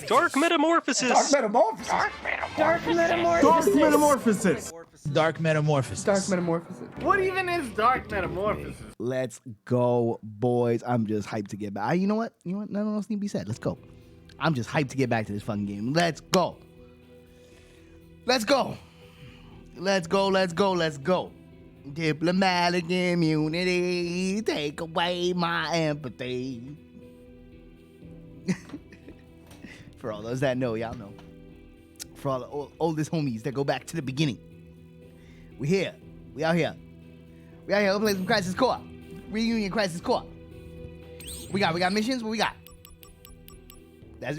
Dark metamorphosis. Dark metamorphosis. Dark metamorphosis. Dark metamorphosis. Dark metamorphosis. Dark metamorphosis. What even is dark metamorphosis? Let's go, boys. I'm just hyped to get back. You know what? Nothing else need to be said. Let's go. I'm just hyped to get back to this fucking game. Let's go. Let's go. Let's go. Let's go. Let's go. Diplomatic immunity. Take away my empathy. For all those that know, y'all know. For all the oldest homies that go back to the beginning. We here. We out here. We out here. Let's play some Crisis Core. Reunion Crisis Core. We got missions? What we got?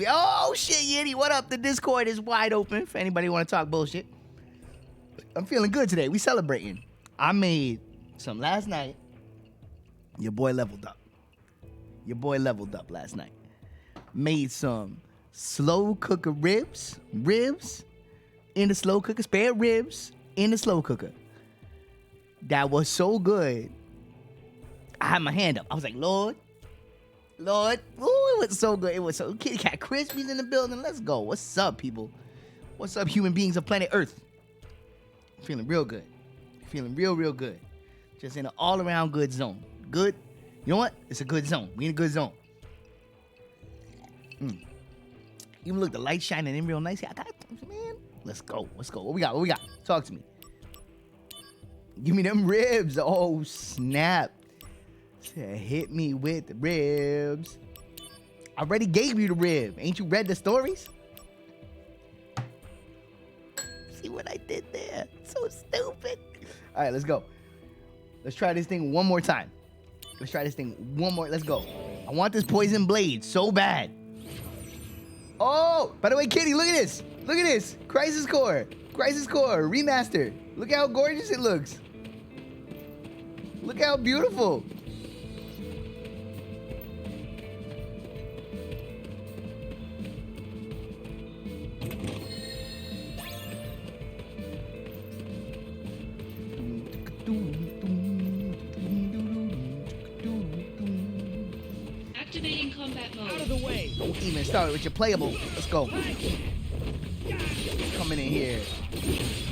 Oh shit, Yitty. What up? The Discord is wide open for anybody who want to talk bullshit. I'm feeling good today. We celebrating. I made some last night. Your boy leveled up. Last night. Made some slow cooker ribs in the slow cooker, spare ribs in the slow cooker. That was so good. I had my hand up. I was like, Lord. Ooh, it was so good. It was so Kitty Cat Crispies in the building. Let's go. What's up, people? What's up, human beings of planet Earth? I'm feeling real good. Feeling real good. Just in an all-around good zone. Good. You know what? It's a good zone. We in a good zone. Even look, the light shining in real nice. Man, let's go. What we got? Talk to me. Give me them ribs. Oh, snap. Hit me with the ribs. I already gave you the rib. Ain't you read the stories? See what I did there? So stupid. All right, let's go. Let's try this thing one more time. Let's go. I want this poison blade so bad. Oh, by the way, Kitty, look at this. Crisis Core remastered. Look how gorgeous it looks. Look how beautiful. Activating combat mode. Out of the way. Don't even start with your playable. Let's go. Coming in here.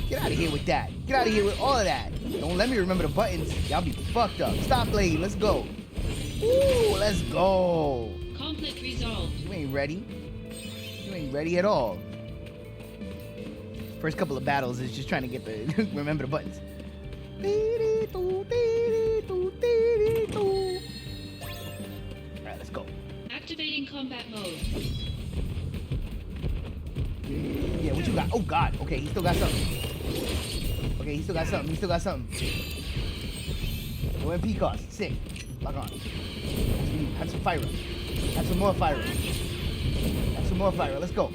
Get out of here with that. Get out of here with all of that. Don't let me remember the buttons. Y'all be fucked up. Stop blade. Let's go. Ooh, let's go. Conflict resolved. You ain't ready. You ain't ready at all. First couple of battles is just trying to get the remember the buttons. Alright, let's go. Activating combat mode. Yeah, what you got? Oh god. Okay, he still got something. He still got something. No MP cost. Sick. Lock on. Have some fire. Have some more fire. Let's go.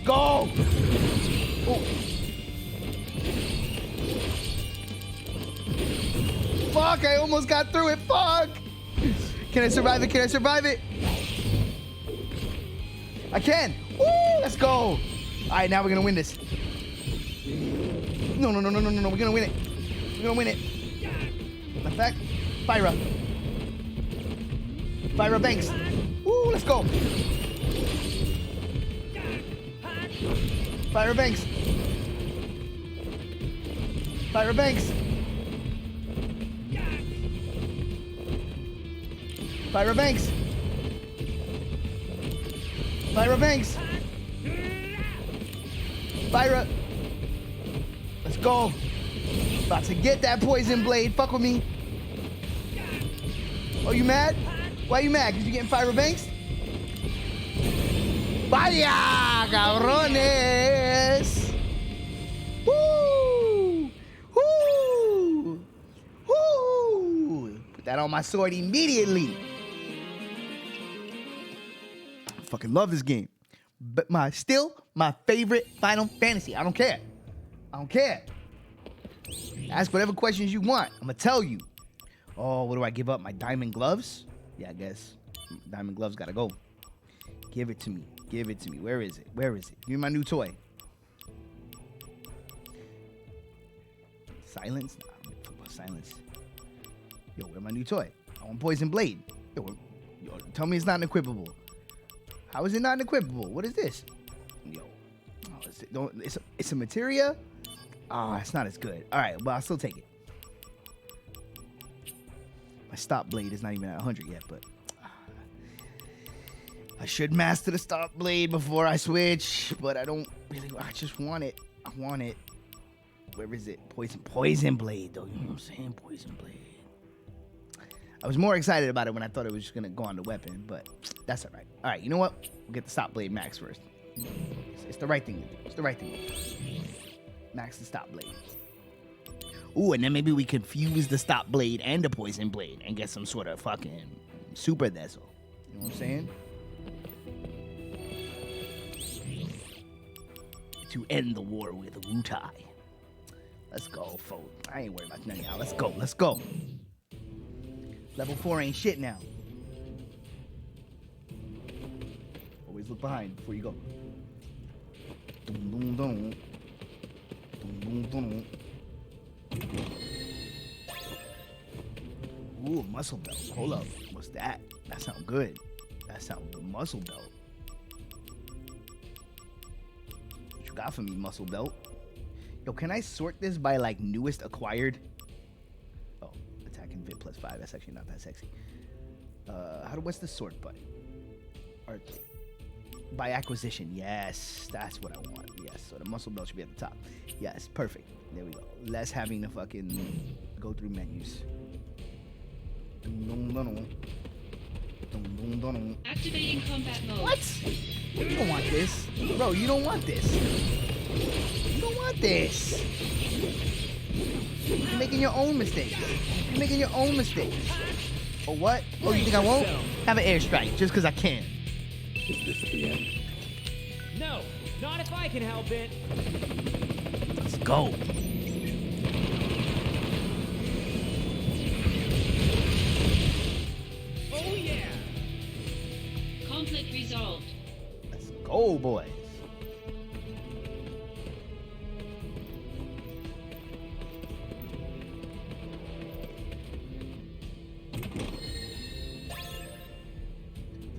Go! Oh. Fuck, I almost got through it. Fuck! Can I survive it? I can! Woo! Let's go! Alright, now we're gonna win this. No. We're gonna win it. In fact, Fyra Banks. Woo! Let's go! Fyra Banks. Let's go. About to get that poison blade. Fuck with me. Oh, you mad? Why you mad? Cause you getting Fyra Banks? ¡Vaya, cabrones! ¡Woo! ¡Woo! ¡Woo! Put that on my sword immediately. I fucking love this game. But still my favorite Final Fantasy. I don't care. Ask whatever questions you want. I'm gonna tell you. Oh, what do I give up? My diamond gloves? Yeah, I guess. Diamond gloves gotta go. Give it to me. Where is it? Give me my new toy. Silence? Nah, I don't give a fuck about silence. Yo, where's my new toy? I want Poison Blade. Yo, tell me it's not unequipable. How is it not unequipable? What is this? Yo, it's a materia? Oh, it's not as good. All right, but I'll still take it. My stop blade is not even at 100 yet, but I should master the stop blade before I switch, but I don't really. I just want it. I want it. Where is it? Poison blade, though. You know what I'm saying? Poison blade. I was more excited about it when I thought it was just gonna go on the weapon, but that's all right. All right, you know what? We'll get the stop blade max first. It's the right thing to do. Max the stop blade. Ooh, and then maybe we confuse the stop blade and the poison blade and get some sort of fucking super deso. You know what I'm saying? To end the war with Wutai. Let's go, folks. I ain't worried about none of y'all. Let's go. Level 4 ain't shit now. Always look behind before you go. Dum, dum, dum. Dum, dum, dum. Ooh, muscle belt. Hold up. What's that? That sounds good. Muscle belt. What you got for me, muscle belt? Yo, can I sort this by like newest acquired? Oh, attack and fit +5. That's actually not that sexy. What's the sort button? Or by acquisition. Yes, that's what I want. Yes, so the muscle belt should be at the top. Yes, perfect. There we go. Less having to fucking go through menus. Activating combat mode. What? You don't want this. Bro, you don't want this. You're making your own mistakes. Or what? Oh, you think I won't? Have an airstrike just because I can. Is this the end? No, not if I can help it. Let's go. Oh yeah. Conflict resolved. Let's go, boys.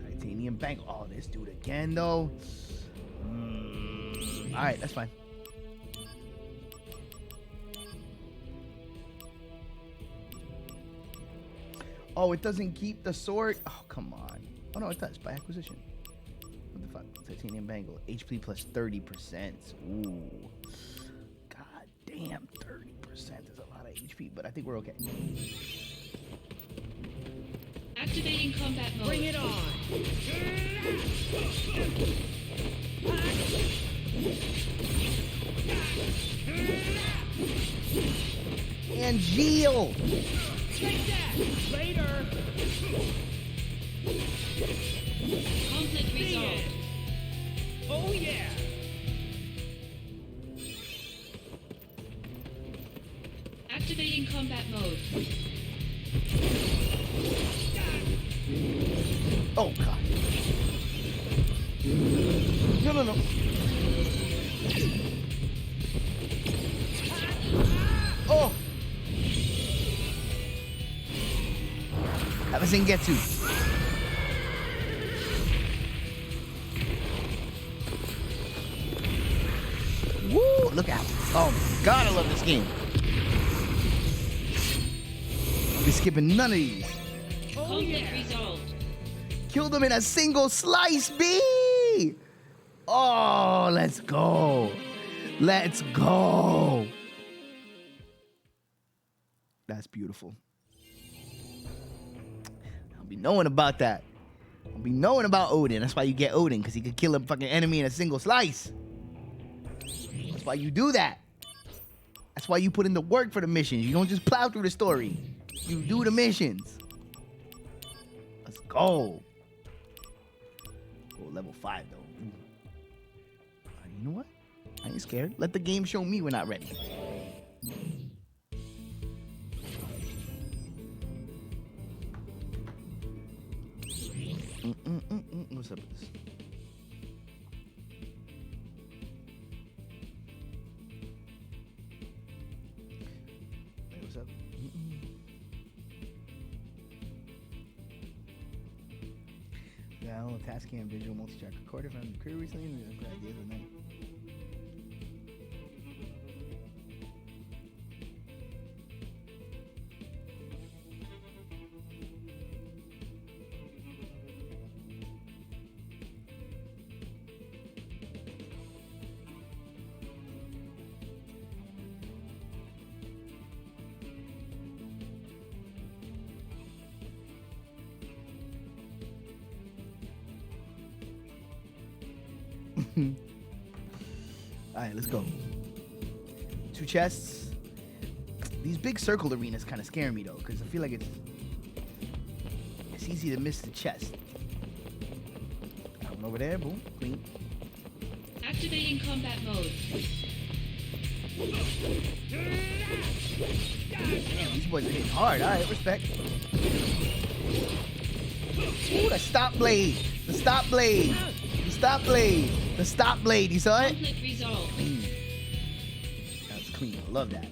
Titanium bank. Oh, this dude again, though. All right, that's fine. Oh, it doesn't keep the sword? Oh, come on. Oh, no, it does. By acquisition. What the fuck? Titanium bangle. HP plus 30%. Ooh. God damn, 30% is a lot of HP, but I think we're okay. Activating combat mode. Bring it on. Angel! Take that. Later. Conflict resolved. Oh yeah. Activating combat mode. Oh, God. No. Oh! That was in get to. Woo! Look out. Oh, my God, I love this game. I'll be skipping none of these. Conflict resolved. Killed him in a single slice, B! Oh, let's go. Let's go. That's beautiful. I'll be knowing about that. Don't be knowing about Odin. That's why you get Odin, because he could kill a fucking enemy in a single slice. That's why you do that. That's why you put in the work for the missions. You don't just plow through the story. You do the missions. Let's go. Oh, level 5, though. Ooh. You know what? I ain't scared. Let the game show me we're not ready. What's up with this? Hey, what's up? Yeah, I don't know, task cam, visual multi-track recorder from the crew recently. And good ideas of that. All right, let's go. 2 chests. These big circle arenas kind of scare me though, because I feel like it's easy to miss the chest. Coming over there, boom, clean. Activating combat mode. Damn, these boys are hitting hard. All right, respect. Ooh, the stop blade. The stop blade. The stop blade. The stop blade. You saw it? Conflict resolved. Clean. That was clean. I love that.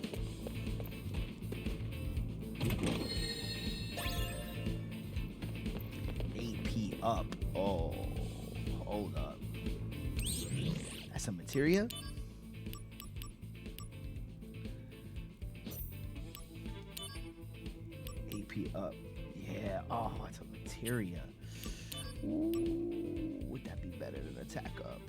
AP up. Oh, hold up. That's a materia? AP up. Yeah. Oh, it's a materia. Ooh, would that be better than attack up?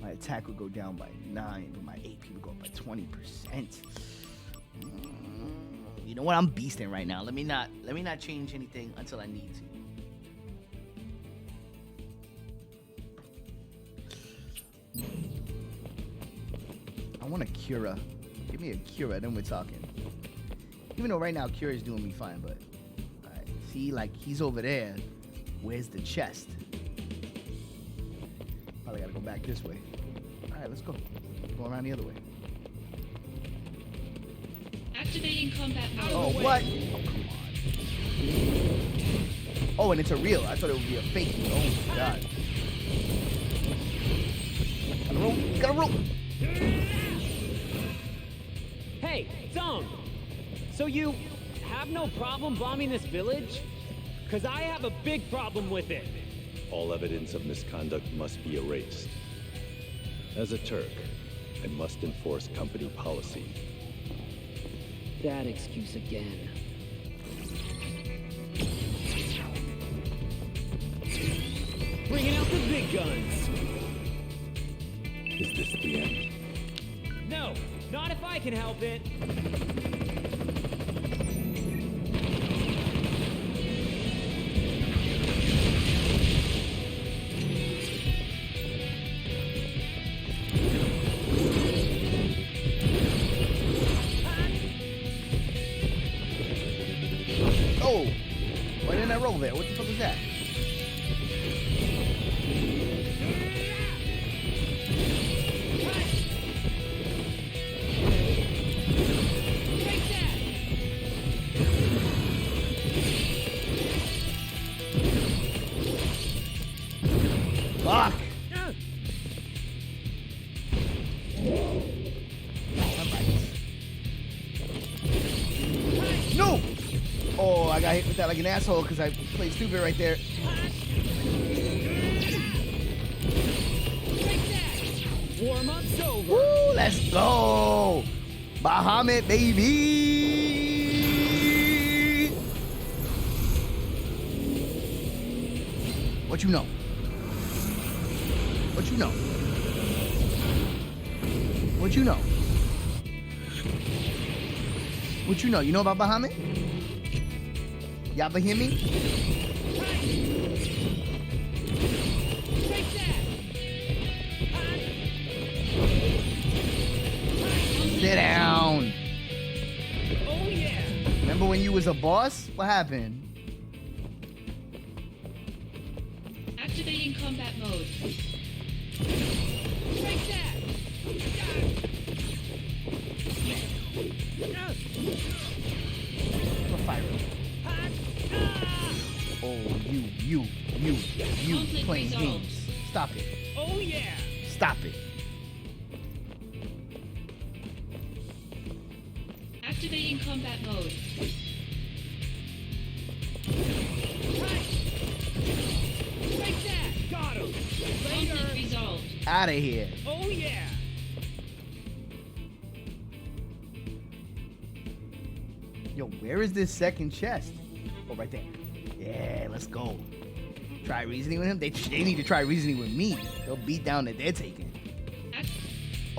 My attack would go down by 9, but my AP would go up by 20%. You know what? I'm beasting right now. Let me not change anything until I need to. I want a Cura. Give me a Cura, then we're talking. Even though right now Cura is doing me fine, but alright. See, like he's over there. Where's the chest? Probably gotta go back this way. Alright, let's go. Go around the other way. Activating combat mode. Oh, what? Oh, come on. Oh, and it's a real. I thought it would be a fake. Oh my god. Gotta roll. Gotta roll. Hey, Zone! So you have no problem bombing this village? Cause I have a big problem with it. All evidence of misconduct must be erased. As a Turk, I must enforce company policy. That excuse again. Bringing out the big guns. Is this the end? No, not if I can help it. Oh, why didn't I roll there? What the fuck was that? Fuck! No! Oh, I got hit with that like an asshole because I played stupid right there. Warm-up's over. Woo, let's go! Bahamut, baby! What you know? What you know? What you know? What you know? You know about Bahamut? Y'all hear me? Take that! Sit down. Oh yeah! Remember when you was a boss? What happened? Activating combat mode. Take that! What fire? Oh, you Conflict playing resolved. games. Stop it. Oh yeah! Stop it. Activating combat mode. Take that! Got him! Conflict Later! resolved. Out of here. Oh yeah! Yo, where is this second chest? Oh, right there. Yeah, let's go. Try reasoning with him? They need to try reasoning with me. They'll beat down that they're taking.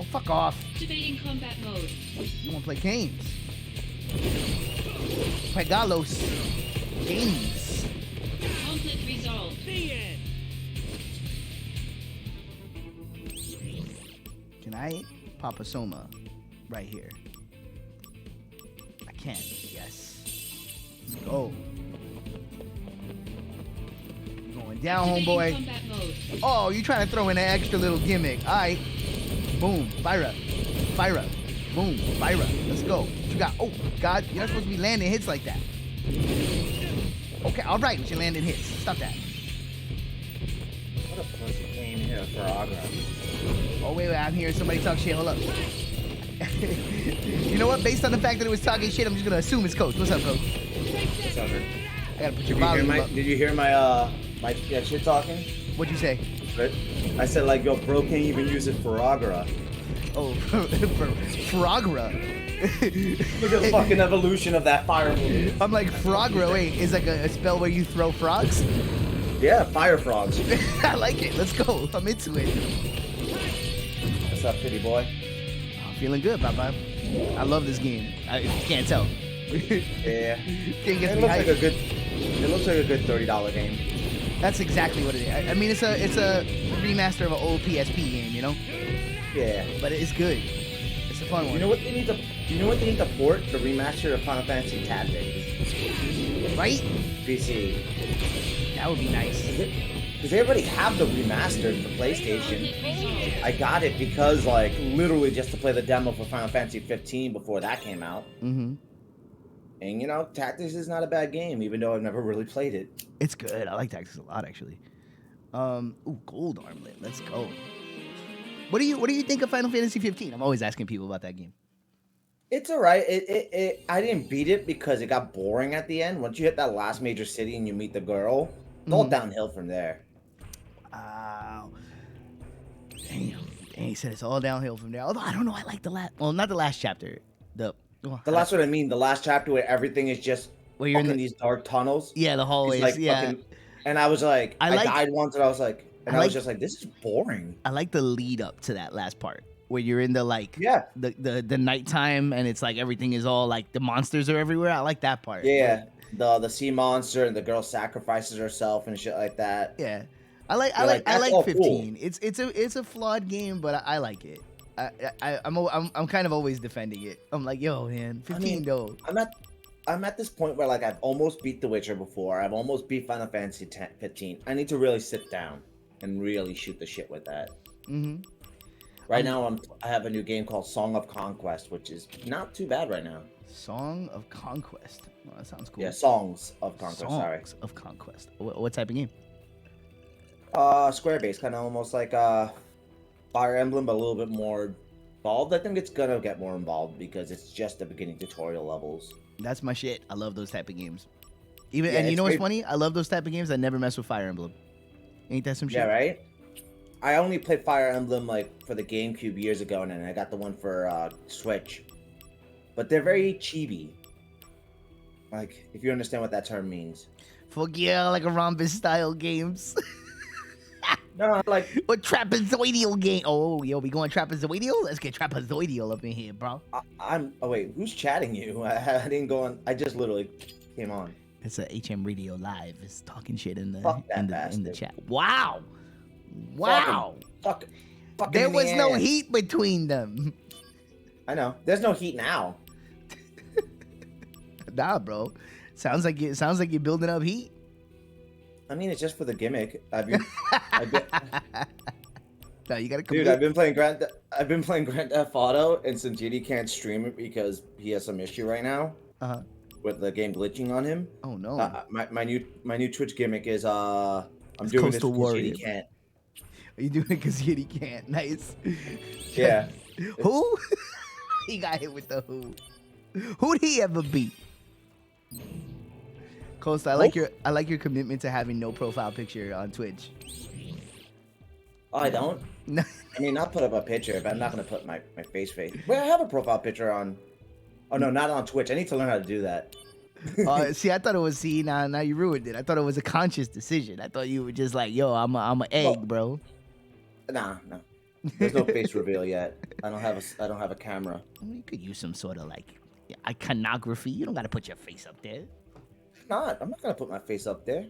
Oh, fuck off. Activating combat mode. You want to play games? Pegalos. Games. Conflict resolved. The end! Can I pop a soma right here? I can. Yes. Let's go. Going down, Activating homeboy. combat mode. Oh, you trying to throw in an extra little gimmick. All right. Boom. Fire up. Fire up. Boom. Fire up. Let's go. What you got? Oh, God. You're not supposed to be landing hits like that. Okay. All right. But you're landing hits. Stop that. What a pussy came here for Agra. Oh, wait. I'm hearing somebody talk shit. Hold up. You know what? Based on the fact that it was talking shit, I'm just going to assume it's Coach. What's up, Coach? What's up, man? I got to put your volume up. Did you hear my shit talking? What'd you say? Right? I said like, yo, bro can't even use it for Agra. Oh, Frogra. Look at the fucking evolution of that fire movie. I'm like, Frogra, wait, is like a spell where you throw frogs? Yeah, fire frogs. I like it. Let's go. I'm into it. What's up, pretty boy? I'm feeling good, Papa. I love this game. If you can't tell. Yeah. Can't get It me looks like hyped. it looks like a good $30 game. That's exactly what it is. I mean, it's a remaster of an old PSP game, you know? Yeah. But it's good. It's a fun one. You know what they need to port? The remaster of Final Fantasy Tactics. Right? PC. That would be nice. Because they already have the remastered for PlayStation. Conflict resolved. I got it because, like, literally just to play the demo for Final Fantasy 15 before that came out. Mm-hmm. And, you know, Tactics is not a bad game, even though I've never really played it. It's good. I like Tactics a lot, actually. Ooh, gold armlet. Let's go. What do you think of Final Fantasy 15? I'm always asking people about that game. It's alright. I didn't beat it because it got boring at the end. Once you hit that last major city and you meet the girl, it's all downhill from there. Wow. Damn. He said it's all downhill from there. Although I don't know. I like the last. Well, not the last chapter. The That's what I mean. The last chapter where everything is just Where you're in fucking these dark tunnels. Yeah, the hallways. It's like yeah. fucking, and I was like, I I like- died once, and I was like, and I I was like- just like, this is boring. I like the lead up to that last part where you're in the like Yeah. the nighttime and it's like everything is all like the monsters are everywhere. I like that part. Yeah, the sea monster and the girl sacrifices herself and shit like that. Yeah. I like You're like, that's all 15. It's a flawed game, but I like it. I'm kind of always defending it. I'm like, yo, man, 15 though. I'm at this point where like I've almost beat The Witcher before. I've almost beat Final Fantasy 15. I need to really sit down and really shoot the shit with that. Mm-hmm. Right now I have a new game called Song of Conquest, which is not too bad right now. Song of Conquest. Well, that sounds cool. Yeah, Songs of Conquest. Songs Sorry. of Conquest. What type of game? Square based, kind of almost like Fire Emblem, but a little bit more involved. I think it's gonna get more involved because it's just the beginning tutorial levels. That's my shit. I love those type of games. Even Yeah, and you it's know what's great. funny? I love those type of games. I never mess with Fire Emblem. Ain't that some shit? Yeah, right? I only played Fire Emblem like for the GameCube years ago, and then I got the one for Switch. But they're very chibi. Like, if you understand what that term means. Fuck yeah, I like a rhombus style games. No, like What trapezoidal game? Oh, yo, we going trapezoidal? Let's get trapezoidal up in here, bro. I'm. Oh wait, who's chatting you? I didn't go on. I just literally came on. It's a HM Radio Live. It's talking shit in the Fuck that in the bastard. chat. Wow, wow. Fuck. Fucking There in the was no ass. heat between them. I know. There's no heat now. Nah, bro. Sounds like you're building up heat. I mean, it's just for the gimmick. I've been No, you gotta dude. I've been playing Grand Theft Auto, and Sanjiti can't stream it because he has some issue right now Uh-huh. with the game glitching on him. Oh no. My new Twitch gimmick is I'm It's doing Coastal this because Warrior. Sanjiti can't. Are you doing it because he can't? Nice. Yeah. Who? He got hit with the who. Who'd he ever beat? Costa, I like your commitment to having no profile picture on Twitch. Oh, I don't. No. I mean, I'll put up a picture, but I'm not gonna put my face. Well, I have a profile picture on. Oh no, not on Twitch. I need to learn how to do that. See, I thought it was. See, now you ruined it. I thought it was a conscious decision. I thought you were just like, yo, I'm an egg, bro. Nah, no. There's no face reveal yet. I don't have a camera. You could use some sort of like iconography. You don't gotta put your face up there. I'm not gonna put my face up there.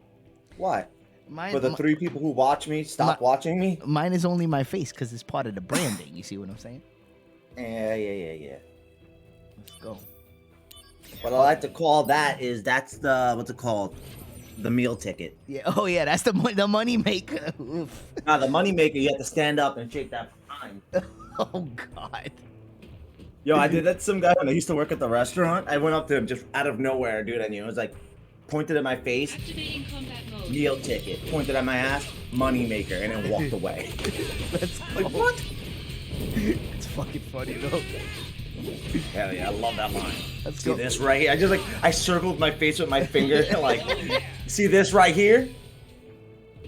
Why? Mine, For the 3 people who watch me, stop watching me. Mine is only my face because it's part of the branding. You see what I'm saying? Yeah. Let's go. What I like to call that's the what's it called? The meal ticket. Yeah. Oh yeah, that's the money maker. Oof. Now the money maker, you have to stand up and shake that time. Oh God. Yo, I did that to some guy when I used to work at the restaurant. I went up to him just out of nowhere, dude. I knew it was like pointed at my face, Activating combat mode. meal ticket. Pointed at my ass, money maker, and then walked away. Let's go. Like what? It's fucking funny though. Hell yeah, I love that line. Let's See go. this right here? I circled my face with my finger and like, see this right here?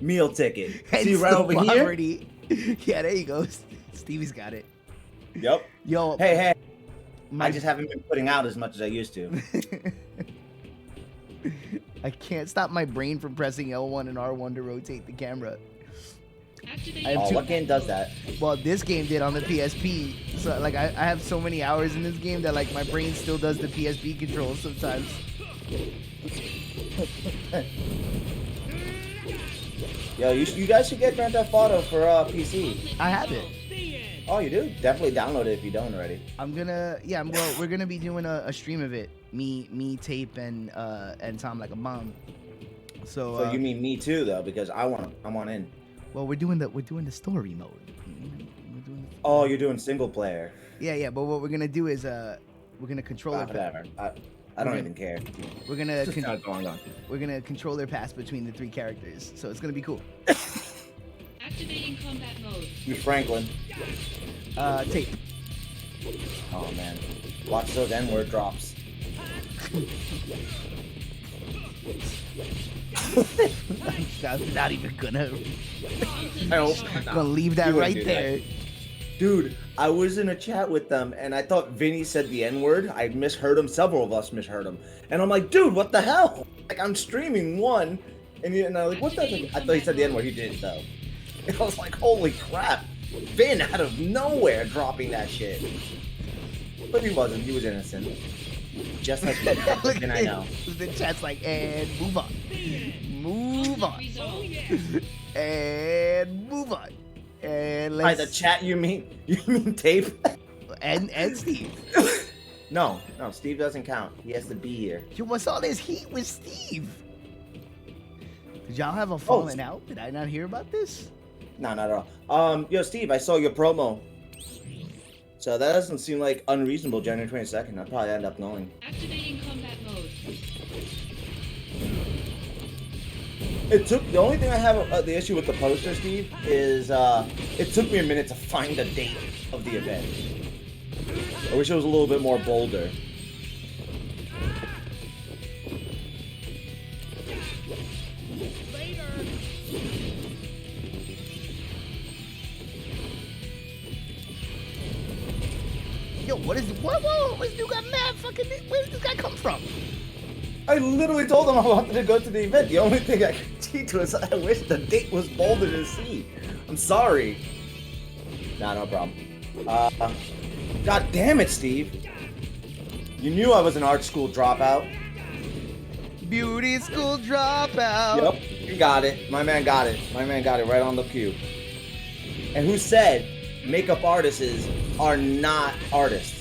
Meal ticket. See Hence right the over poverty. Yeah, there you go. Stevie's got it. here? Yep. Yo, Hey. my, I just haven't been putting out as much as I used to. I can't stop my brain from pressing L1 and R1 to rotate the camera. Activating I have Oh, two- what game does that? Well, this game did on the PSP. So like I have so many hours in this game that like my brain still does the PSP controls sometimes. Yo, you guys should get Grand Theft Auto for PC. I have it. Oh, you do? Definitely download it if you don't already. We're gonna be doing a stream of it. Me, Tape, and Tom like a bomb. So you mean me too though? Because I want in. Well, we're doing the story mode. We're doing Oh, you're doing single player. yeah, but what we're gonna do is we're gonna control Whatever. I don't Okay. even care. we're gonna Just not going on. we're gonna controller pass between the 3 characters. So it's gonna be cool. Activating combat mode. You Franklin. Tape. Oh man. Watch those N-word drops. I'm not even gonna I hope gonna leave that You wouldn't right do there. that. Dude, I was in a chat with them and I thought Vinny said the N-word. I misheard him. Several of us misheard him. And I'm like, dude, what the hell? Like, I'm streaming one. And I'm like, what the heck? I thought he said the N-word. He didn't, though. And I was like, holy crap. Vin out of nowhere dropping that shit. But he wasn't. He was innocent. Just like me. Look And at I know. this. The chat's like, and move on. Move on. Resolved. And move on. And By let's the chat, you mean tape? and Steve. No, Steve doesn't count. He has to be here. Yo, what's all this heat with Steve? Did y'all have a falling out? Did I not hear about this? No, not at all. Yo, Steve, I saw your promo. So that doesn't seem like unreasonable. January 22nd. I'll probably end up going. Activating combat mode. The only thing I have the issue with the poster, Steve, is it took me a minute to find the date of the event. I wish it was a little bit more bolder. Yo, what is whoa, this dude got mad fucking where did this guy come from? I literally told him I wanted to go to the event. The only thing I could cheat was I wish the date was bolder to see. I'm sorry. Nah, no problem. God damn it, Steve. You knew I was an art school dropout. Beauty school dropout. Yep, you got it. My man got it. My man got it right on the cue. And who said makeup artists are not artists?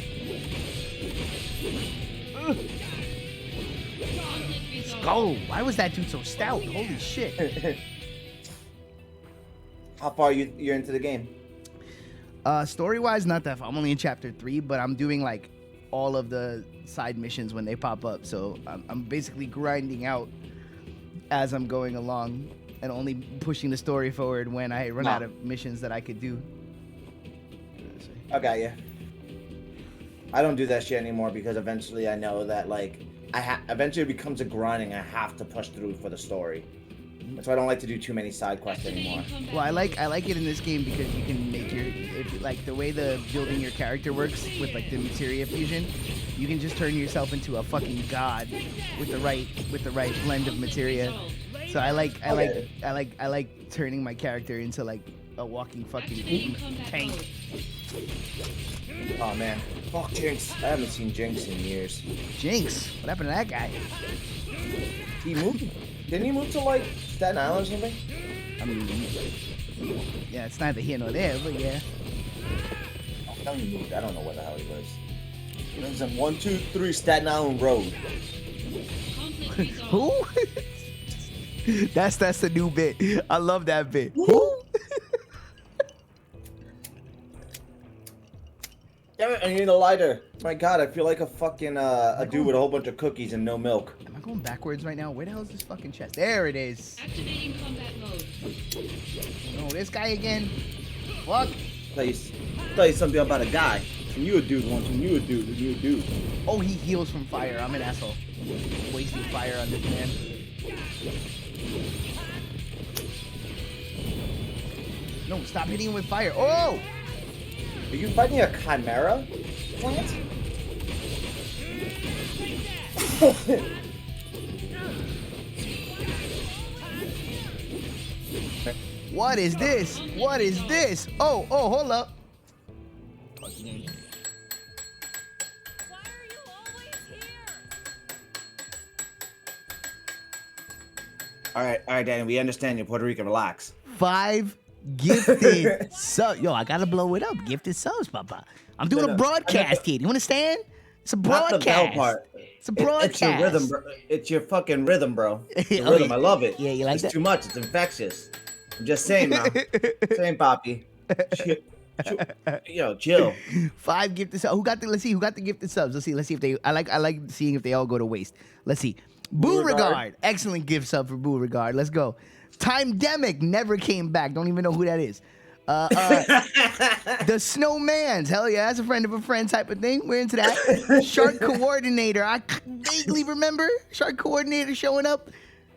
Go. Why was that dude so stout? Holy shit. How far you're into the game? Story-wise, not that far. I'm only in chapter 3, but I'm doing like all of the side missions when they pop up. So I'm basically grinding out as I'm going along and only pushing the story forward when I run out of missions that I could do. I got you. I don't do that shit anymore because eventually I know that like eventually it becomes a grinding. I have to push through for the story. That's why I don't like to do too many side quests anymore. Well, I like it in this game because you can make like the way the building your character works with like the materia fusion, you can just turn yourself into a fucking god with the right blend of materia. So I like turning my character into like a walking fucking tank. Oh man, fuck Jinx. I haven't seen Jinx in years. Jinx, what happened to that guy? He moved. Didn't he move to like Staten Island or something? I mean, yeah, it's neither here nor there, but yeah. How he moved? I don't know where the hell he lives. He lives on 123 Staten Island Road. Who? that's the new bit. I love that bit. Who? Damn it, I need a lighter. My god, I feel like a fucking a dude with a whole bunch of cookies and no milk. Am I going backwards right now? Where the hell is this fucking chest? There it is. Activating combat mode. Oh, this guy again. Fuck. Tell you something about a guy. When you a dude once, when you a dude, when you a dude. Oh, he heals from fire. I'm an asshole. Wasting fire on this man. No, stop hitting him with fire. Oh! Are you fighting a chimera plant? What is this? What is this? Oh, hold up. All right, Danny, we understand you're Puerto Rican. Relax. 5 gifted subs. Yo, I gotta blow it up. Gifted subs, papa. I'm doing a broadcast here. You understand? It's a broadcast. Not the bell part. It's a broadcast. It's your rhythm, bro. It's your fucking rhythm, bro. The Oh, rhythm. yeah. I love it. Yeah, you like it's that? too much. It's infectious. I'm just saying, now. Saying, Poppy. Chill. 5 gifted subs. Let's see who got the gifted subs. Let's see if they. I like seeing if they all go to waste. Let's see. Beauregard. Excellent gift sub for Beauregard. Let's go. Timedemic never came back. Don't even know who that is. The Snowmans. Hell yeah, that's a friend of a friend type of thing. We're into that. Shark Coordinator. I vaguely remember Shark Coordinator showing up.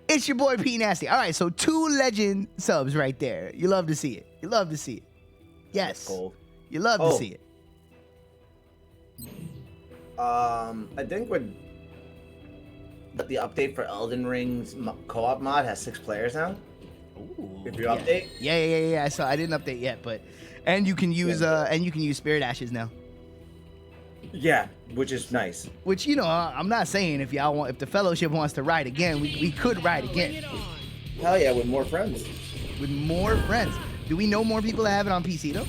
It's your boy P Nasty. All right, so 2 legend subs right there. You love to see it. You love to see it. Yes. Cool. You love to see it. I think the update for Elden Ring's co-op mod has 6 players now. Ooh, If you update. Yeah. I didn't update yet, but you can use Spirit Ashes now. Yeah, which is nice. Which I'm not saying if the Fellowship wants to ride again, we could ride again. Hell yeah, with more friends. With more friends. Do we know more people that have it on PC though?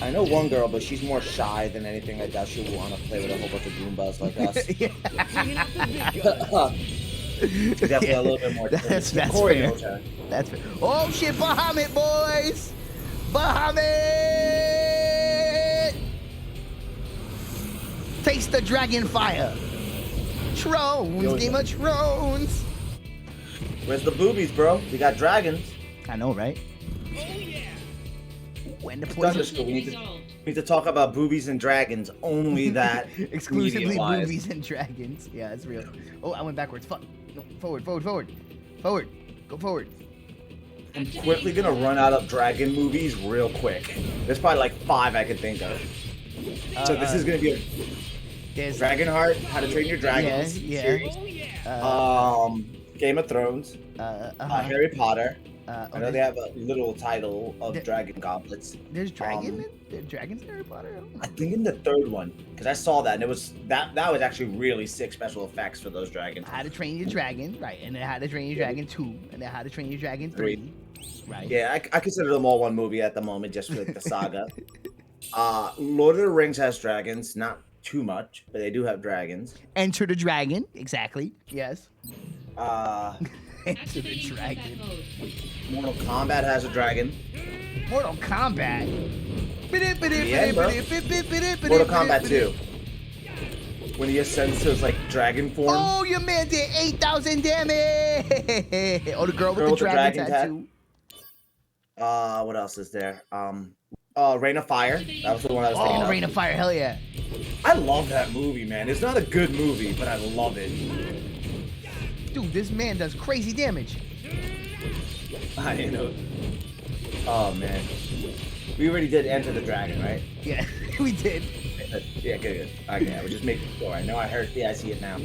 I know one girl, but she's more shy than anything. I doubt she'll want to play with a whole bunch of Goombas like us. Definitely a little bit more. That's Corey fair. knows her. That's fair. Oh shit, Bahamut boys! Bahamut! Taste the dragon fire. Thrones, Game of Thrones. Where's the boobies, bro? We got dragons. I know, right? When the Thunder poison School. We need to talk about boobies and dragons. Only that. exclusively media-wise. boobies and dragons. Yeah, it's real. Oh, I went backwards. Fuck. No, forward. Go forward. I'm quickly gonna run out of dragon movies real quick. There's probably like 5 I can think of. So this is gonna be There's Dragonheart, How to Train Your Dragon Yeah. series. Game of Thrones, Harry Potter. I know they have a little title of Dragon Goblets. There's dragons in Harry Potter. I think in the third one, because I saw that and it was that was actually really sick special effects for those dragons. How to Train Your Dragon, right? And then How to Train Your Dragon 2, and then How to Train Your Dragon 3, right? Yeah, I consider them all one movie at the moment, just with the saga. Lord of the Rings has dragons, not too much, but they do have dragons. Enter the Dragon, exactly. Yes. Uh, Enter the Activating combat Dragon. mode. Mortal Kombat has a dragon. Mortal Kombat. Yeah, bro. Mortal Kombat 2. When he ascends to his like dragon form. Oh, your man did 8,000 damage. Oh, the girl with the dragon tattoo. What else is there? Reign of Fire. That was the one I was thinking Oh, of. Reign of Fire, hell yeah. I love that movie, man. It's not a good movie, but I love it. Dude, this man does crazy damage. I know. Oh man. We already did Enter the Dragon, right? Yeah, we did. Yeah, good. Okay, I was just making sure. I know I heard. Yeah, I see it now.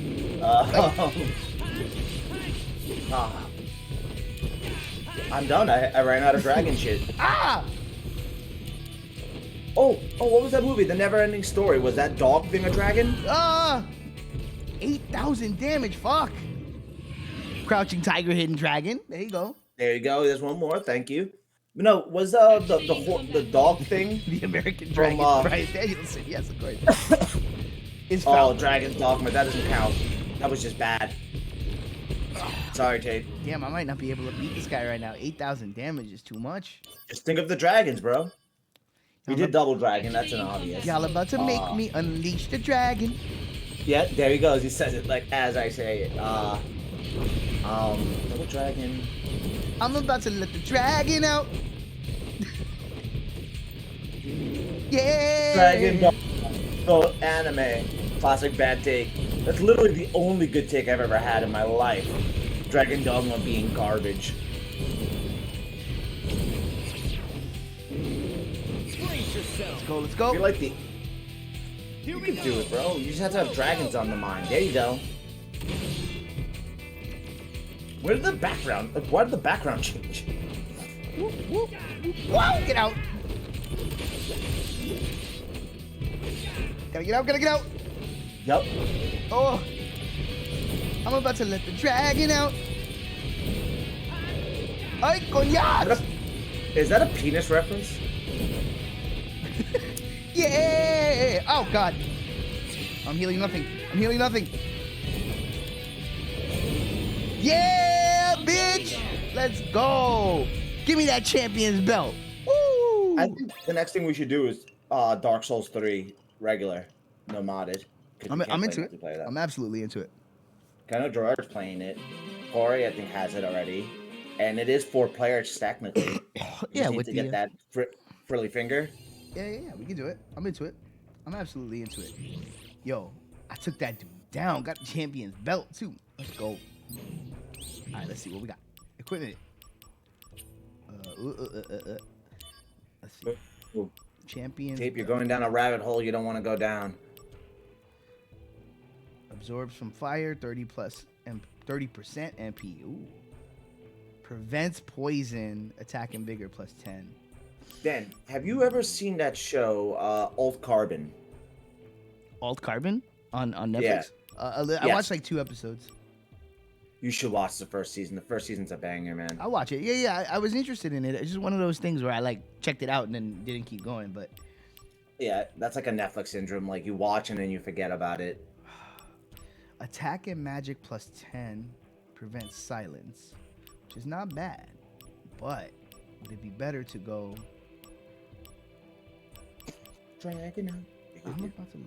I'm done. I ran out of dragon shit. Ah! Oh, what was that movie? The Never-Ending Story. Was that dog thing a dragon? 8,000 damage, fuck. Crouching Tiger, Hidden Dragon. There you go. There you go. There's one more. Thank you. No, was the dog thing? The American From, Dragon. Brian Danielson. Yes, of course. It's found. Dragon's Dogma. That doesn't count. That was just bad. Sorry, Tate. Damn, I might not be able to beat this guy right now. 8,000 damage is too much. Just think of the dragons, bro. We did double dragon. That's an obvious. Y'all about to make me unleash the dragon. Yeah, there he goes. He says it like as I say it. Double dragon. I'm about to let the dragon out. Yeah. Dragon Dogma. Anime. Classic bad take. That's literally the only good take I've ever had in my life. Dragon Dogma being garbage. Let's go. You're like the. You can do it, bro. You just have to have dragons on the mind. There you go. Where did the background? Like, why did the background change? Whoa, get out. Gotta get out. Yep. Oh. I'm about to let the dragon out. Ay, coñac. Is that a penis reference? Yeah! Oh god. I'm healing nothing. Yeah, bitch! Let's go! Give me that champion's belt. Woo! I think the next thing we should do is Dark Souls 3 regular, no modded. I'm into it. I'm absolutely into it. I know Gerard's playing it. Corey, I think, has it already. And it is 4 players technically. Yeah, with get that frilly finger. Yeah, we can do it. I'm into it. I'm absolutely into it. Yo, I took that dude down. Got the champion's belt, too. Let's go. All right, let's see what we got. Equipment. Let's see. Ooh. Champions. Tape, you're going down a rabbit hole you don't want to go down. Absorbs from fire, 30% MP. Ooh. Prevents poison, attack and vigor plus 10. Dan, have you ever seen that show, Alt Carbon? Alt Carbon on Netflix? Yeah. I watched like 2 episodes. You should watch the first season. The first season's a banger, man. I'll watch it. Yeah. I was interested in it. It's just one of those things where I like checked it out and then didn't keep going. But yeah, that's like a Netflix syndrome. Like you watch and then you forget about it. Attack and magic plus 10 prevents silence, which is not bad. But would it be better to go? Dragon out. I'm about to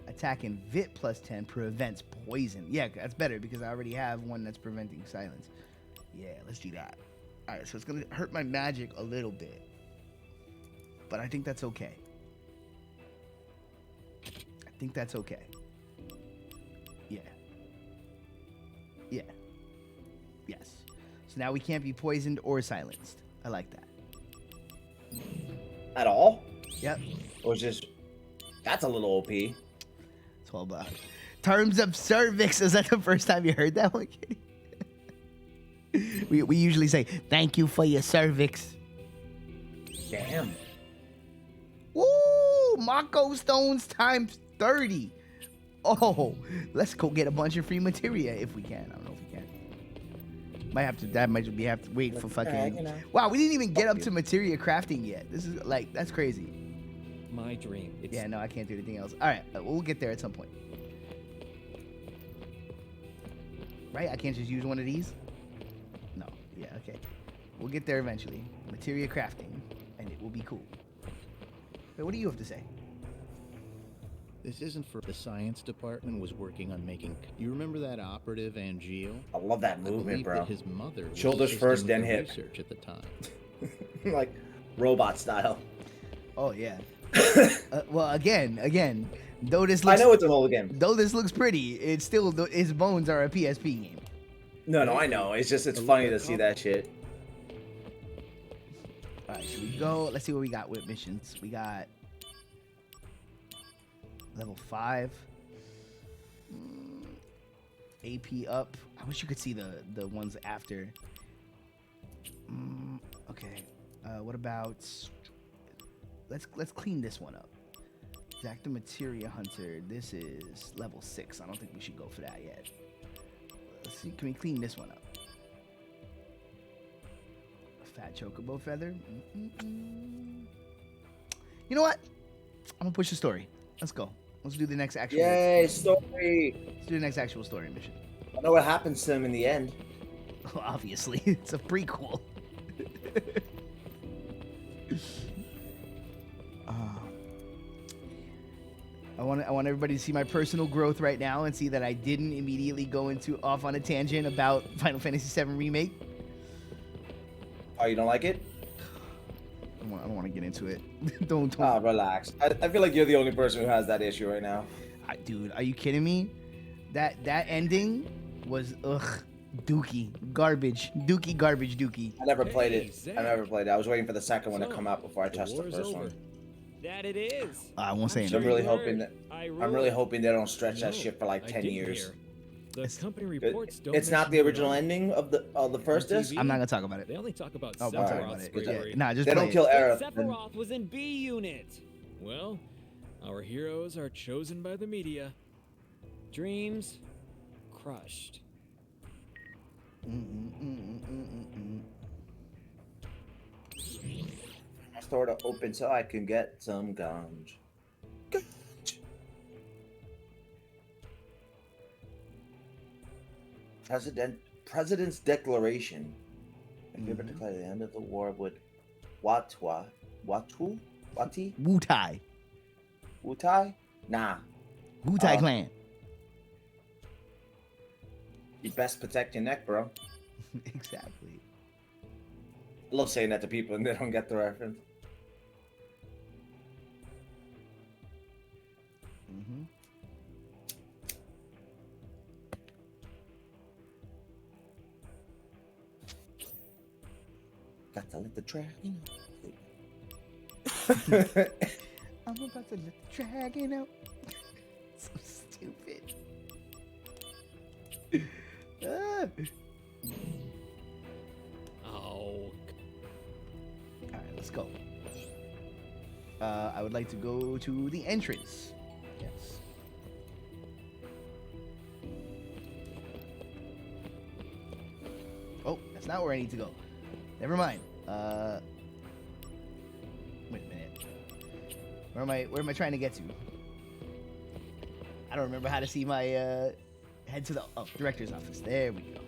attack and vit plus 10 prevents poison. Yeah, that's better because I already have one that's preventing silence. Yeah, let's do that. All right, so it's gonna hurt my magic a little bit, but I think that's okay. Yeah. Yes. So now we can't be poisoned or silenced. I like that. At all? Yep. Or just that's a little OP. It's $12. Terms of service. Is that the first time you heard that one, Kitty? we usually say, thank you for your cervix. Damn. Woo! Mako Stones times 30. Oh, let's go get a bunch of free materia if we can. I don't know if we can. Might have to. That might be have to wait for fucking. Wow, we didn't even get up to materia crafting yet. This is like that's crazy. My dream. It's Yeah, no, I can't do anything else. All right, we'll get there at some point. Right? I can't just use one of these. No. Yeah. Okay. We'll get there eventually. Materia crafting, and it will be cool. Wait, what do you have to say? This isn't for the science department was working on making. You remember that operative Angio? I love that I movement, believe bro. that his mother was Shoulders assisting first, with then the hip. research at the time. Like robot style. Oh yeah. Well, again, though this looks, I know it's an old game. though this looks pretty, it's still his bones are a PSP game. No, I know. It's just it's funny to see that shit. All right, should we go? Let's see what we got with missions. We got level 5. AP up. I wish you could see the ones after. Okay. What about? Let's clean this one up. Exact Materia Hunter. This is level 6. I don't think we should go for that yet. Let's see. Can we clean this one up? A fat chocobo feather. You know what? I'm gonna push the story. Let's go. Let's do the next actual. Yay, story! Let's do the next actual story mission. I know what happens to him in the end. Well, obviously, it's a prequel. I want everybody to see my personal growth right now and see that I didn't immediately go off on a tangent about Final Fantasy VII Remake. Oh, you don't like it? I don't want to get into it. don't. Ah, relax. I feel like you're the only person who has that issue right now. Dude, are you kidding me? That ending was dookie garbage, dookie. I never played it. Zach. I never played it. I was waiting for the second one to So, come out before I touched the war's first over. one. That it is. I won't say So I'm anything. really hoping that I'm really ruled. hoping they don't stretch that No, shit for like I 10 didn't years. hear. The company It- reports don't it's not mention the you at original all. ending of the first On disc. TV, I'm not gonna talk about it. They only talk about Oh, we'll talk about Sephiroth's it. bravery. Yeah, nah, just They play don't it. kill Aerith. Sephiroth was in B Unit. Well, our heroes are chosen by the media. Dreams crushed. Store to open so I can get some guns. President's declaration. If you ever declare the end of the war with Wati? Wu-Tai. Wutai? Nah. Wu-Tai Clan. You best protect your neck, bro. Exactly. I love saying that to people and they don't get the reference. Got to let the dragon out. I'm about to let the dragon out. So stupid. Ah. Oh. All right, let's go. I would like to go to the entrance. Yes. Oh, that's not where I need to go. Never mind. Wait a minute. Where am I trying to get to? I don't remember how to see my head to the director's office. There we go.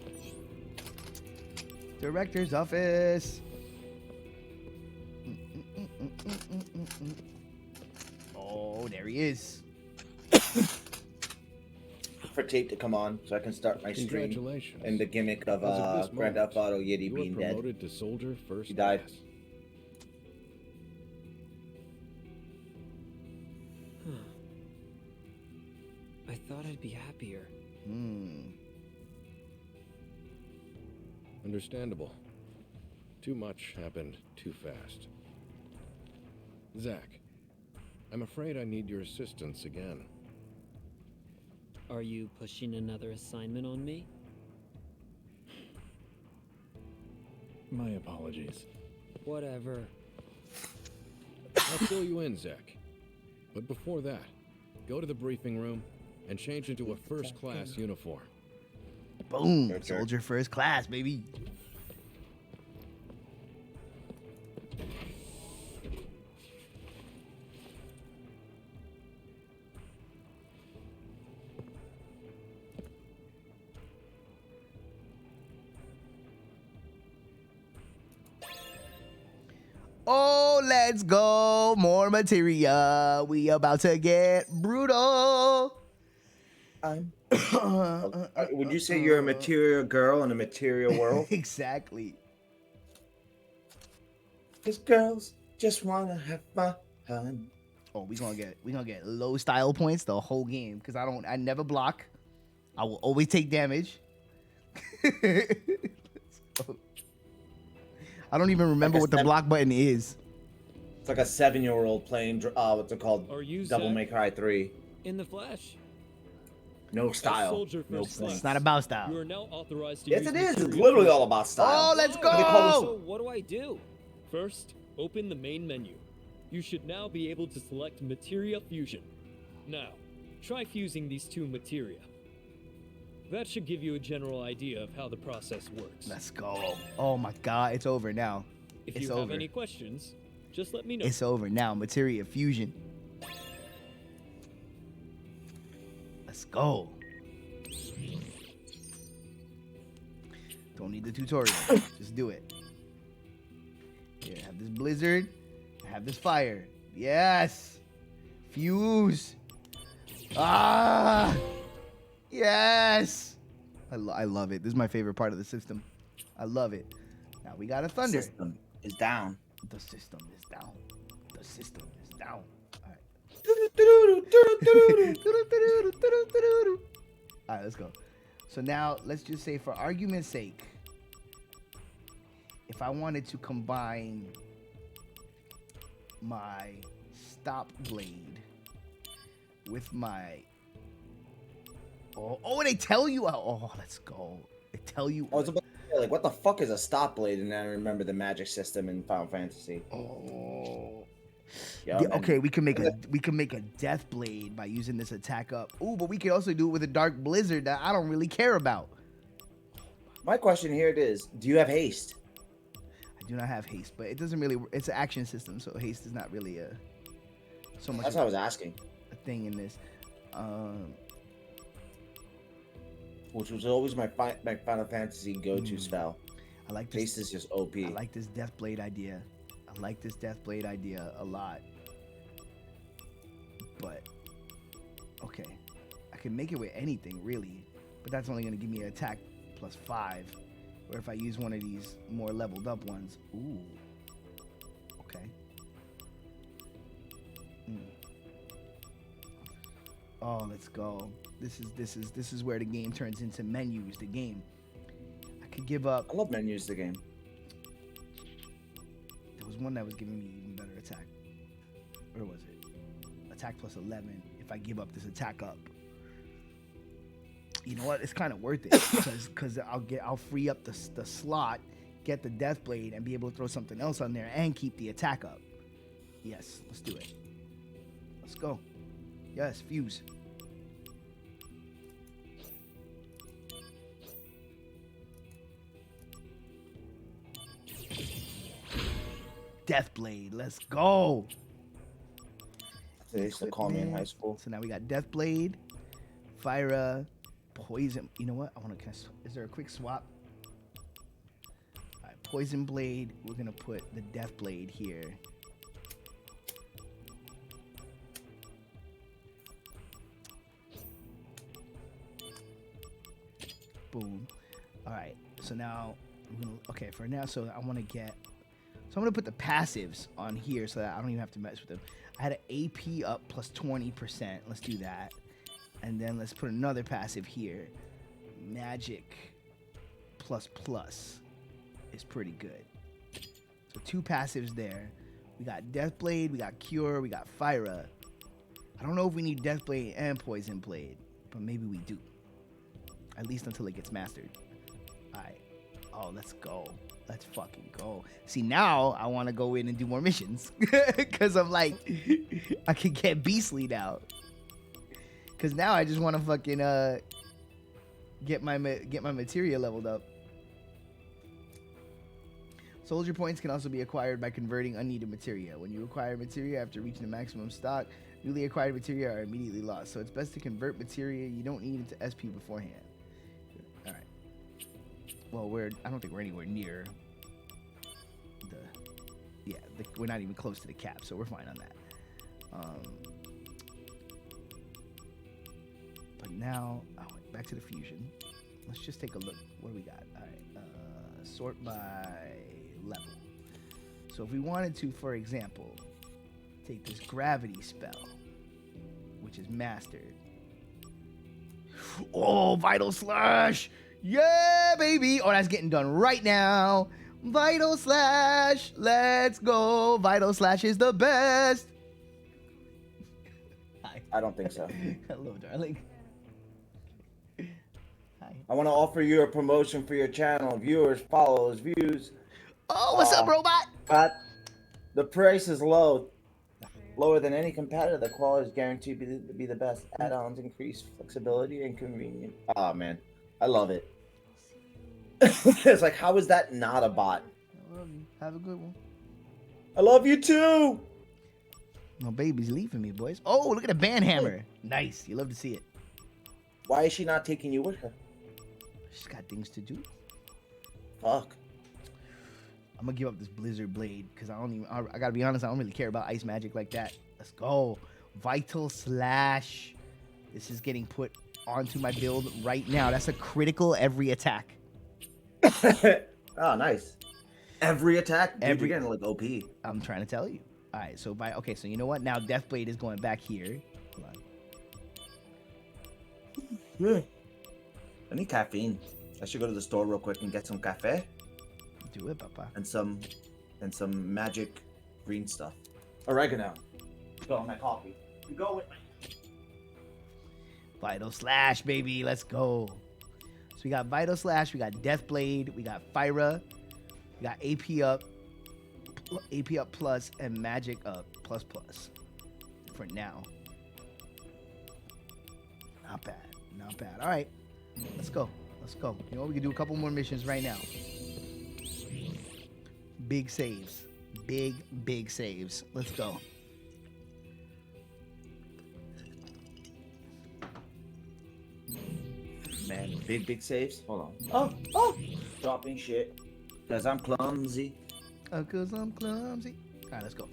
Director's office. Oh, there he is. For tape to come on so I can start my stream. Congratulations. And the gimmick of As of this Grand moment, Theft Auto Yeti You were being dead. promoted to soldier first He died. class. I thought I'd be happier. Understandable. Too much happened too fast. Zach, I'm afraid I need your assistance again. Are you pushing another assignment on me? My apologies. Whatever. I'll fill you in, Zach. But before that, go to the briefing room and change into a first-class uniform. Boom. Okay. Soldier first class, baby. Oh, let's go. More materia. We about to get brutal. Would you say you're a material girl in a material world? Exactly. Cause girls just wanna have fun. Oh, we gonna get low style points the whole game because I never block. I will always take damage. Let's go. I don't even remember what the block button is. It's like a 7-year-old playing what's it called? Are you Devil Zach? May Cry 3. In the flesh. No style. Soldier No first point. It's not about style. You are now authorized to Yes, use it is. It's material literally fusion. all about style. Oh, let's They call go. So what do I do? First, open the main menu. You should now be able to select Materia Fusion. Now, try fusing these two materia. That should give you a general idea of how the process works. Let's go. Oh my God, it's over now. If It's you over. have any questions, just let me know. It's over now. Materia fusion. Let's go. Don't need the tutorial. Just do it. Here, have this blizzard. Have this fire. Yes. Fuse. Ah. Yes. I love it. This is my favorite part of the system. I love it. Now we got a thunder. System is down. The system is down. The system is down. All right. All right, let's go. So now let's just say, for argument's sake, if I wanted to combine my stop blade with my oh, they tell you. Oh, let's go. They tell you. I was about to say, like, what the fuck is a stop blade? And then I remember the magic system in Final Fantasy. Oh. Yeah, Yeah, man. okay, we can make a death blade by using this attack up. Ooh, but we can also do it with a dark blizzard that I don't really care about. My question here it is: do you have haste? I do not have haste, but it doesn't really. It's an action system, so haste is not really so much That's of what I was asking. a thing in this. Which was always my Final Fantasy go-to spell. I like this. Haste is just OP. I like this death blade idea. I like this death blade idea a lot. But okay, I can make it with anything really, but that's only gonna give me an attack plus 5. Or if I use one of these more leveled up ones, ooh, okay. Oh, let's go. This is where the game turns into menus. The game. I could give up. I love menus. The game. There was one that was giving me even better attack. Where was it? Attack plus 11. If I give up this attack up. You know what? It's kind of worth it because I'll free up the slot, get the death blade, and be able to throw something else on there and keep the attack up. Yes, let's do it. Let's go. Yes, fuse. Deathblade, let's go. They used to call me in high school. So now we got Deathblade, Fire, Poison. You know what? Is there a quick swap? All right, Poison Blade. We're gonna put the Deathblade here. Boom. All right. So now, okay. For now, so I want to get. So I'm gonna put the passives on here so that I don't even have to mess with them. I had an AP up plus 20%. Let's do that. And then let's put another passive here. Magic plus plus is pretty good. So 2 passives there. We got Deathblade, we got Cure, we got Fira. I don't know if we need Deathblade and Poison Blade. but maybe we do. At least until it gets mastered. All right. Oh, let's go. Let's fucking go. See, now I want to go in and do more missions. Because I'm like, I can get beastly now. Because now I just want to fucking get my materia leveled up. Soldier points can also be acquired by converting unneeded materia. When you acquire materia after reaching the maximum stock, newly acquired materia are immediately lost. So it's best to convert materia you don't need into SP beforehand. All right. Well, I don't think we're anywhere near we're not even close to the cap, so we're fine on that. But now, back to the fusion. Let's just take a look. What do we got? All right. Sort by level. So if we wanted to, for example, take this gravity spell, which is mastered. Oh, Vital Slash! Yeah, baby! Oh, that's getting done right now. Vital Slash! Let's go! Vital Slash is the best! Hi. I don't think so. Hello, darling. Hi. I want to offer you a promotion for your channel. Viewers, follows, views. Oh, what's up, robot? But the price is low. Lower than any competitor. The quality is guaranteed to be the best. Add-ons increase flexibility and convenience. Oh, man. I love it. It's like, how is that not a bot? I love you. Have a good one. I love you too. No baby's leaving me, boys. Oh, look at the band hammer. Nice. You love to see it. Why is she not taking you with her? She's got things to do. Fuck. I'm gonna give up this Blizzard Blade because I gotta be honest, I don't really care about ice magic like that. Let's go. Vital Slash. This is getting put onto my build right now. That's a critical every attack. Oh, nice. Every attack? Dude, Every you're getting like OP. I'm trying to tell you. All right, so so you know what? Now Deathblade is going back here. Hold on. Yeah. I need caffeine. I should go to the store real quick and get some cafe. Do it, papa. And some magic green stuff. Oregano. Go on my coffee. You go with me. Vital Slash, baby. Let's go. So we got Vital Slash, we got Deathblade, we got Fyra, we got AP up plus, and Magic up plus plus. For now. Not bad. Not bad. All right. Let's go. Let's go. You know what? We can do a couple more missions right now. Big saves. Big saves. Let's go. Man, big saves. Hold on. Oh! Dropping shit. Because I'm clumsy. Because I'm clumsy. All right, let's go.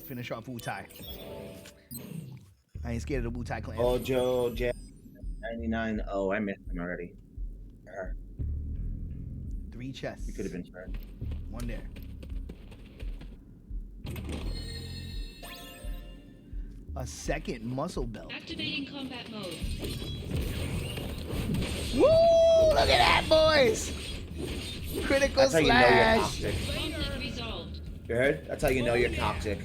Finish off Wu Tai. I ain't scared of the Wu Tai clan. Oh, Joe, Jack, 99. Oh, I missed him already. 3 chests. You could have been smart. 1 there. A second muscle belt. Activating combat mode. Woo! Look at that, boys! Critical That's how you know you're slash. toxic. Conflict resolved. You heard? That's how you know you're toxic.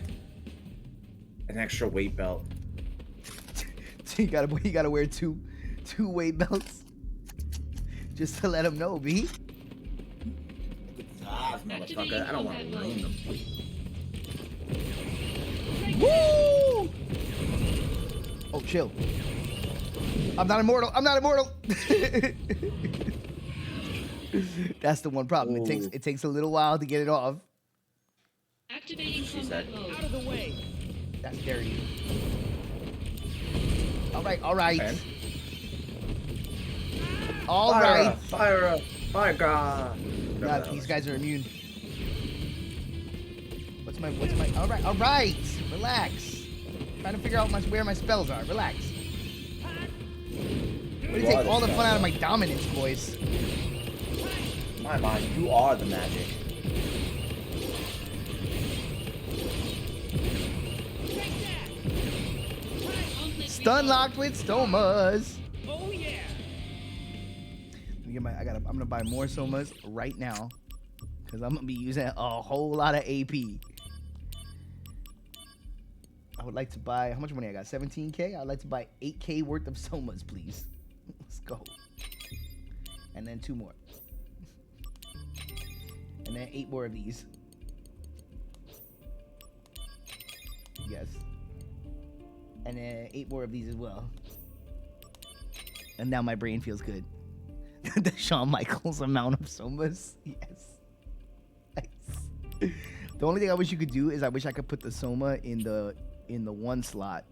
An extra weight belt. you gotta wear two weight belts just to let them know, B. Ah, motherfucker. I don't want to ruin them. Woo! Oh, chill. I'm not immortal. I'm not immortal. That's the one problem. Ooh. It takes a little while to get it off. Activating combat mode. Out of the way. That's dirty. All right, all right. Okay. All Fire right. up, fire up, fire God. God, these guys are immune. What's my all right. Relax. Trying to figure out where my spells are. Relax. What do you take all the fun out of my dominance, boys? In my mind, you are the magic. Conflict Stun resolved. locked with Stomas. Oh yeah. I'm gonna buy more Somas right now. Cause I'm gonna be using a whole lot of AP. I would like to buy, how much money I got? 17K? I'd like to buy 8K worth of Somas, please. Let's go. And then 2 more. And then 8 more of these. Yes. And then 8 more of these as well. And now my brain feels good. The Shawn Michaels amount of Somas. Yes. Nice. The only thing I wish you could do is I wish I could put the Soma in the 1 slot.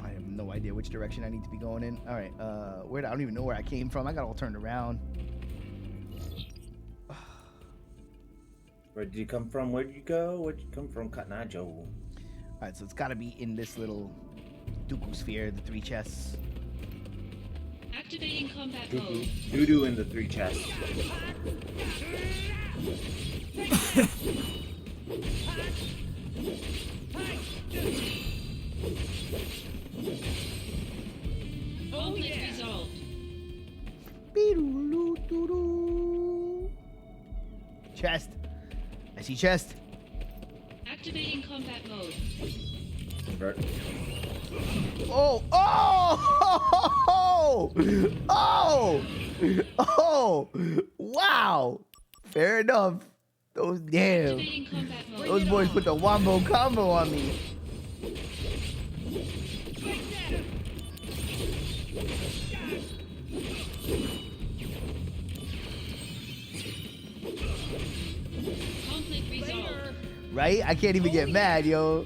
I have no idea which direction I need to be going in. All right, I don't even know where I came from. I got all turned around. Where did you come from? Where'd you go? Where'd you come from, Cotton Eye Joe? All right, so it's got to be in this little Dooku sphere, the 3 chests. Activating combat mode. Doo-doo in the 3 chests. Conflict resolved. Chest. I see chest. Activating combat mode. Convert. Oh, oh, oh, oh, wow. Fair enough. Those damn. Activating combat mode. Those boys put the wombo combo on me. Conflict resolved. Right? I can't even get mad, yo.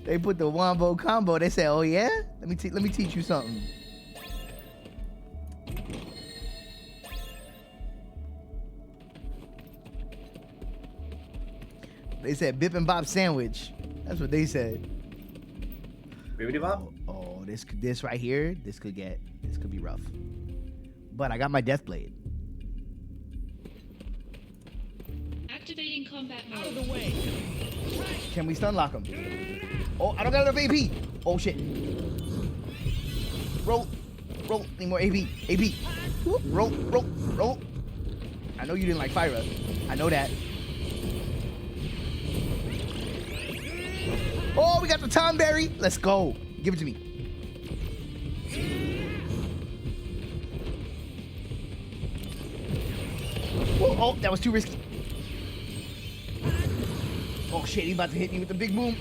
They put the wombo combo. They say, "Oh yeah, let me teach you something." They said Bip and Bop sandwich. That's what they said. Bibbidi Bop? Oh, this right here, this could be rough. But I got my death blade. Activating combat mode. Out of the way. Can we stun lock him? Oh, I don't got enough AP. Oh shit. Roll. Need more AP. Whoop. Roll. I know you didn't like Fyra. I know that. Oh, we got the Tomberry. Let's go. Give it to me. Oh, that was too risky. Oh shit, he's about to hit me with the big boom.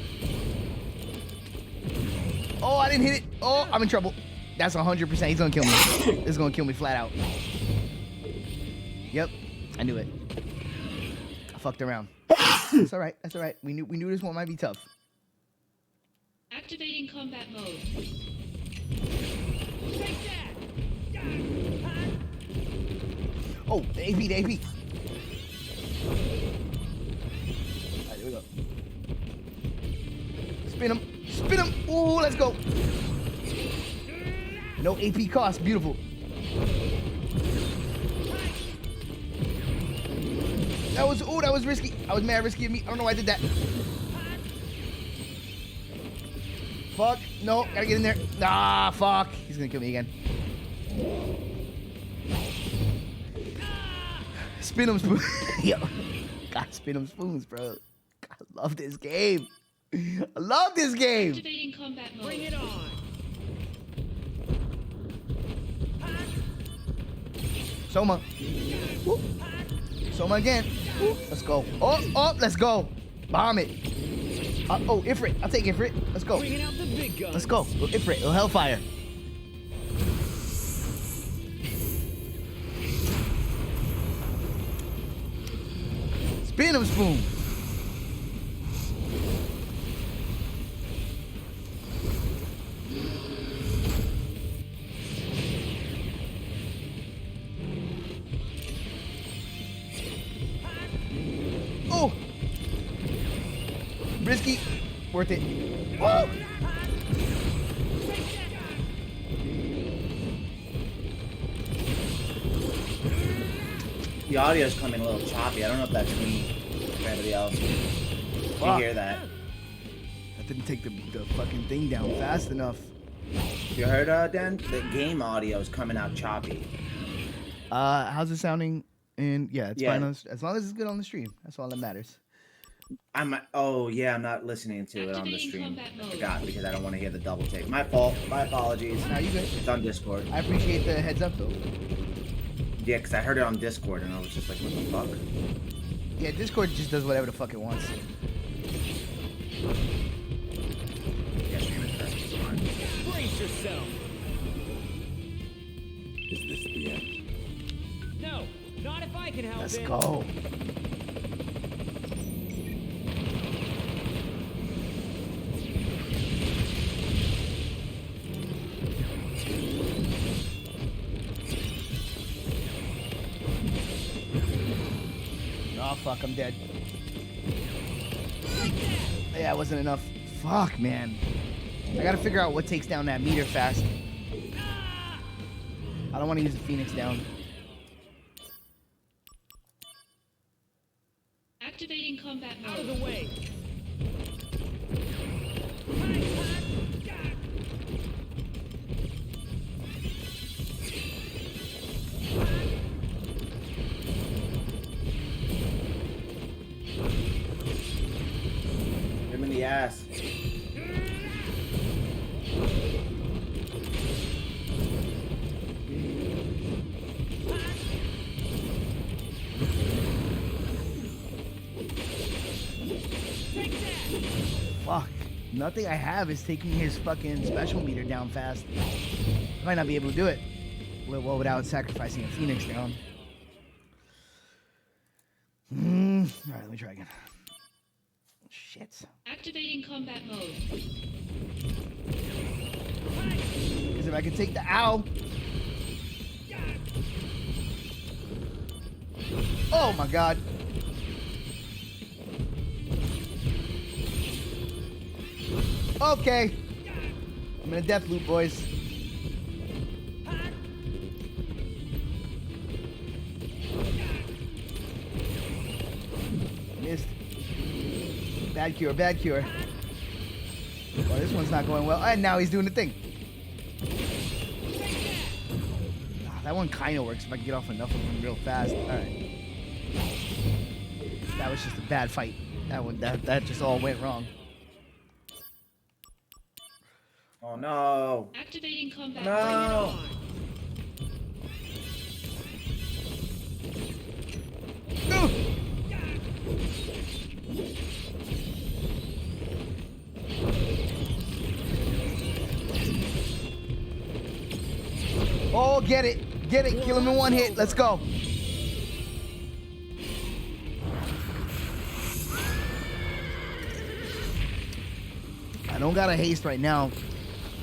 Oh, I didn't hit it. Oh, I'm in trouble. That's 100%. He's gonna kill me. This is gonna kill me flat out. Yep, I knew it. I fucked around. That's all right. We knew this one might be tough. Activating combat mode. Oh, the AP. All right, here we go. Spin him. Ooh, let's go. No AP cost. Beautiful. That was risky. I was mad risky of me. I don't know why I did that. Fuck. No, gotta get in there. Ah, fuck. He's gonna kill me again. Spin him spoons. Yo, gotta spin him spoons, bro. I love this game. Activating combat mode. Bring it on. Soma. Woo. Soma again. Woo. Let's go. Oh, let's go. Bomb it. Oh, Ifrit. I'll take Ifrit. Let's go. Bringing out the big guns. Let's go. Ifrit. Hellfire. Spin him spoon. Oh! Risky. Worth it. Whoa! The audio's coming a little choppy. I don't know if that's me or anybody else. You hear that? I didn't take the fucking thing down fast enough. You heard, Dan? The game audio is coming out choppy. How's it sounding And yeah, it's Yeah. fine as long as it's good on the stream. That's all that matters. I'm not listening to it on the Activating stream. combat I mode. forgot because I don't want to hear the double take. My fault. My apologies. Now you good. It's on Discord. I appreciate the heads up though. Yeah, because I heard it on Discord and I was just like, what the fuck? Yeah, Discord just does whatever the fuck it wants. Yeah, stream is correct. It's fine. Brace yourself. Is this the end? No, not if I can help Let's it. go. Oh fuck, I'm dead. Yeah, it wasn't enough. Fuck, man. I gotta figure out what takes down that meter fast. I don't want to use the Phoenix down. Activating combat Out of mode. the way. Hit him in the ass. Fuck. Nothing I have is taking his fucking special meter down fast. I might not be able to do it. Well, without sacrificing a Phoenix down. Alright, let me try again. Shit. Activating combat mode. Because if I can take the ow. Oh my god. Okay. I'm in a death loop, boys. Missed. Bad cure, bad cure. Well, this one's not going well. And now he's doing the thing. Ah, that one kind of works if I can get off enough of them real fast. Alright. That was just a bad fight. That just all went wrong. Oh no. Activating combat No. Oh, get it. Get it. Kill him in one hit. Let's go. I don't got a haste right now.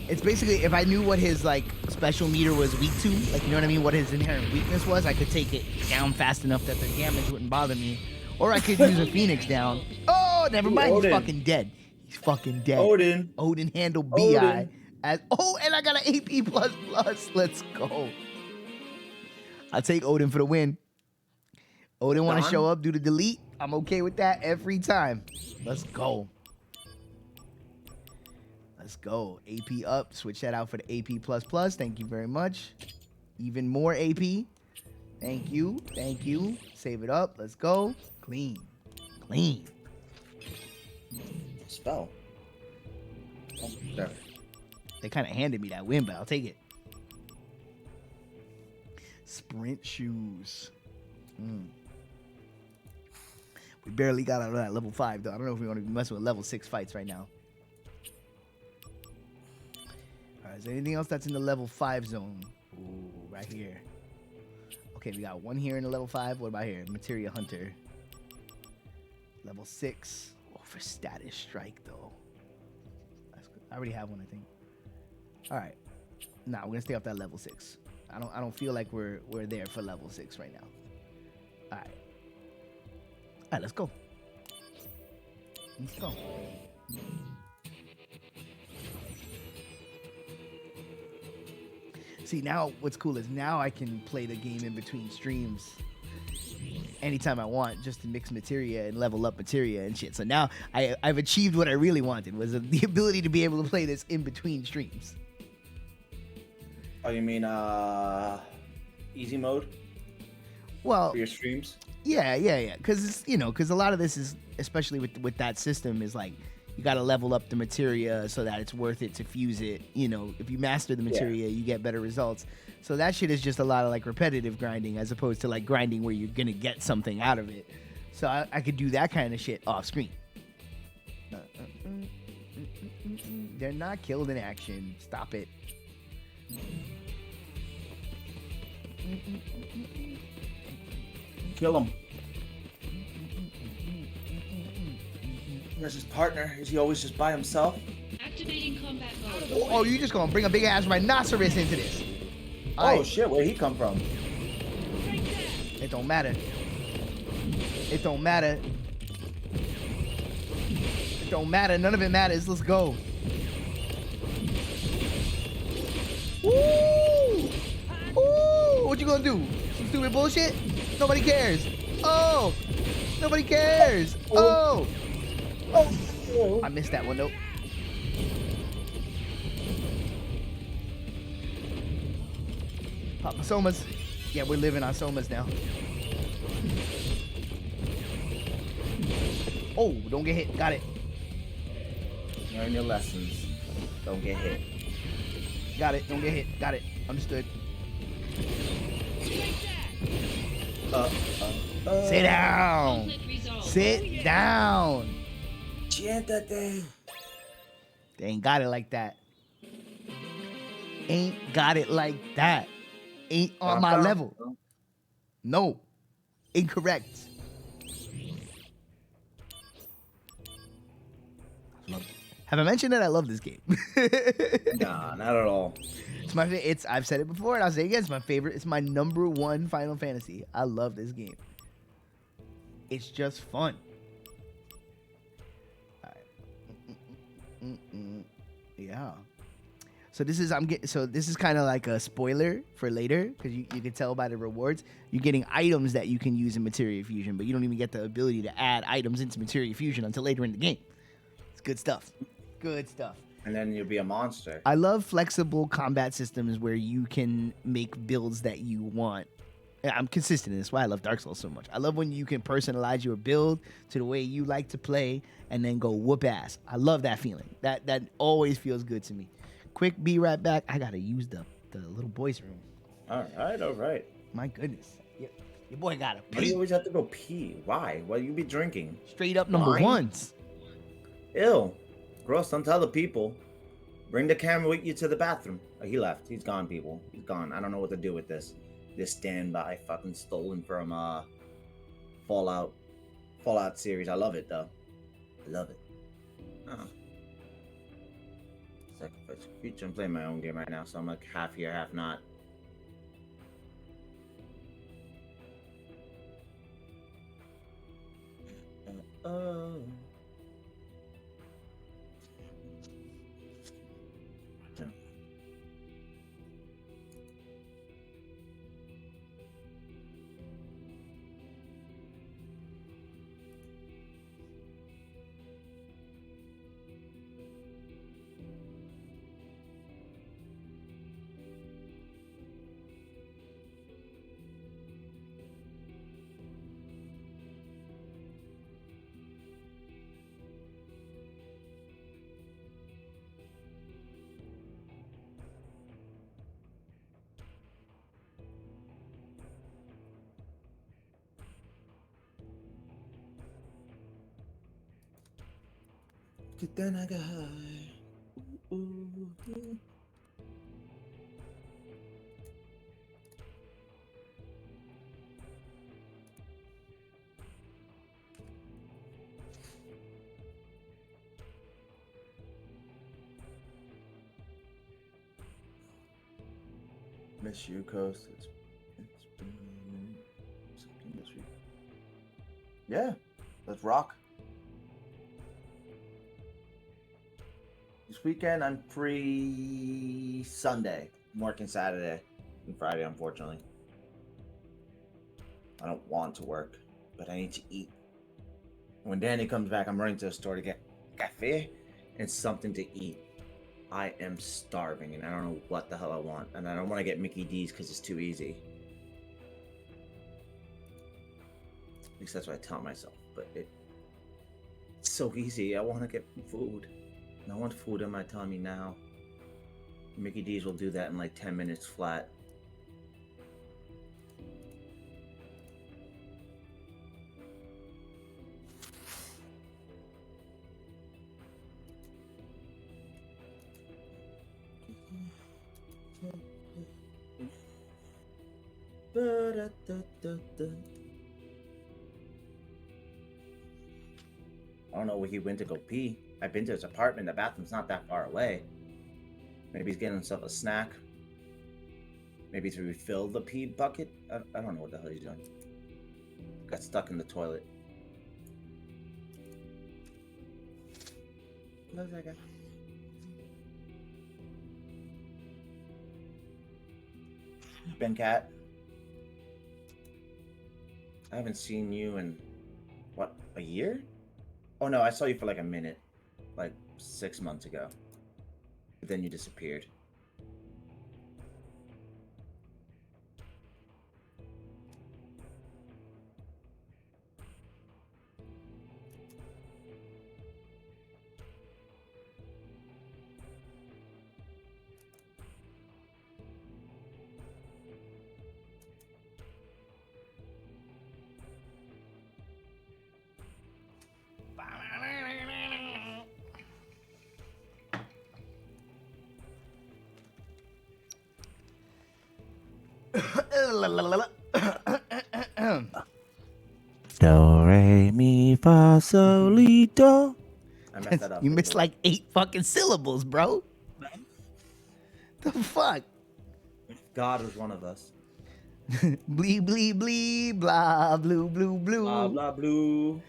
It's basically, if I knew what his, like, special meter was weak to, like, you know what I mean, what his inherent weakness was, I could take it down fast enough that the damage wouldn't bother me. Or I could use a Phoenix down. Oh, never mind. He's Odin. fucking dead. He's fucking dead. Odin handled Odin. BI. And I got an AP++. Let's go. I'll take Odin for the win. Odin want to Done. show up, do the delete. I'm okay with that every time. Let's go. Let's go. AP up. Switch that out for the AP++. Thank you very much. Even more AP. Thank you. Thank you. Save it up. Let's go. Clean. Clean. Spell. Oh, there. They kind of handed me that win, but I'll take it. Sprint shoes. We barely got out of that level 5, though. I don't know if we want to be messing with level 6 fights right now. All right, is there anything else that's in the level 5 zone? Ooh, right here. Okay, we got one here in the level 5. What about here? Materia Hunter. Level 6. Oh, for status strike, though. That's good. I already have one, I think. All right. Nah, we're gonna stay off that level 6. I don't feel like we're there for level 6 right now. All right. All right, let's go. Let's go. See, now what's cool is now I can play the game in between streams anytime I want, just to mix materia and level up materia and shit. So now I've achieved what I really wanted, was the ability to be able to play this in between streams. Oh, you mean easy mode? Well, For your streams? yeah. Because because a lot of this is, especially with that system, is like you got to level up the materia so that it's worth it to fuse it. If you master the materia, you get better results. So that shit is just a lot of like repetitive grinding as opposed to like grinding where you're gonna get something out of it. So I could do that kind of shit off screen. They're not killed in action. Stop it. Kill him. Where's his partner? Is he always just by himself? Activating combat mode. Oh, you just gonna bring a big ass rhinoceros into this? Oh shit, where'd he come from? It don't matter. It don't matter. It don't matter. None of it matters. Let's go. Ooh! Ooh! What you gonna do? Some stupid bullshit? Nobody cares. Oh! Nobody cares. Oh! Oh! I missed that one, though. Pop my somas. Yeah, we're living on somas now. Oh, don't get hit. Got it. Learn your lessons. Don't get hit. Got it. Don't get hit. Got it. Understood. Sit down. Conflict resolved. Sit down. Siéntate. They ain't got it like that. Ain't got it like that. Ain't on my level. No. Incorrect. Have I mentioned that I love this game? Nah, not at all. It's my I've said it before and I'll say it again, it's my favorite. It's my number one Final Fantasy. I love this game. It's just fun. All right. Yeah. So this is kind of like a spoiler for later because you can tell by the rewards. You're getting items that you can use in Materia Fusion, but you don't even get the ability to add items into Materia Fusion until later in the game. It's good stuff. Good stuff. And then you'll be a monster. I love flexible combat systems where you can make builds that you want. I'm consistent in this. Why I love Dark Souls so much. I love when you can personalize your build to the way you like to play and then go whoop ass. I love that feeling. That always feels good to me. Quick, be right back. I gotta use the little boys' room. All right. My goodness. Your boy gotta Why do you pee. always have to go pee? Why? Why you be drinking? Straight up number Wine? ones. Ew. Gross, don't tell the people. Bring the camera with you to the bathroom. Oh, he left. He's gone, people. He's gone. I don't know what to do with this. This standby fucking stolen from Fallout series. I love it though. I love it. Sacrifice future. I'm playing my own game right now, so I'm like half here, half not. Then I got high. Ooh. Miss you, Coast. It's been something this week. Yeah, let's rock. This weekend I'm free Sunday. I'm working Saturday and Friday, unfortunately. I don't want to work, but I need to eat. When Danny comes back, I'm running to the store to get cafe and something to eat. I am starving and I don't know what the hell I want. And I don't want to get Mickey D's because it's too easy. least that's what I tell myself. But it's so easy. I want to get food. And I want food in my tummy now. Mickey D's will do that in like 10 minutes flat. I don't know where he went to go pee. I've been to his apartment. The bathroom's not that far away. Maybe he's getting himself a snack. Maybe to refill the pee bucket. I don't know what the hell he's doing. Got stuck in the toilet. Close that guy. Ben Cat. I haven't seen you in, what, a year? Oh no, I saw you for like a minute. Like 6 months ago. But then you disappeared. Do, re, mi, fa, sol, li, do. I messed that up. You missed like 8 fucking syllables, bro. The fuck? God was one of us. Blee, blee, blee, blah, blue, blue, blue. Blah, blah, blue.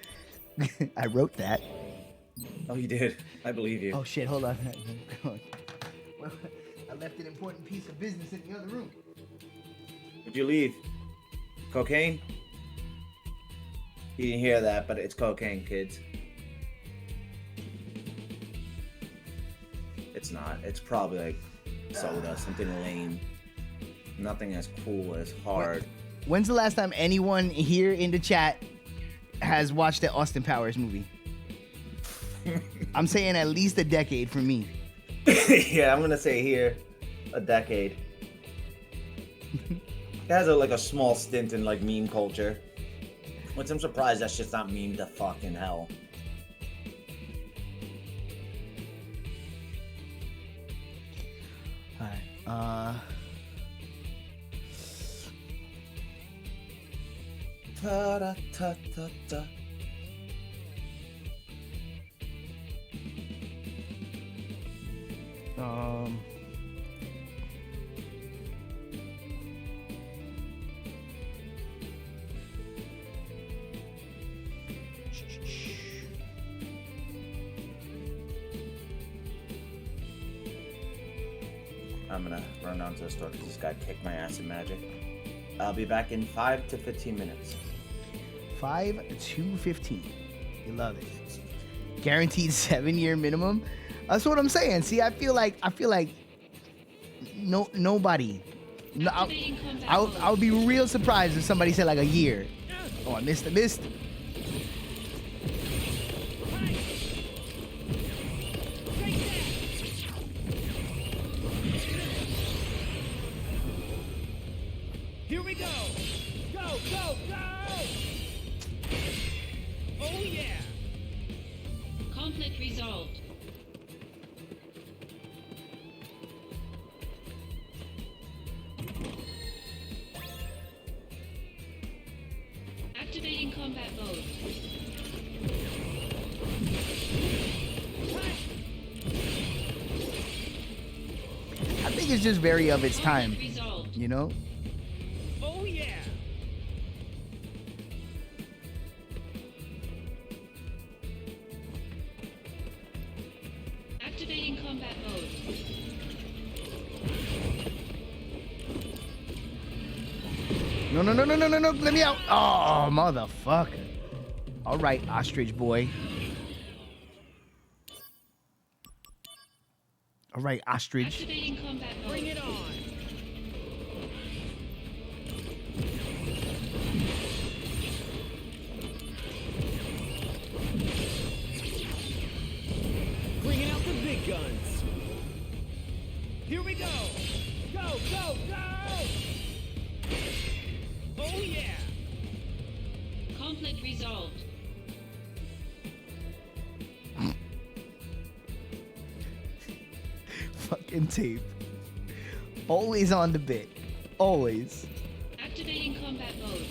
I wrote that. Oh, you did. I believe you. Oh, shit, hold on. I left an important piece of business in the other room. What'd you leave? Cocaine? You didn't hear that, but it's cocaine, kids. It's not. It's probably like soda, something lame. Nothing as cool as hard. When's the last time anyone here in the chat has watched the Austin Powers movie? I'm saying at least a decade for me. Yeah, I'm gonna say here, a decade. It has like a small stint in like meme culture. Which I'm surprised that shit's not meme to fucking hell. Alright, Ta da ta ta ta. I'm gonna run down to the store because this guy kicked my ass in Magic. I'll be back in 5 to 15 minutes. 5 to 15. You love it. Guaranteed 7-year minimum. That's what I'm saying. See, I feel like nobody. No, I would be real surprised if somebody said like a year. Oh, I missed. Here we go! Go, go, go! Oh yeah! Conflict resolved. Activating combat mode. I think it's just very of its time. Conflict resolved. You know? Oh yeah! Activating combat mode. No. Let me out. Oh, motherfucker. All right, ostrich boy. All right, ostrich. Activating combat mode. Bring it on! big guns. Here we go. Go, go, go! Oh yeah! Conflict resolved. Fucking tape. Always on the bit. Always. Activating combat mode.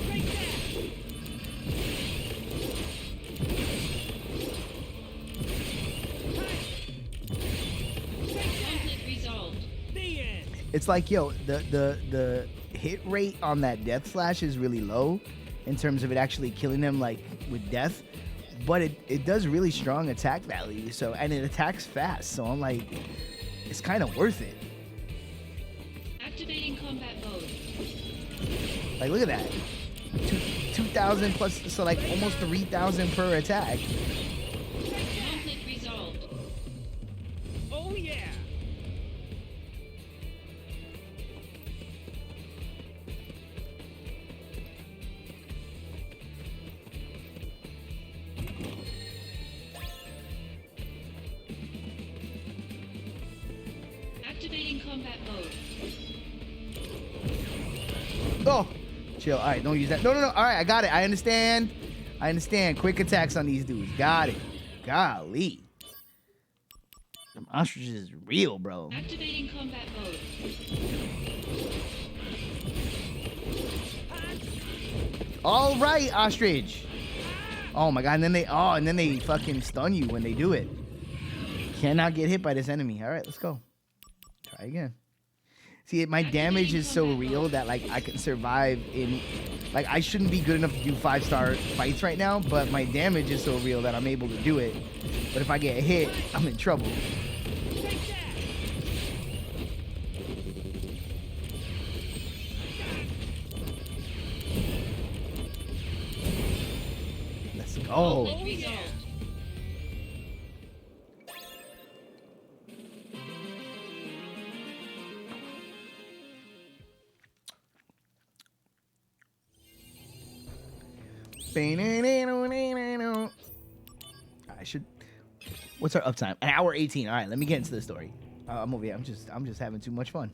Break that! Conflict resolved. The end! It's like, yo, the hit rate on that death slash is really low in terms of it actually killing them like with death, but it does really strong attack value. So, and it attacks fast. So I'm like, it's kind of worth it. Activating combat mode. Like, look at that. 2,000 plus, so like almost 3,000 per attack. Conflict resolved. Oh yeah! Activating combat mode. Oh, chill. All right, don't use that. No. All right, I got it. I understand. Quick attacks on these dudes. Got it. Golly. Them ostriches is real, bro. Activating combat mode. All right, ostrich. Oh my god, and then they fucking stun you when they do it. Cannot get hit by this enemy. All right, let's go. Try again. See, my damage is so real that like I can survive in, like I shouldn't be good enough to do 5-star fights right now, but my damage is so real that I'm able to do it. But if I get hit, I'm in trouble. Let's go. Conflict resolved. I should. What's our uptime? An hour 18. All right, let me get into the story. I'm over here. I'm just having too much fun.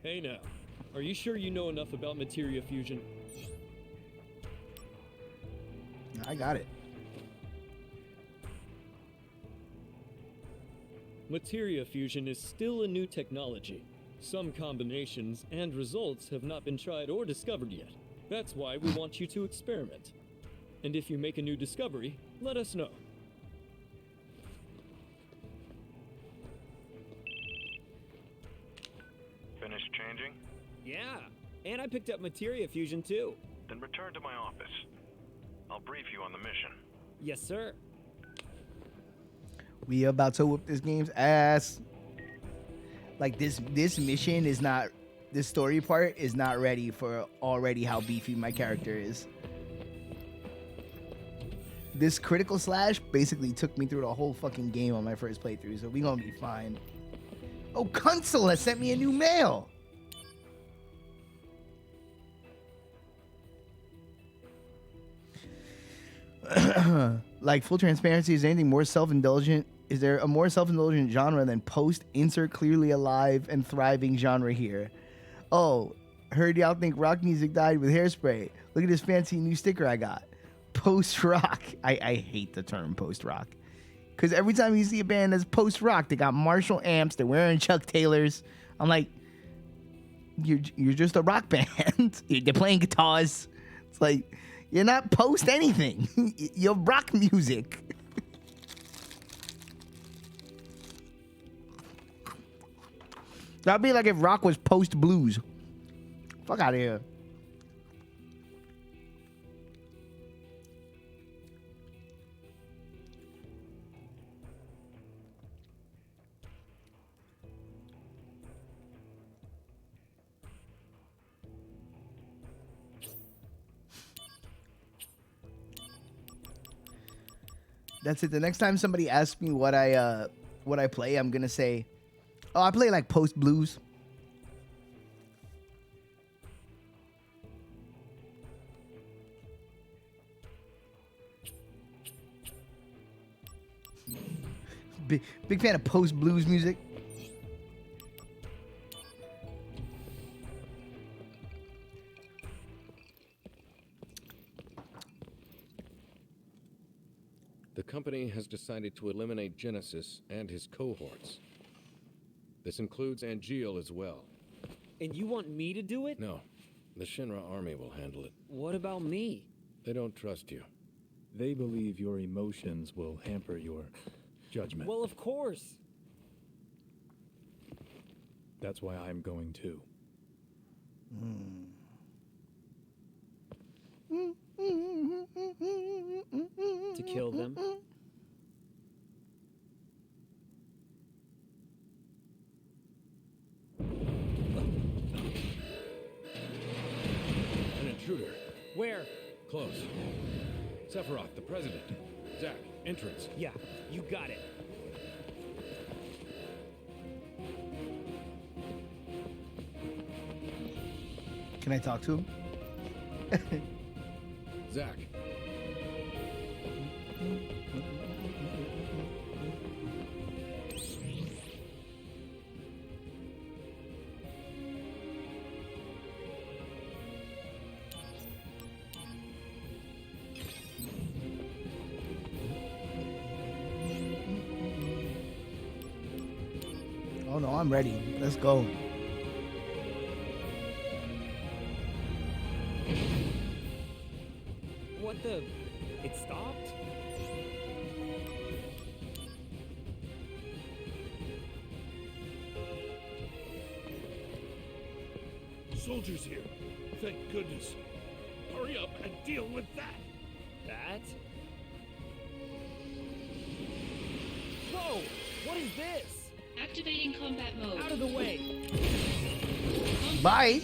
Hey now, are you sure you know enough about materia fusion? I got it. Materia fusion is still a new technology. Some combinations and results have not been tried or discovered yet. That's why we want you to experiment. And if you make a new discovery, let us know. Finished changing? Yeah, and I picked up materia fusion too. Then return to my office. I'll brief you on the mission. Yes, sir. We about to whoop this game's ass. Like this mission is not, this story part is not ready for already how beefy my character is. This critical slash basically took me through the whole fucking game on my first playthrough, so we gonna be fine. Oh, Consul has sent me a new mail. Like, full transparency, is there anything more self-indulgent? Is there a more self-indulgent genre than post-insert clearly alive and thriving genre here? Oh, heard y'all think rock music died with Hairspray. Look at this fancy new sticker I got. Post-rock. I hate the term post-rock. Because every time you see a band that's post-rock, they got Marshall amps, they're wearing Chuck Taylors. I'm like, you're just a rock band. They're playing guitars. It's like, you're not post anything. You're rock music. That'd be like if rock was post blues. Fuck out of here. That's it. The next time somebody asks me what I play, I'm gonna say, oh, I play like post blues. Big fan of post blues music. The company has decided to eliminate Genesis and his cohorts. This includes Angeal as well. And you want me to do it? No, the Shinra army will handle it. What about me? They don't trust you. They believe your emotions will hamper your judgment. Well, of course. That's why I'm going too. To kill them? An intruder. Where? Close. Sephiroth, the president. Zack, entrance. Yeah, you got it. Can I talk to him? Zack. Oh no, I'm ready. Let's go. What the? It stopped? Soldiers here. Thank goodness. Hurry up and deal with that. That? Whoa! What is this? Activating combat mode. Out of the way! Bye.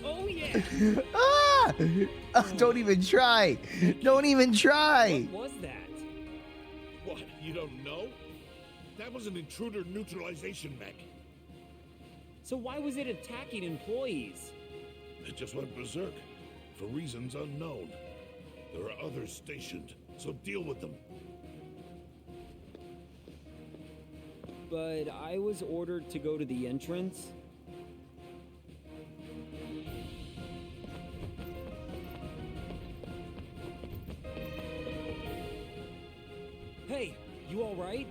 Oh yeah! Ah! Oh, don't even try. Don't even try. What was that? What, you don't know? That was an intruder neutralization mech. So why was it attacking employees? It just went berserk, for reasons unknown. There are others stationed, so deal with them. But I was ordered to go to the entrance. Hey, you all right?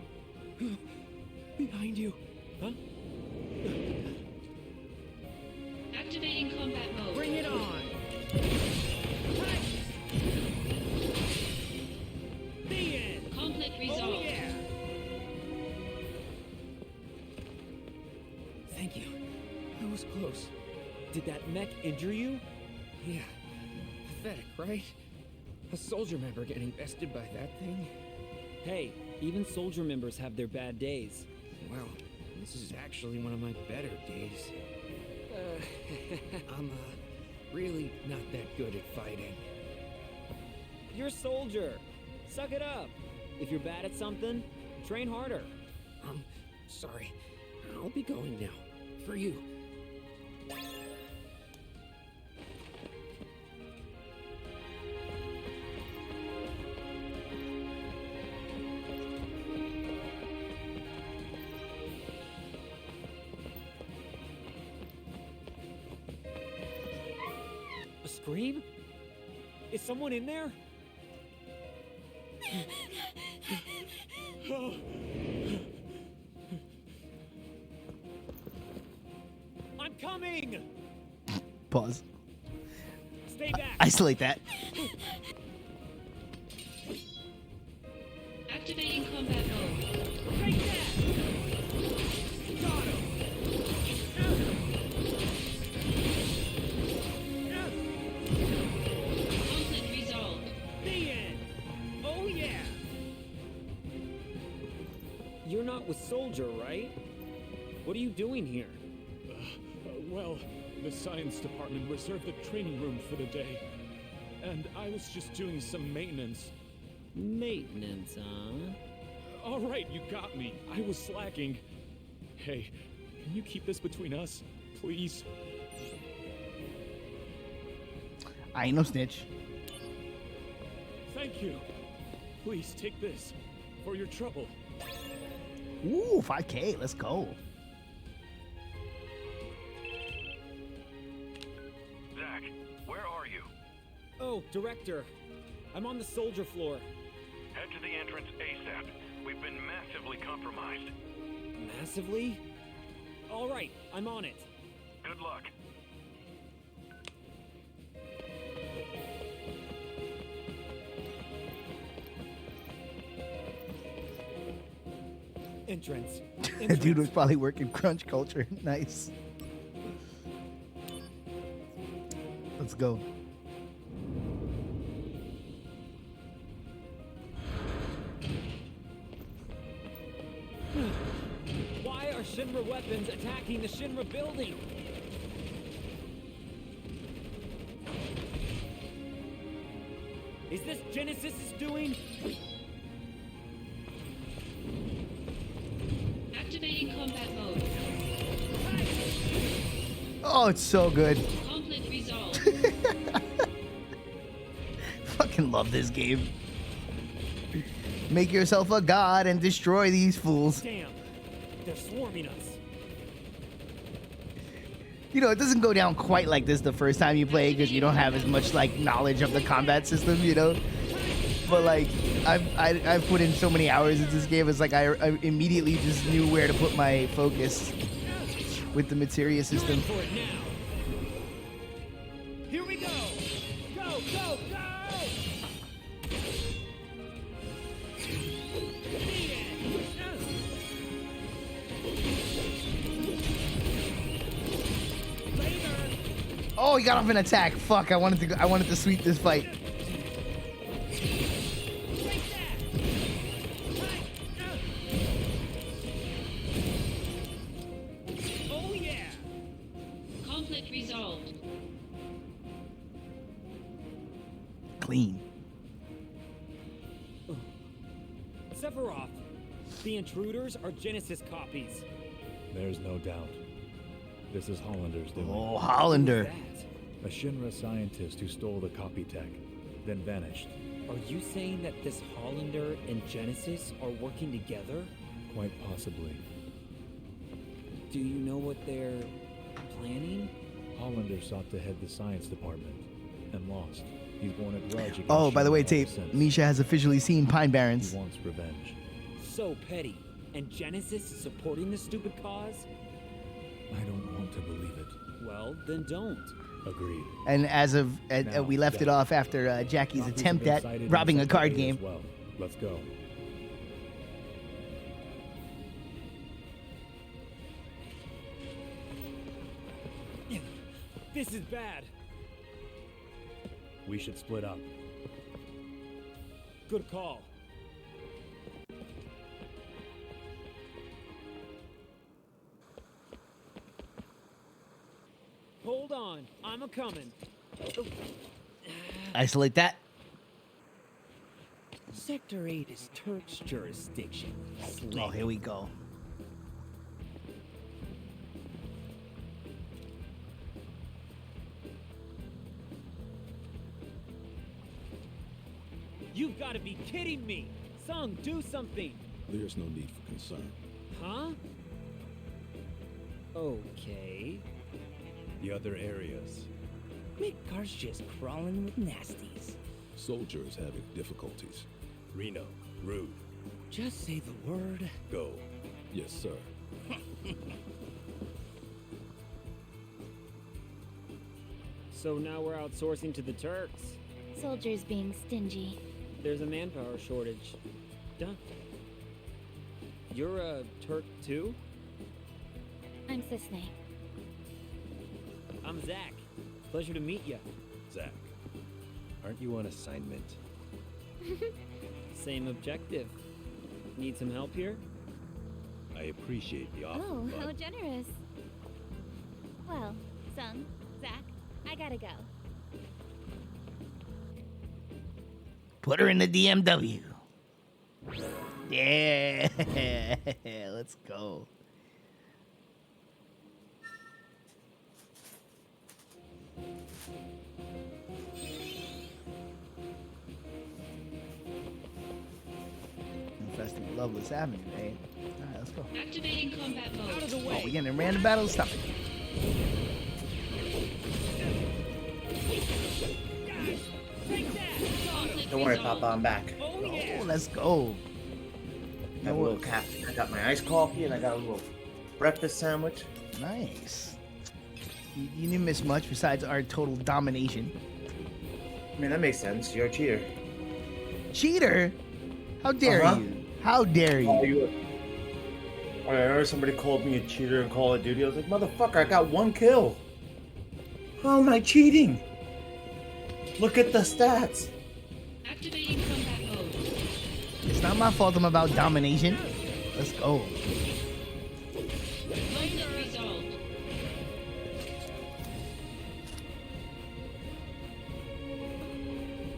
Behind you. Huh? Activating combat mode. Bring it on! The end! Conflict resolved. Oh yeah! Thank you. That was close. Did that mech injure you? Yeah. Pathetic, right? A soldier member getting bested by that thing? Hey, even soldier members have their bad days. Well, this is actually one of my better days. I'm, really not that good at fighting. You're a soldier. Suck it up. If you're bad at something, train harder. Sorry. I'll be going now. For you. A scream? Is someone in there? I'm coming! Pause. Stay back! Isolate that. Activating combat mode. Take that! Got him! Conflict resolved. The end! Oh yeah! You're not with Soldier, right? What are you doing here? Well, the science department reserved the training room for the day. And I was just doing some maintenance. Maintenance, huh? All right, you got me. I was slacking. Hey, can you keep this between us, please? I ain't no snitch. Thank you. Please take this. for your trouble. Ooh, 5K. Let's go. Zach, where are you? Oh, Director. I'm on the soldier floor. Head to the entrance ASAP. We've been massively compromised. Massively? All right, I'm on it. Good luck. Entrance. The dude was probably working crunch culture. Nice. Let's go. Why are Shinra weapons attacking the Shinra building? Is this Genesis' doing? Activating combat mode. Oh, it's so good. Conflict resolved. Fucking love this game. Make yourself a god and destroy these fools. Damn, they're swarming us. You know, it doesn't go down quite like this the first time you play because you don't have as much like knowledge of the combat system, you know. But like, I've put in so many hours into this game. It's like I immediately just knew where to put my focus with the materia system. For it now. Here we go. Go, go, go! Oh, he got off an attack. Fuck! I wanted to sweep this fight. Oh yeah! Conflict resolved. Clean. Sephiroth, the intruders are Genesis copies. There's no doubt. This is Hollander's doing. Oh, Hollander. A Shinra scientist who stole the copy tech, then vanished. Are you saying that this Hollander and Genesis are working together? Quite possibly. Do you know what they're planning? Hollander sought to head the science department and lost. He's born a grudge against Oh, by the way, Shinra Tape, ever since. Misha has officially seen Pine Barrens. He wants revenge. So petty. And Genesis is supporting this stupid cause? I don't want to believe it. Well, then don't. Agreed. And as of Now, we left it Jack. off after Jackie's Copies attempt have at been cited robbing a in card Sector A game. as well. Let's go. This is bad. We should split up. Good call. Hold on, I'm a coming. Isolate that. Sector 8 is Turk's jurisdiction. Oh, here we go. You've got to be kidding me! Sung, do something! There's no need for concern. Huh? Okay. The other areas. Midgar's just crawling with nasties. Soldier is having difficulties. Reno, Rude, Just say the word. go. Yes, sir. So now we're outsourcing to the Turks. Soldiers being stingy. There's a manpower shortage. Duh. You're a Turk too? I'm Cisne. I'm Zach. Pleasure to meet you. Zach, aren't you on assignment? Same objective. Need some help here? I appreciate the offer, Oh, but how generous. Well, Sung, Zach, I gotta go. Put her in the DMW. Yeah, let's go. interesting. Loveless Avenue, eh? Alright, let's go. Activating combat mode. Out of the Oh, way. we getting in random battles? Stop it. Don't worry, Papa, I'm back. Oh, let's go. I have a little caffeine. I got my iced coffee and I got a little breakfast sandwich. Nice. You didn't miss much besides our total domination. I mean, that makes sense. You're a cheater. Cheater? How dare you? How dare you? I heard somebody called me a cheater in Call of Duty. I was like, motherfucker, I got 1 kill. How am I cheating? Look at the stats. Activating combat mode. It's not my fault I'm about domination. Let's go. Conflict resolved.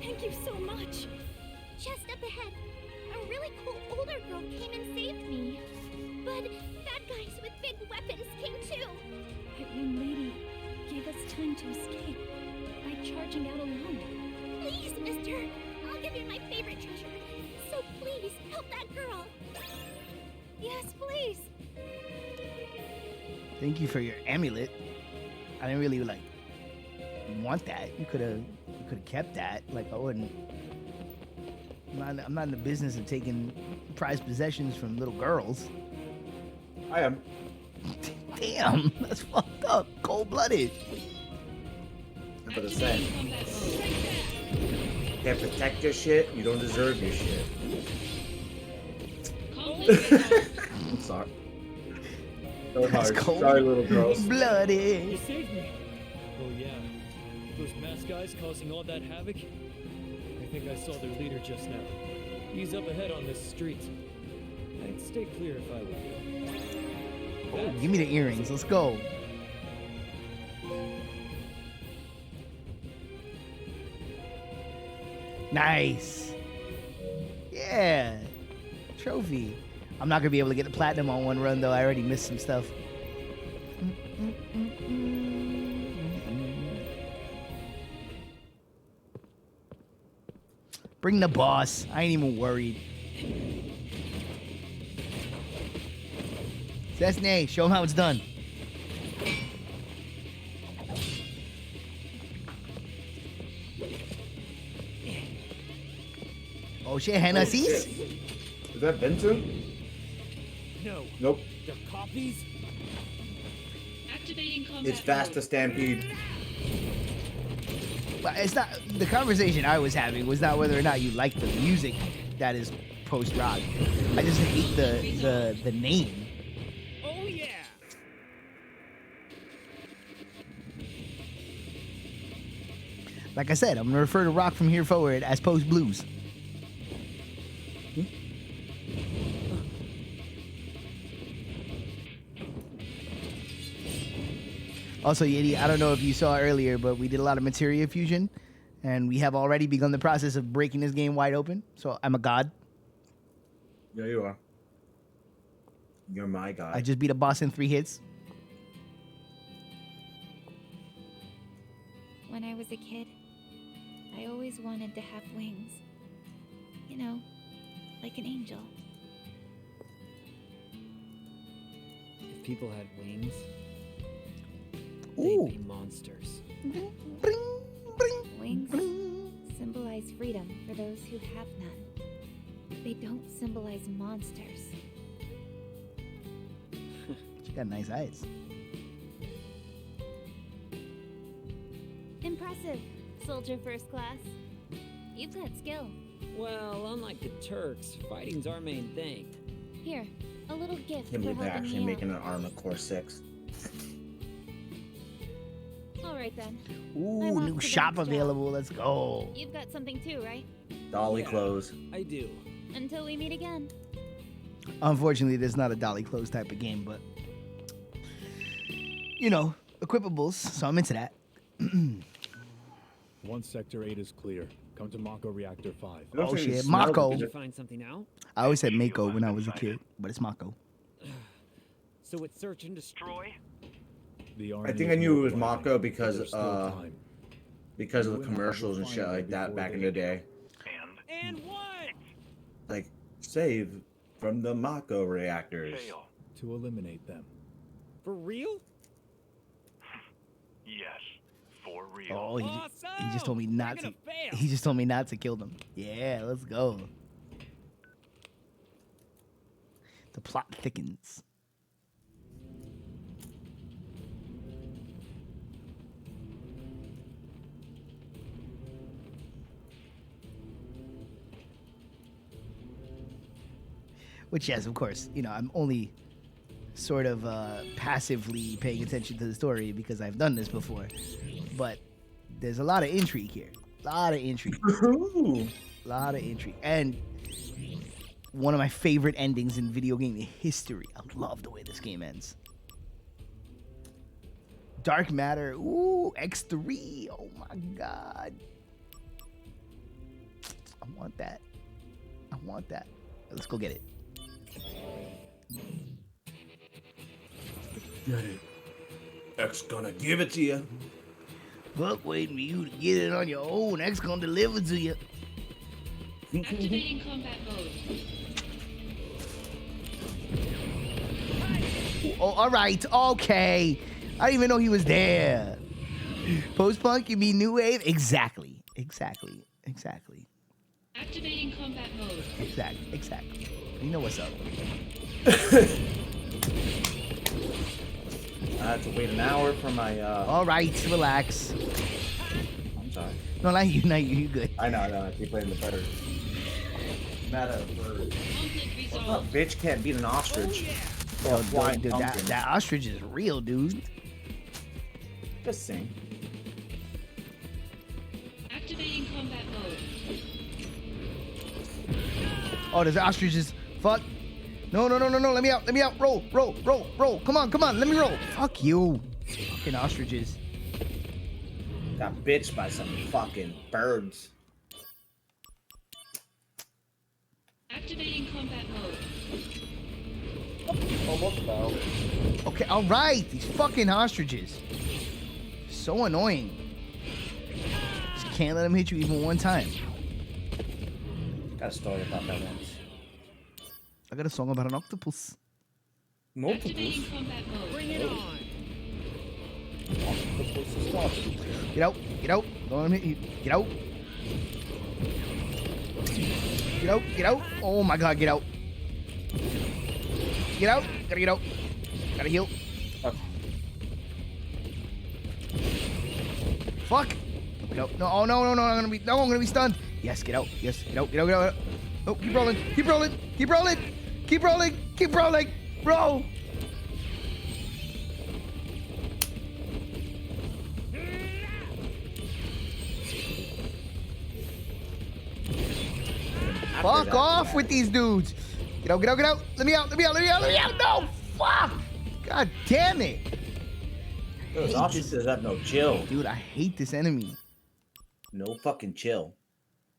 Thank you so much. Just up ahead, a really cool older girl came and saved me. But bad guys with big weapons came too. That young lady gave us time to escape by charging out alone. Please, mister, I'll give you my favorite treasure. So please, help that girl. Yes, please. Thank you for your amulet. I didn't really like want that. You could have kept that. Like I wouldn't. I'm not in the business of taking prized possessions from little girls. I am. Damn, that's fucked up. Cold-blooded. I'm about to say. You can't protect your shit. You don't deserve your shit. I'm sorry. So That's hard. cold. Sorry, little girls. You Bloody. saved me. Oh yeah. Those masked guys causing all that havoc? I think I saw their leader just now. He's up ahead on this street. I'd stay clear if I were you. Oh, give me the earrings. Let's go. Nice. Yeah. Trophy. I'm not gonna be able to get the platinum on one run though. I already missed some stuff. Bring the boss. I ain't even worried. Cessnay, show him how it's done. Oh shit, Hennessy? Is that Vincent? No. Nope. They're copies? Activating combat It's Faster Stampede. But it's not the conversation I was having was not whether or not you like the music that is post rock. I just hate the name. Oh yeah. Like I said, I'm gonna refer to rock from here forward as post blues. Also, Yeti, I don't know if you saw earlier, but we did a lot of materia fusion, and we have already begun the process of breaking this game wide open. So I'm a god. Yeah, you are. You're my guy. I just beat a boss in 3 hits. When I was a kid, I always wanted to have wings. You know, like an angel. If people had wings, Ooh. they'd be monsters. Wings symbolize freedom for those who have none. They don't symbolize monsters. She got nice eyes. Impressive, soldier first class. You've got skill. Well, unlike the Turks, fighting's our main thing. Here, a little gift Can't for believe they're helping actually me making an Armor Core 6. All right then. Ooh, I'm off new to the shop next job. available. Let's go. You've got something too, right? Dolly clothes. I do. Until we meet again. Unfortunately, there's not a dolly close type of game, but you know, equipables. So I'm into that. Once Sector 8 is clear, come to Mako Reactor 5. Oh shit, Mako. Did you find something out? I always said Mako when I was a kid, but it's Mako. So it's search and destroy? I think I knew it was Mako because of the commercials and shit like that back in the day. And what? Like, save from the Mako reactors. To eliminate them. For real? Yes, for real. Oh, he just told me not to. He just told me not to kill them. Yeah, let's go. The plot thickens. Which, yes, of course, you know, I'm only sort of passively paying attention to the story because I've done this before. But there's a lot of intrigue here. A lot of intrigue. A lot of intrigue. And one of my favorite endings in video game history. I love the way this game ends. Dark Matter. Ooh, X3. Oh my god. I want that. I want that. Let's go get it. Get it. X gonna give it to you. Fuck waiting for you to get it on your own. X gonna deliver to you. Activating combat mode. Oh, all right. Okay. I didn't even know he was there. Post-punk, you mean new wave? Exactly. Exactly. Exactly. Activating combat mode. Exactly. Exactly. You know what's up. I had to wait an hour for my. All right, relax. I'm sorry. No, not you. Not you. You good? I know. I keep playing the bird. Not a bird. What bitch can't beat an ostrich? Or a flying Dude, pumpkin. that ostrich is real, dude. Just sing. Activating combat mode. Oh, there's ostriches. Fuck. No. Let me out. Let me out. Roll. Come on. Let me roll. Fuck you. Fucking ostriches. Got bitched by some fucking birds. Activating combat mode. Almost fell. Okay, all right. These fucking ostriches. So annoying. Just can't let them hit you even one time. Got a story about that once. I got a song about an octopus. Activating combat mode. Bring it on. Get out. Don't let me hit you. Get out. Get out. Oh my god, get out. Get out. Gotta get out. Gotta heal. Fuck. Get out. No, no, I'm gonna be stunned. Yes, get out. Yes, get out. Oh, keep rolling. Roll. Fuck off with these dudes. Get out. Let me out. No, fuck. God damn it. Those ostriches have no chill. Dude, I hate this enemy. No fucking chill.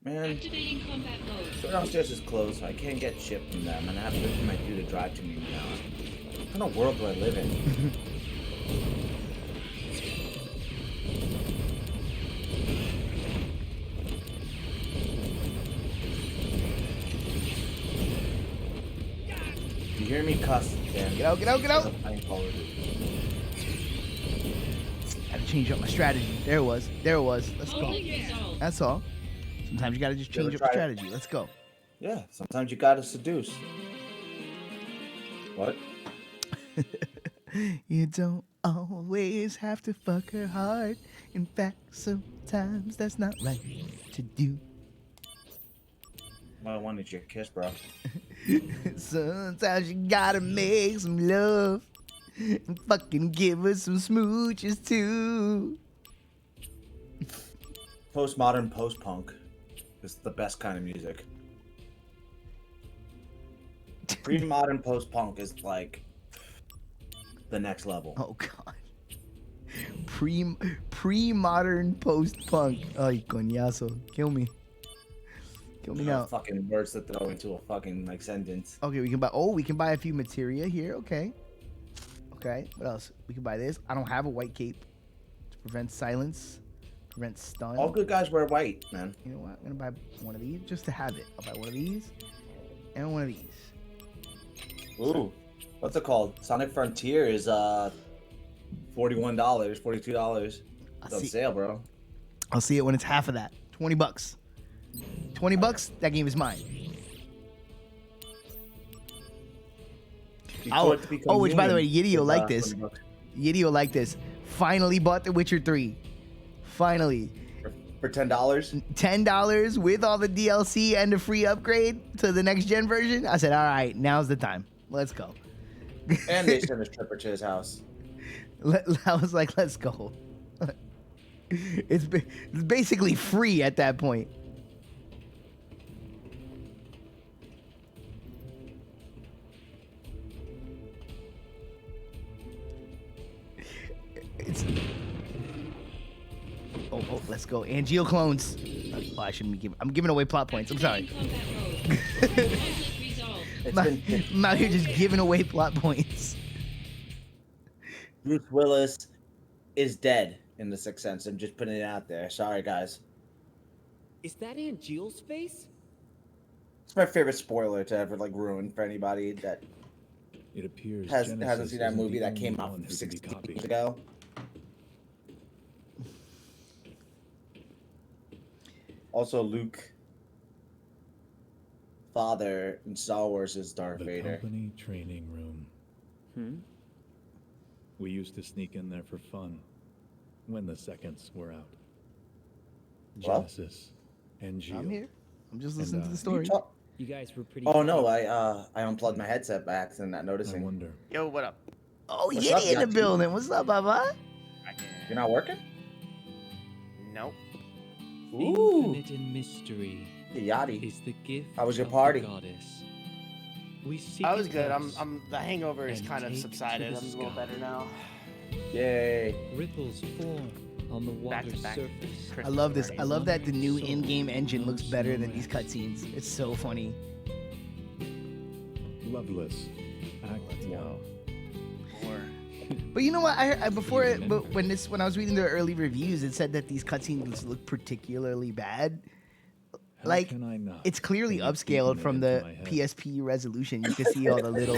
Man, Activating combat mode. so downstairs is closed, so I can't get shit from them, and I have to wait for my dude to drive to me now. What kind of world do I live in? You hear me cuss, Dan? Get out. Had to change up my strategy. There it was. Let's go. That's all. Sometimes you gotta just change up the strategy. Let's go. Yeah, sometimes you gotta seduce. What? You don't always have to fuck her hard. In fact, sometimes that's not right to do. Well, I wanted your kiss, bro. Sometimes you gotta make some love and fucking give her some smooches too. Postmodern post-punk is the best kind of music. Pre-modern post-punk is like the next level. Oh god. Pre-modern post-punk. Ay, coñazo. Kill me now. Fucking words to throw into a fucking like sentence. Okay, we can buy a few materia here. Okay, what else? We can buy this. I don't have a white cape to prevent silence, prevent stun. All good guys wear white, man. You know what? I'm gonna buy one of these just to have it. I'll buy one of these and one of these. Ooh, what's it called? Sonic Frontier is $41, $42. It's on sale, bro. I'll see it when it's half of that. $20. $20. That game is mine. Which by the way, Yiddy will like this. Yiddy will like this. Finally bought The Witcher 3. Finally. For $10? $10 with all the DLC and a free upgrade to the next gen version. I said, all right, now's the time. Let's go. And they sent a stripper to his house. I was like, let's go. It's basically free at that point. Oh, let's go. Angio clones. Oh, I shouldn't be giving. I'm giving away plot points. I'm sorry. I'm out here just giving away plot points. Bruce Willis is dead in The Sixth Sense. I'm just putting it out there. Sorry, guys. Is that Aunt Jill's face? It's my favorite spoiler to ever ruin for anybody that it appears hasn't seen that movie that came out 16 years ago. Also, Luke, father in Star Wars is Darth Vader. Company training room. We used to sneak in there for fun when the seconds were out. Genesis and Geo. I'm here. I'm just listening to the story. You guys were pretty. Oh no, I unplugged my headset by accident, not noticing. I wonder. Yo, what up? Oh, Yiddy in the building. What's up, Baba? You're not working? Nope. Ooh. Infinite in mystery Yachty. is the gift. How was your of party? the goddess. We seek I was it good. once I'm the hangover is and kind of take subsided. to the I'm a little sky. better now. Yay. Ripples form on the water's surface. I love this. I love that the new in-game engine looks better than these cutscenes. It's so funny. Loveless. Act 1. But you know what? I heard, when I was reading the early reviews, it said that these cutscenes look particularly bad. Like, it's clearly upscaled from the PSP resolution. You can see all the little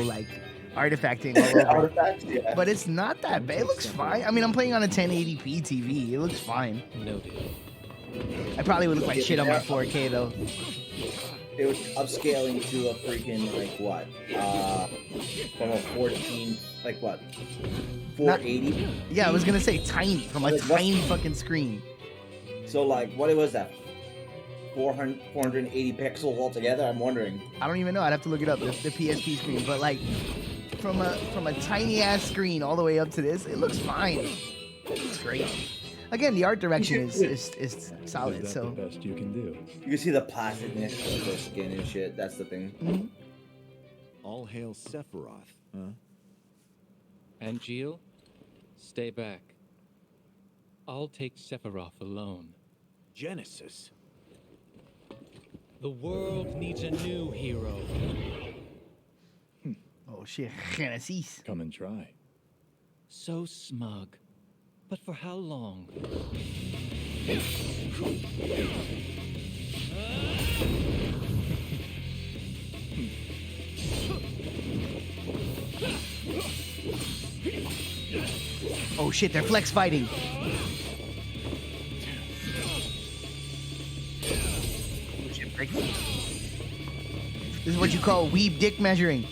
artifacting all over. Yeah. But it's not that bad. It looks fine. I mean, I'm playing on a 1080p TV. It looks fine. Noted. I probably would look like shit on my 4K though. It was upscaling to a freaking from a 14 480. Yeah, I was gonna say tiny from a tiny fucking screen. So what was that? 480 pixels altogether. I'm wondering. I don't even know. I'd have to look it up. The PSP screen, but from a tiny ass screen all the way up to this, it looks fine. It's great. Again, the art direction is solid. So the best you can do. You can see the plasticness of their skin and shit. That's the thing. Mm-hmm. All hail Sephiroth, huh? And Geo, stay back. I'll take Sephiroth alone. Genesis. The world needs a new hero. Oh shit, Genesis. Come and try. So smug. But for how long? Oh shit, they're flex fighting. This is what you call weeb dick measuring.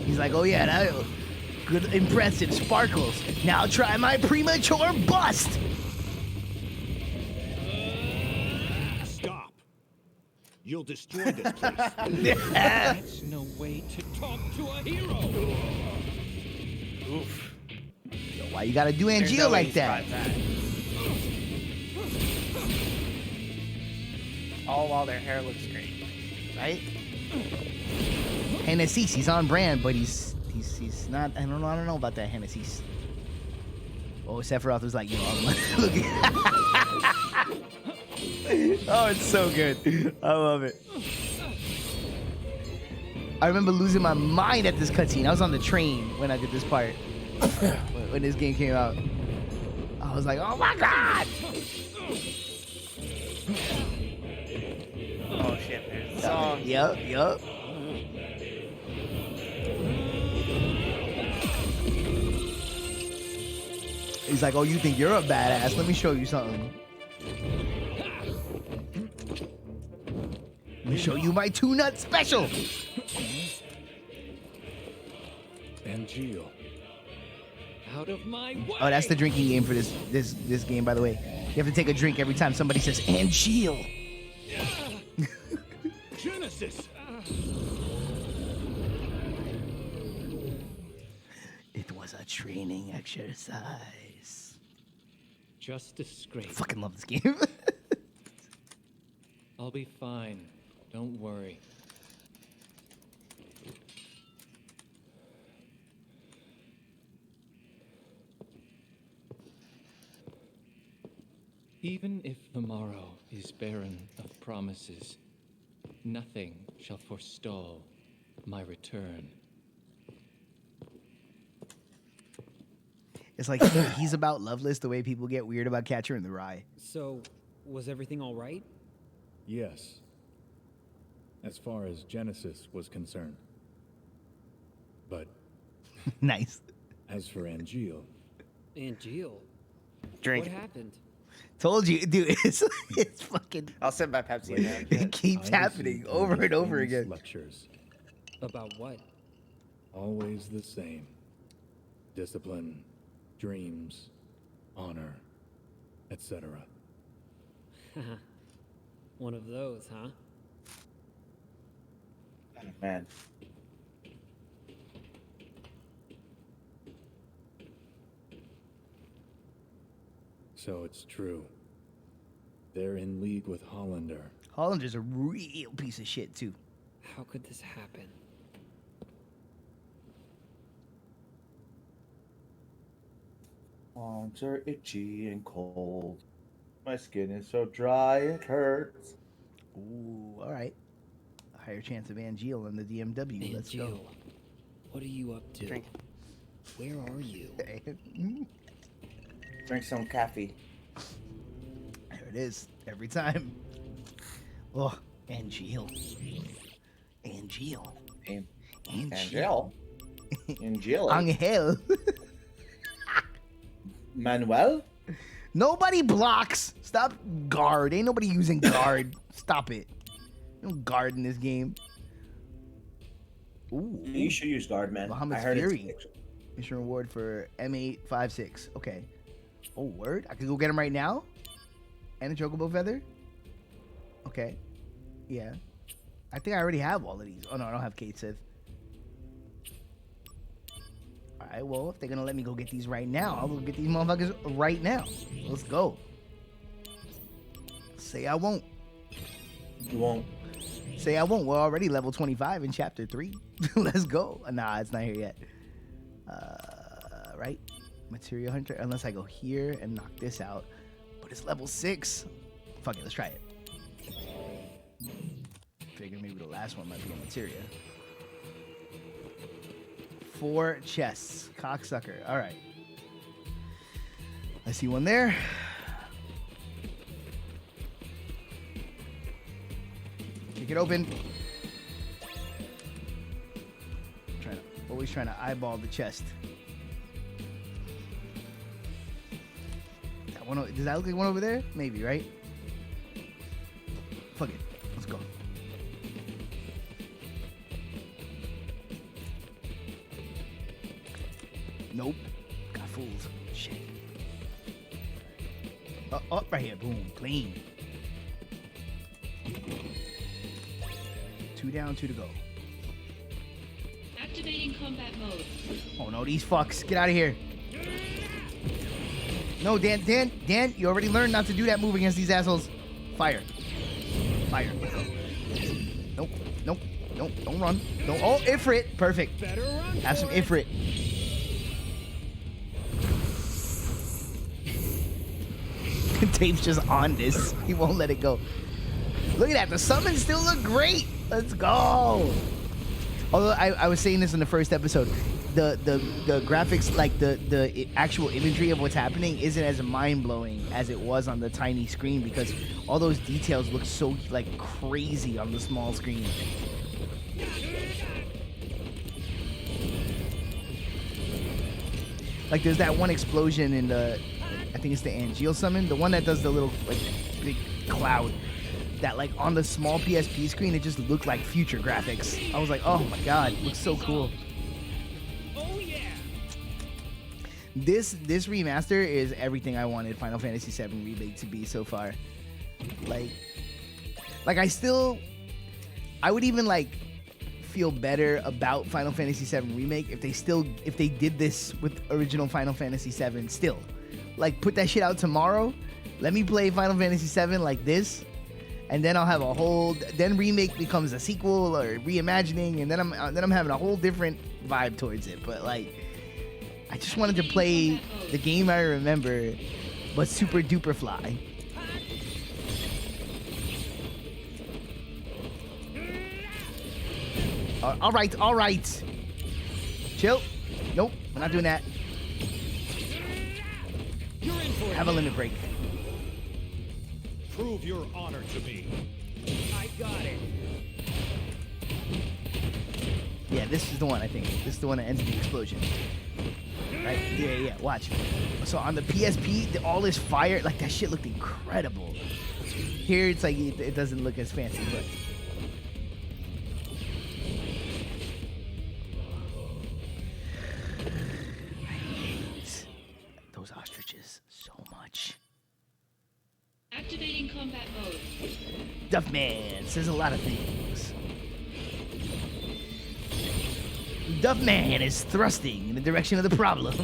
He's like, oh yeah, that good, impressive sparkles. Now try my premature bust. Stop. You'll destroy this place. That's no way to talk to a hero. Oof. Yo, why you gotta do Angio like that? All while their hair looks great, right? Hennessy, he's on brand, but he's not. I don't know about that Hennessy. Oh, Sephiroth was like, yo, I'm looking. Oh, it's so good. I love it. I remember losing my mind at this cutscene. I was on the train when I did this part. When this game came out. I was like, oh my god! Oh shit, there's a song. Yup. He's like, oh, you think you're a badass? Let me show you something. Let me show you my two-nut special. Angeal. Out of my way! Oh, that's the drinking game for this game, by the way. You have to take a drink every time somebody says Angeal. Genesis! It was a training exercise. Just a scrape. I fucking love this game. I'll be fine. Don't worry. Even if the morrow is barren of promises, nothing shall forestall my return. It's like he's about Loveless the way people get weird about Catcher in the Rye. So, was everything all right? Yes. As far as Genesis was concerned. But... Nice. As for Angeal... Angeal? Drink. What happened? Told you, dude. It's fucking... I'll send my Pepsi now. It keeps happening over and over again. Lectures. About what? Always the same. Discipline, dreams, honor, etc. One of those, huh? Oh, man. So it's true. They're in league with Hollander. Hollander's a real piece of shit, too. How could this happen? Arms are itchy and cold. My skin is so dry it hurts. Ooh, all right. A higher chance of Angeal in the DMW. Let's go. What are you up to? Drink. Where are you? Drink some coffee. There it is. Every time. Oh, Angeal. Angeal. Angel. Angel. Angel. Manuel? Nobody blocks. Stop guard. Ain't nobody using guard. Stop it. No guard in this game. Ooh. You should use guard, man. Muhammad's I heard Fury. it's... Mission reward for M856. Okay. Oh, word? I can go get him right now? And a chocobo feather? Okay. Yeah. I think I already have all of these. Oh, no, I don't have Kate Sith. Alright, well, if they're gonna let me go get these right now, I'll go get these motherfuckers right now. Let's go. Say I won't. You won't. Say I won't. We're already level 25 in chapter 3. Let's go. Nah, it's not here yet. Right? Material Hunter. Unless I go here and knock this out. But it's level 6. Fuck it, let's try it. Figure maybe the last one might be a materia. 4 chests. Cocksucker. Alright. I see one there. Kick it open. Always trying to eyeball the chest. That one, does that look like one over there? Maybe, right? Fuck it. Let's go. Nope. Got fooled. Shit. Oh, right here. Boom. Clean. 2 down, 2 to go. Activating combat mode. Oh no, these fucks. Get out of here. No, Dan, you already learned not to do that move against these assholes. Fire. Fire. Nope, don't run. Don't. Oh, Ifrit. Perfect. Have some Ifrit. Dave's just on this. He won't let it go. Look at that. The summons still look great. Let's go. Although I was saying this in the first episode, the graphics, like the actual imagery of what's happening, isn't as mind blowing as it was on the tiny screen because all those details look so like crazy on the small screen. Like there's that one explosion in the, I think it's the Angeal summon, the one that does the little like big cloud. That like on the small PSP screen, it just looked like future graphics. I was like, oh my god, it looks so cool. Oh yeah. This remaster is everything I wanted Final Fantasy VII Remake to be so far. Like I would even like feel better about Final Fantasy VII Remake if they did this with original Final Fantasy VII still. Like put that shit out tomorrow. Let me play Final Fantasy VII like this. And then I'll have a whole. Then Remake becomes a sequel or reimagining, and then I'm having a whole different vibe towards it. But like, I just wanted to play the game I remember, but super duper fly. All right. Chill. Nope, we're not doing that. Have a limit break. Prove your honor to me. I got it. Yeah, this is the one, I think. This is the one that ends in the explosion. Right? Yeah, watch. So on the PSP, all this fire, like that shit looked incredible. Here, it's like, it doesn't look as fancy, but... I hate those ostriches so much. Activating combat mode. Duffman says a lot of things. Duffman is thrusting in the direction of the problem.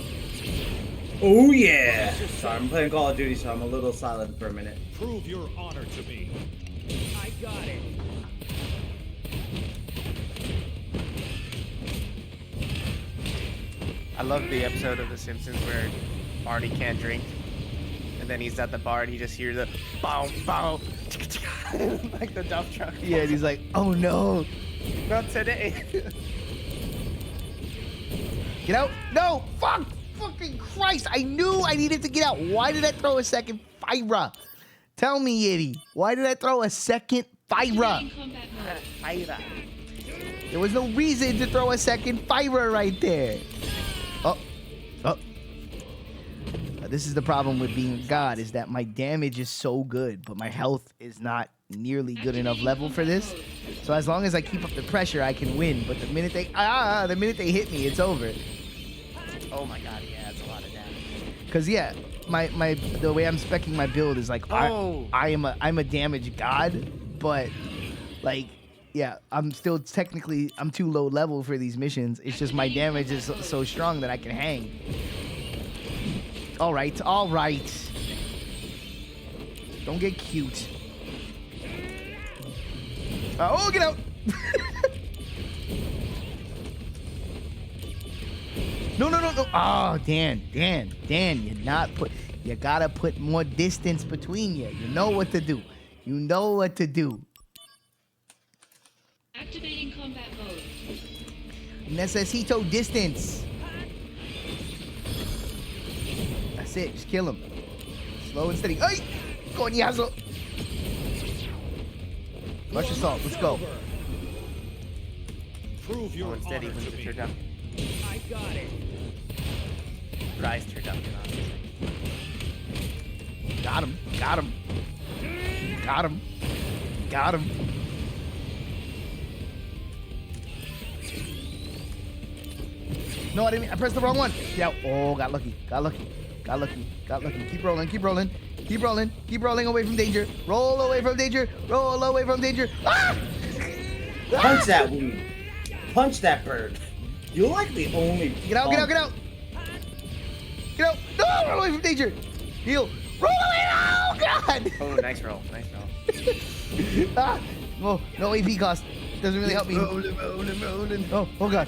Oh yeah! Sorry, I'm playing Call of Duty, so I'm a little silent for a minute. Prove your honor to me. I got it. I love the episode of The Simpsons where Barney can't drink. And then he's at the bar and he just hears the boom, boom, like the dump truck. Yeah, and he's like, oh no. Not today. Get out. No, fuck. Fucking Christ. I knew I needed to get out. Why did I throw a second Fyra? Tell me, Yiddy. Why did I throw a second Fyra? Fyra. There was no reason to throw a second Fyra right there. Oh. This is the problem with being God, is that my damage is so good, but my health is not nearly good enough level for this. So as long as I keep up the pressure, I can win. But the minute they hit me, it's over. Oh my god, yeah, that's a lot of damage. Cause yeah, the way I'm speccing my build is like I'm a damage god, but like yeah, I'm still technically I'm too low level for these missions. It's just my damage is so strong that I can hang. All right. Don't get cute. Oh, get out! No. Oh, Dan, you gotta put more distance between you. You know what to do. Activating combat mode. Necesito distance. That's it. Just kill him. Slow and steady. Ay! Coñazo! Rush assault. Let's go. Prove your and steady honor when to the me. turducken. I got it. Rise turducken, obviously. Got him. No, I didn't. I pressed the wrong one. Yeah. Oh, got lucky. Keep rolling. Away from danger. Roll away from danger. Ah! Punch that weed. Punch that bird. You're like the only. Get out. No, roll away from danger. Heal. Roll away. Oh, God. Oh, nice roll. Ah. Oh, no AP cost. Doesn't really help me. Rolling. Oh, God.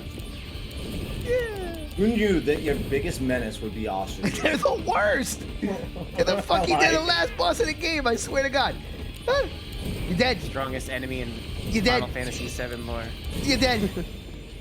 Who knew that your biggest menace would be ostriches? They're the worst. They're the last boss of the game. I swear to God. You're dead. Strongest enemy in You're dead. Final Fantasy VII lore. You're dead.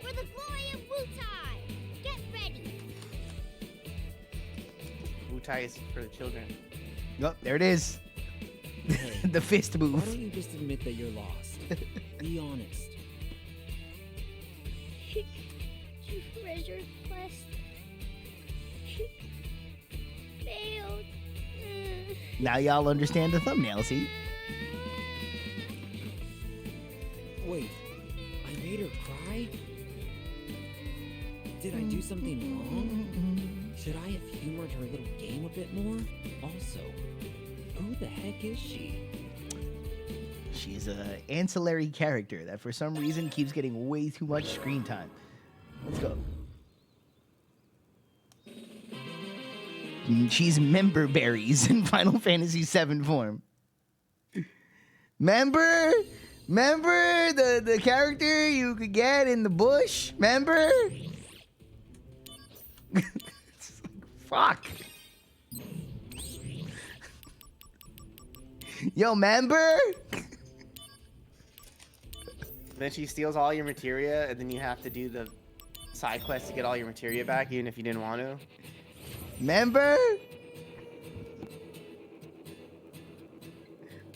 For the glory of Wutai! Get ready! Wutai is for the children. Yup, there it is. The fist Why move. don't you just admit that you're lost? Be honest. Treasure quest. Failed. Now y'all understand the thumbnail, see? Wait, I made her cry? Did I do something wrong? Should I have humored her little game a bit more? Also, who the heck is she? She's an ancillary character that for some reason keeps getting way too much screen time. Let's go. She's member berries in Final Fantasy VII form. Member the character you could get in the bush? Member? Fuck. Yo, member? Then she steals all your materia, and then you have to do the side quest to get all your materia back, even if you didn't want to. Member?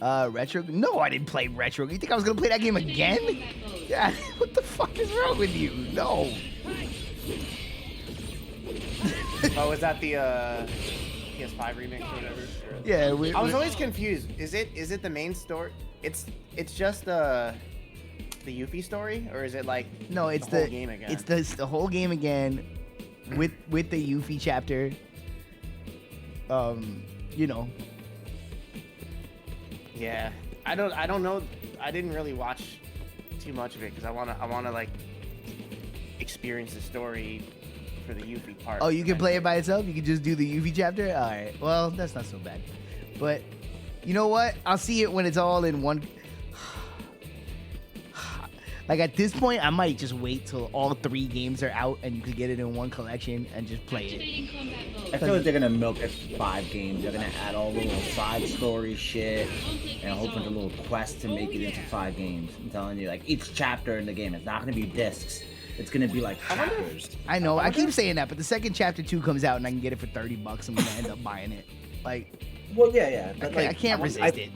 Retro? No, I didn't play Retro. You think I was gonna play that game again? Yeah, what the fuck is wrong with you? No. Oh, was that the PS5 remix or whatever? Yeah, I was always confused. Is it the main story? It's just the Yuffie story, or is it like No, it's the whole game again? It's the whole game again with the Yuffie chapter. You know. Yeah, I don't know. I didn't really watch too much of it because I wanna like experience the story for the Yuffie part. Oh, you can play it by itself? You can just do the Yuffie chapter? Alright. Well, that's not so bad. But you know what? I'll see it when it's all in one. Like at this point, I might just wait till all 3 games are out and you can get it in one collection and just play it. I feel like they're gonna milk it for 5 games. They're gonna add all the little side story shit and a whole bunch of little quests to make it into 5 games. I'm telling you, like each chapter in the game, it's not gonna be discs. It's gonna be like chapters. I know, I keep saying that, but the second chapter 2 comes out and I can get it for $30, I'm gonna end up buying it. Like, well, yeah, but I can't resist it.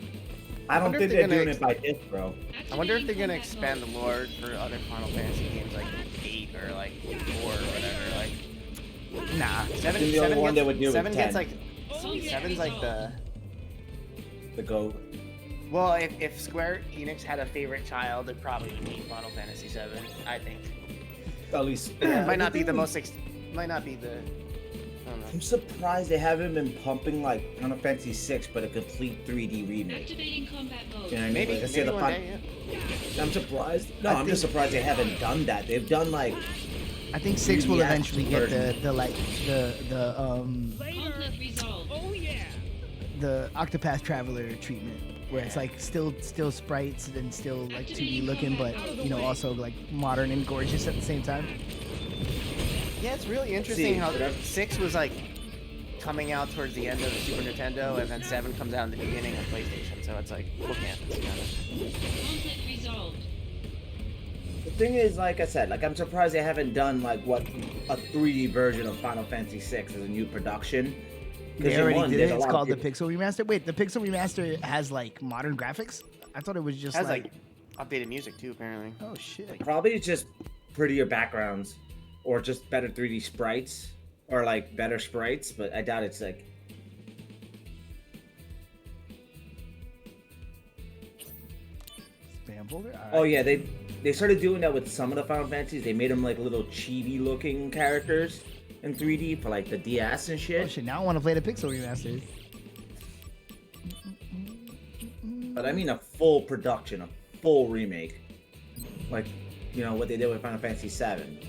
I don't think they're doing it by disc, bro. I wonder if they're gonna expand the lore for other Final Fantasy games like 8 or like 4 or whatever. Like, nah. 7 the only one they would do 7 with gets 10. like 7's like the GOAT. Well, if Square Enix had a favorite child, it probably would be Final Fantasy 7. I think. At least. It might not be the most. Might not be the. I don't know. I'm surprised they haven't been pumping like Final Fantasy 6, but a complete 3D remake. Activating combat mode. You know what I mean? Maybe, Like I say, maybe the one day, yeah. I'm surprised. No, I'm just surprised they haven't done that. They've done like. I think 6 will 3D eventually get Conflict resolved. Oh yeah. the Octopath Traveler treatment, where it's like still sprites and still like 2D looking, but you know also like modern and gorgeous at the same time. Yeah, it's really interesting how 6 was like coming out towards the end of the Super Nintendo, and then 7 comes out in the beginning of PlayStation. So it's like bookends kind of. Conflict resolved. The thing is, like I said, like I'm surprised they haven't done like what a 3D version of Final Fantasy 6 as a new production. They already did it. It's called the Pixel Remaster. Wait, the Pixel Remaster has like modern graphics? I thought it was just Has like updated music too, apparently. Oh shit. Probably it's just prettier backgrounds, or just better 3D sprites, or like better sprites. But I doubt it's like. Spam folder. All right. Oh yeah, they started doing that with some of the Final Fantasies. They made them like little chibi looking characters in 3D for like the DS and shit. Oh shit! Now I want to play the Pixel Remaster. But I mean a full production, a full remake, like you know what they did with Final Fantasy VII.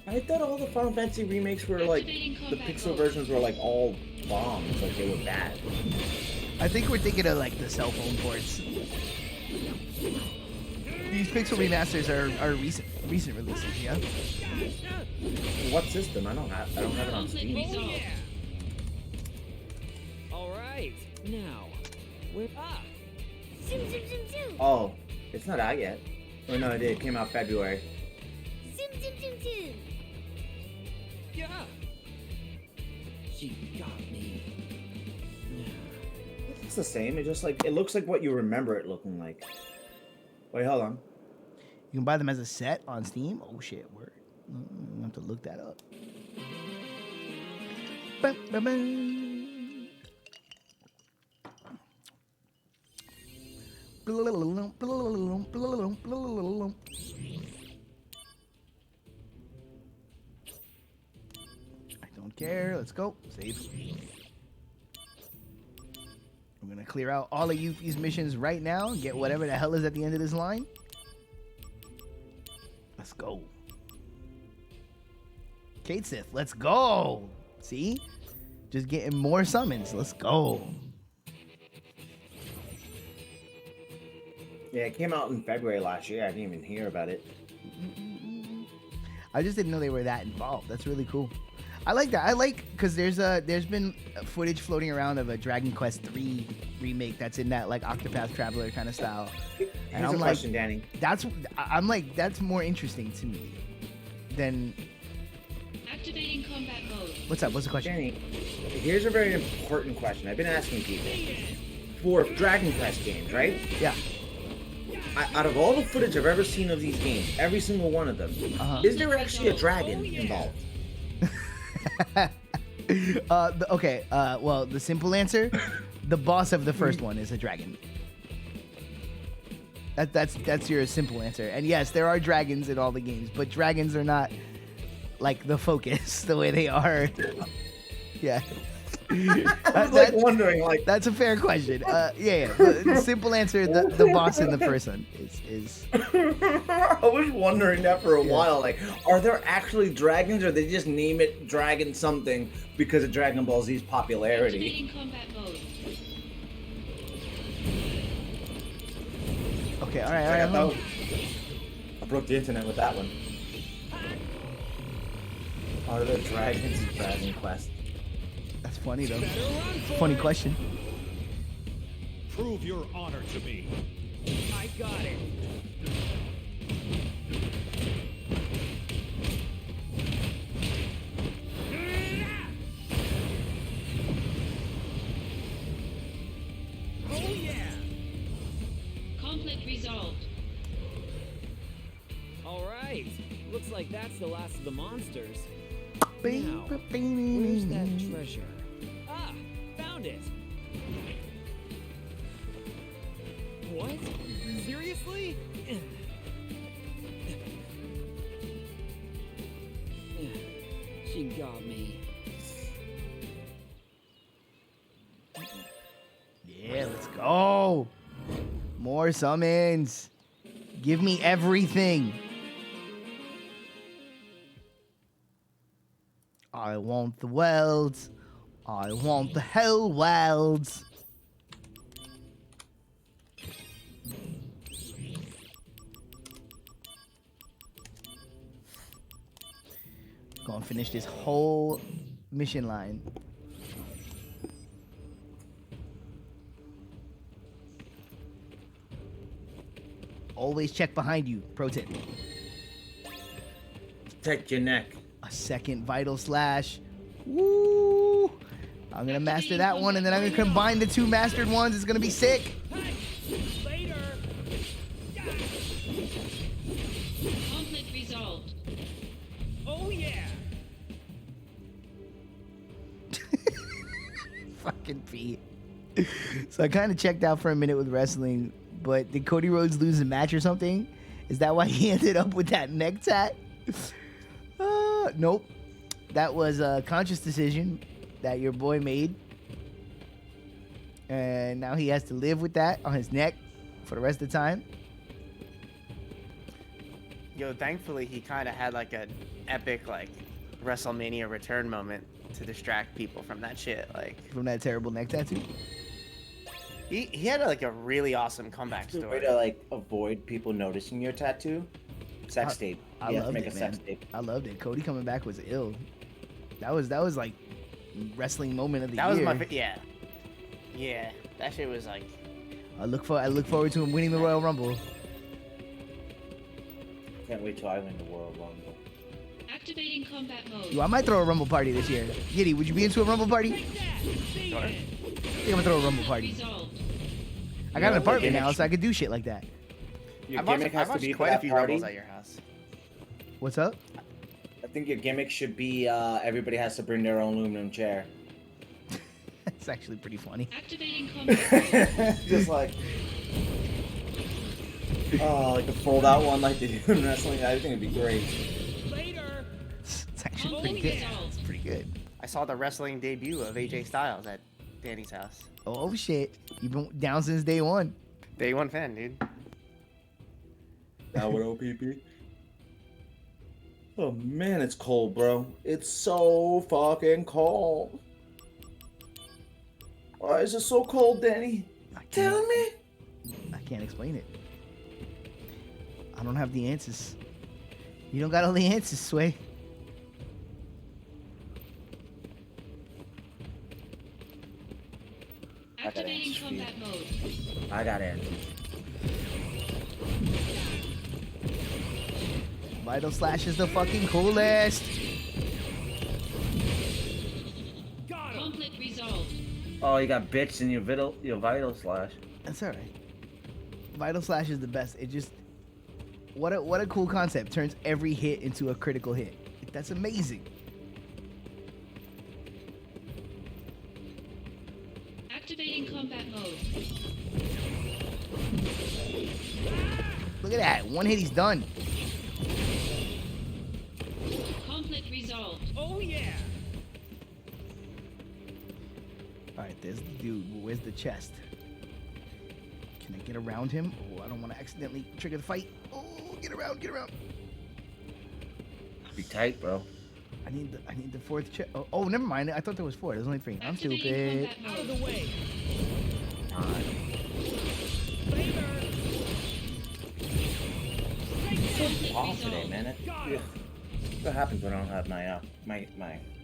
I thought all the Final Fantasy remakes were like the pixel versions were like all bombs, like they were bad. I think we're thinking of like the cell phone ports. These Pixel Remasters are recent releases, yeah. What system? I don't have it on Steam. All right, now, where? Zoom, zoom, zoom, zoom. Oh, It's not out yet. Oh no, it did. It came out February. Zoom, zoom, zoom, zoom. Yeah. She got me. It's the same. It just like it looks like what you remember it looking like. Wait, hold on. You can buy them as a set on Steam. Oh shit, word. I have to look that up. Bum, bum, bum. I don't care. Let's go. Save. We're gonna clear out all of Yuffie's missions right now and get whatever the hell is at the end of this line. Let's go. Kate Sith, let's go. See? Just getting more summons. Let's go. Yeah, it came out in February last year. I didn't even hear about it. I just didn't know they were that involved. That's really cool. I like that. I like because there's been footage floating around of a Dragon Quest 3 remake that's in that like Octopath Traveler kind of style. And Here's I'm a like, question, Danny. I'm like, that's more interesting to me than. Activating combat mode. What's up? What's the question? Danny, here's a very important question. I've been asking people for Dragon Quest games, right? Yeah. Out of all the footage I've ever seen of these games, every single one of them, is there actually a dragon involved? Well, the simple answer, the boss of the first one is a dragon. That's your simple answer. And yes, there are dragons in all the games, but dragons are not like the focus the way they are. Yeah. I was like wondering, like that's a fair question. Yeah. The simple answer, the boss in the first one is. I was wondering that for a while. Like, are there actually dragons, or they just name it Dragon something because of Dragon Ball Z's popularity? Activating combat mode. Okay. All right. I broke the internet with that one. Are there dragons in Dragon Quest? That's funny though. Funny question. Prove your honor to me. I got it. Oh yeah. Conflict resolved. All right. Looks like that's the last of the monsters. Now, where's that treasure? Ah, found it. What? Seriously? She got me. Yeah, let's go. More summons. Give me everything. I want the worlds. I want the hell worlds. Gonna finish this whole mission line. Always check behind you. Pro tip. Protect your neck. A second vital slash. Woo! I'm gonna master that one, and then I'm gonna combine the two mastered ones. It's gonna be sick. Later. Conflict resolved. Oh yeah. Fucking Pete. So I kind of checked out for a minute with wrestling, but did Cody Rhodes lose a match or something? Is that why he ended up with that neck tat? Nope. That was a conscious decision that your boy made. And now he has to live with that on his neck for the rest of the time. Yo, thankfully he kind of had like an epic like WrestleMania return moment to distract people from that shit. Like from that terrible neck tattoo. He had like a really awesome comeback Way story. to like avoid people noticing your tattoo. Sex tape. I You have to loved make it, a sex man. tape. I loved it. Cody coming back was ill. That was like wrestling moment of the That year. was my yeah. That shit was like I look forward to him winning the Royal Rumble. Can't wait till I win the World Rumble. Activating combat mode. Yo, I might throw a Rumble party this year. Giddy, would you be into a Rumble party? Sure. I think I'm gonna throw a Rumble party. I got an apartment now, so I could do shit like that. Your I've watched, gimmick I've has to be watched for quite a that few party. Rumbles at your house. What's up? I think your gimmick should be everybody has to bring their own aluminum chair. It's actually pretty funny. Activating combat. Just like, like a fold-out one like they do in wrestling. I think it'd be great. It's actually pretty good. It's pretty good. I saw the wrestling debut of AJ Styles at Danny's house. Oh shit, you've been down since day one. Day one fan, dude. That would OPP. Oh man, it's cold, bro. It's so fucking cold. Why is it so cold, Danny? Tell me. I can't explain it. I don't have the answers. You don't got all the answers, Sway. Activating combat mode. I got answers. Vital Slash is the fucking coolest. Conflict resolved. Oh, you got bitch in your vital slash. That's alright. Vital Slash is the best. It just what a cool concept. Turns every hit into a critical hit. That's amazing. Activating combat mode. Look at that. One hit, he's done. Conflict resolved. Oh yeah. Alright, there's the dude. Where's the chest? Can I get around him? Oh, I don't want to accidentally trigger the fight. Oh, get around, get around. Be tight, bro. I need the fourth chest. Oh, never mind. I thought there was four. There's only three. I'm stupid. Out of the way. So off today, man. What happens when I don't have my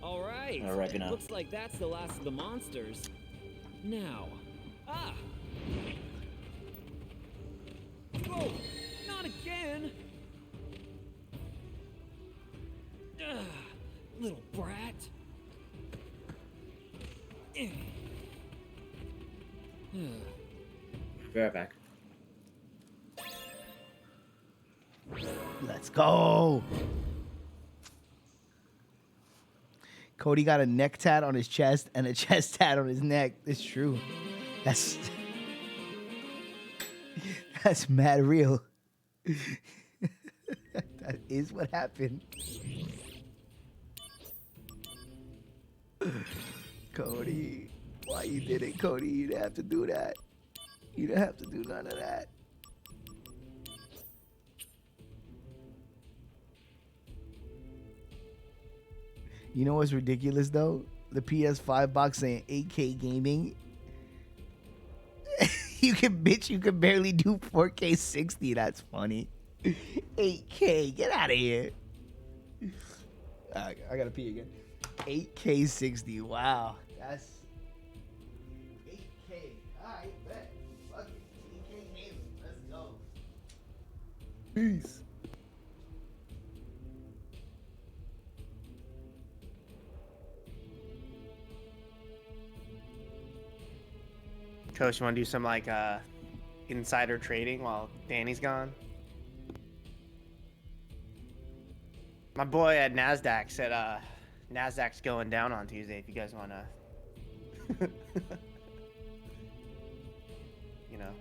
All right. oregano? Looks like that's the last of the monsters. Now. Ah! Whoa! Not again! Ugh, little brat. Eh. Be right back. Let's go. Cody got a neck tat on his chest and a chest tat on his neck. It's true. That's mad real. That is what happened. Cody, why you did it, Cody? You didn't have to do that. You didn't have to do none of that. You know what's ridiculous though? The PS5 box saying 8K gaming. You can barely do 4K 60. That's funny. 8K, get out of here. I gotta pee again. 8K 60. Wow, that's 8K. All right, bet. Fuck it. 8K gaming. Let's go. Peace. Coach, you want to do some like insider trading while Danny's gone? My boy at Nasdaq said Nasdaq's going down on Tuesday. If you guys want to, you know,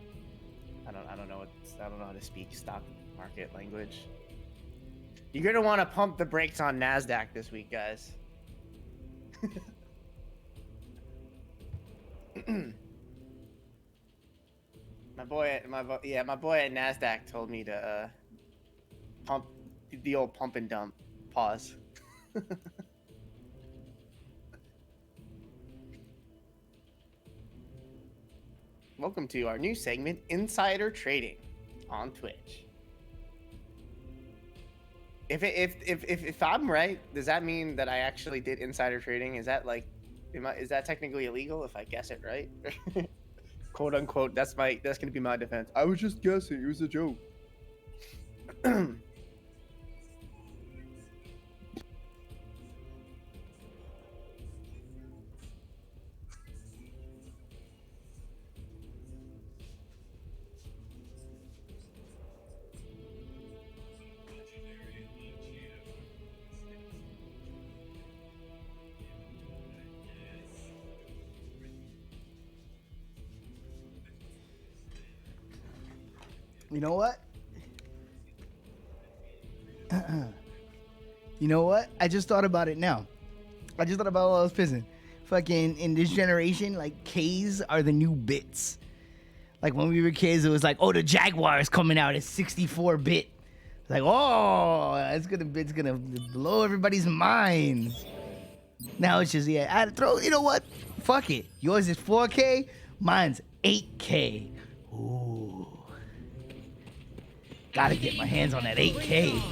I don't know how to speak stock market language. You're gonna want to pump the brakes on Nasdaq this week, guys. My boy at Nasdaq told me to pump the old pump and dump. Pause. Welcome to our new segment, Insider Trading, on Twitch. If I'm right, does that mean that I actually did insider trading? Is that like, is that technically illegal if I guess it right? Quote unquote. That's gonna be my defense. I was just guessing. It was a joke. You know what? You know what? I just thought about it now. I just thought about while I was pissing. Fucking in this generation, like K's are the new bits. Like when we were kids, it was like, oh, the Jaguar is coming out at 64-bit. Like, oh, it's gonna blow everybody's minds. Now it's just, yeah, I throw, you know what? Fuck it. Yours is 4K, mine's 8K. Ooh. Gotta get my hands on that 8K.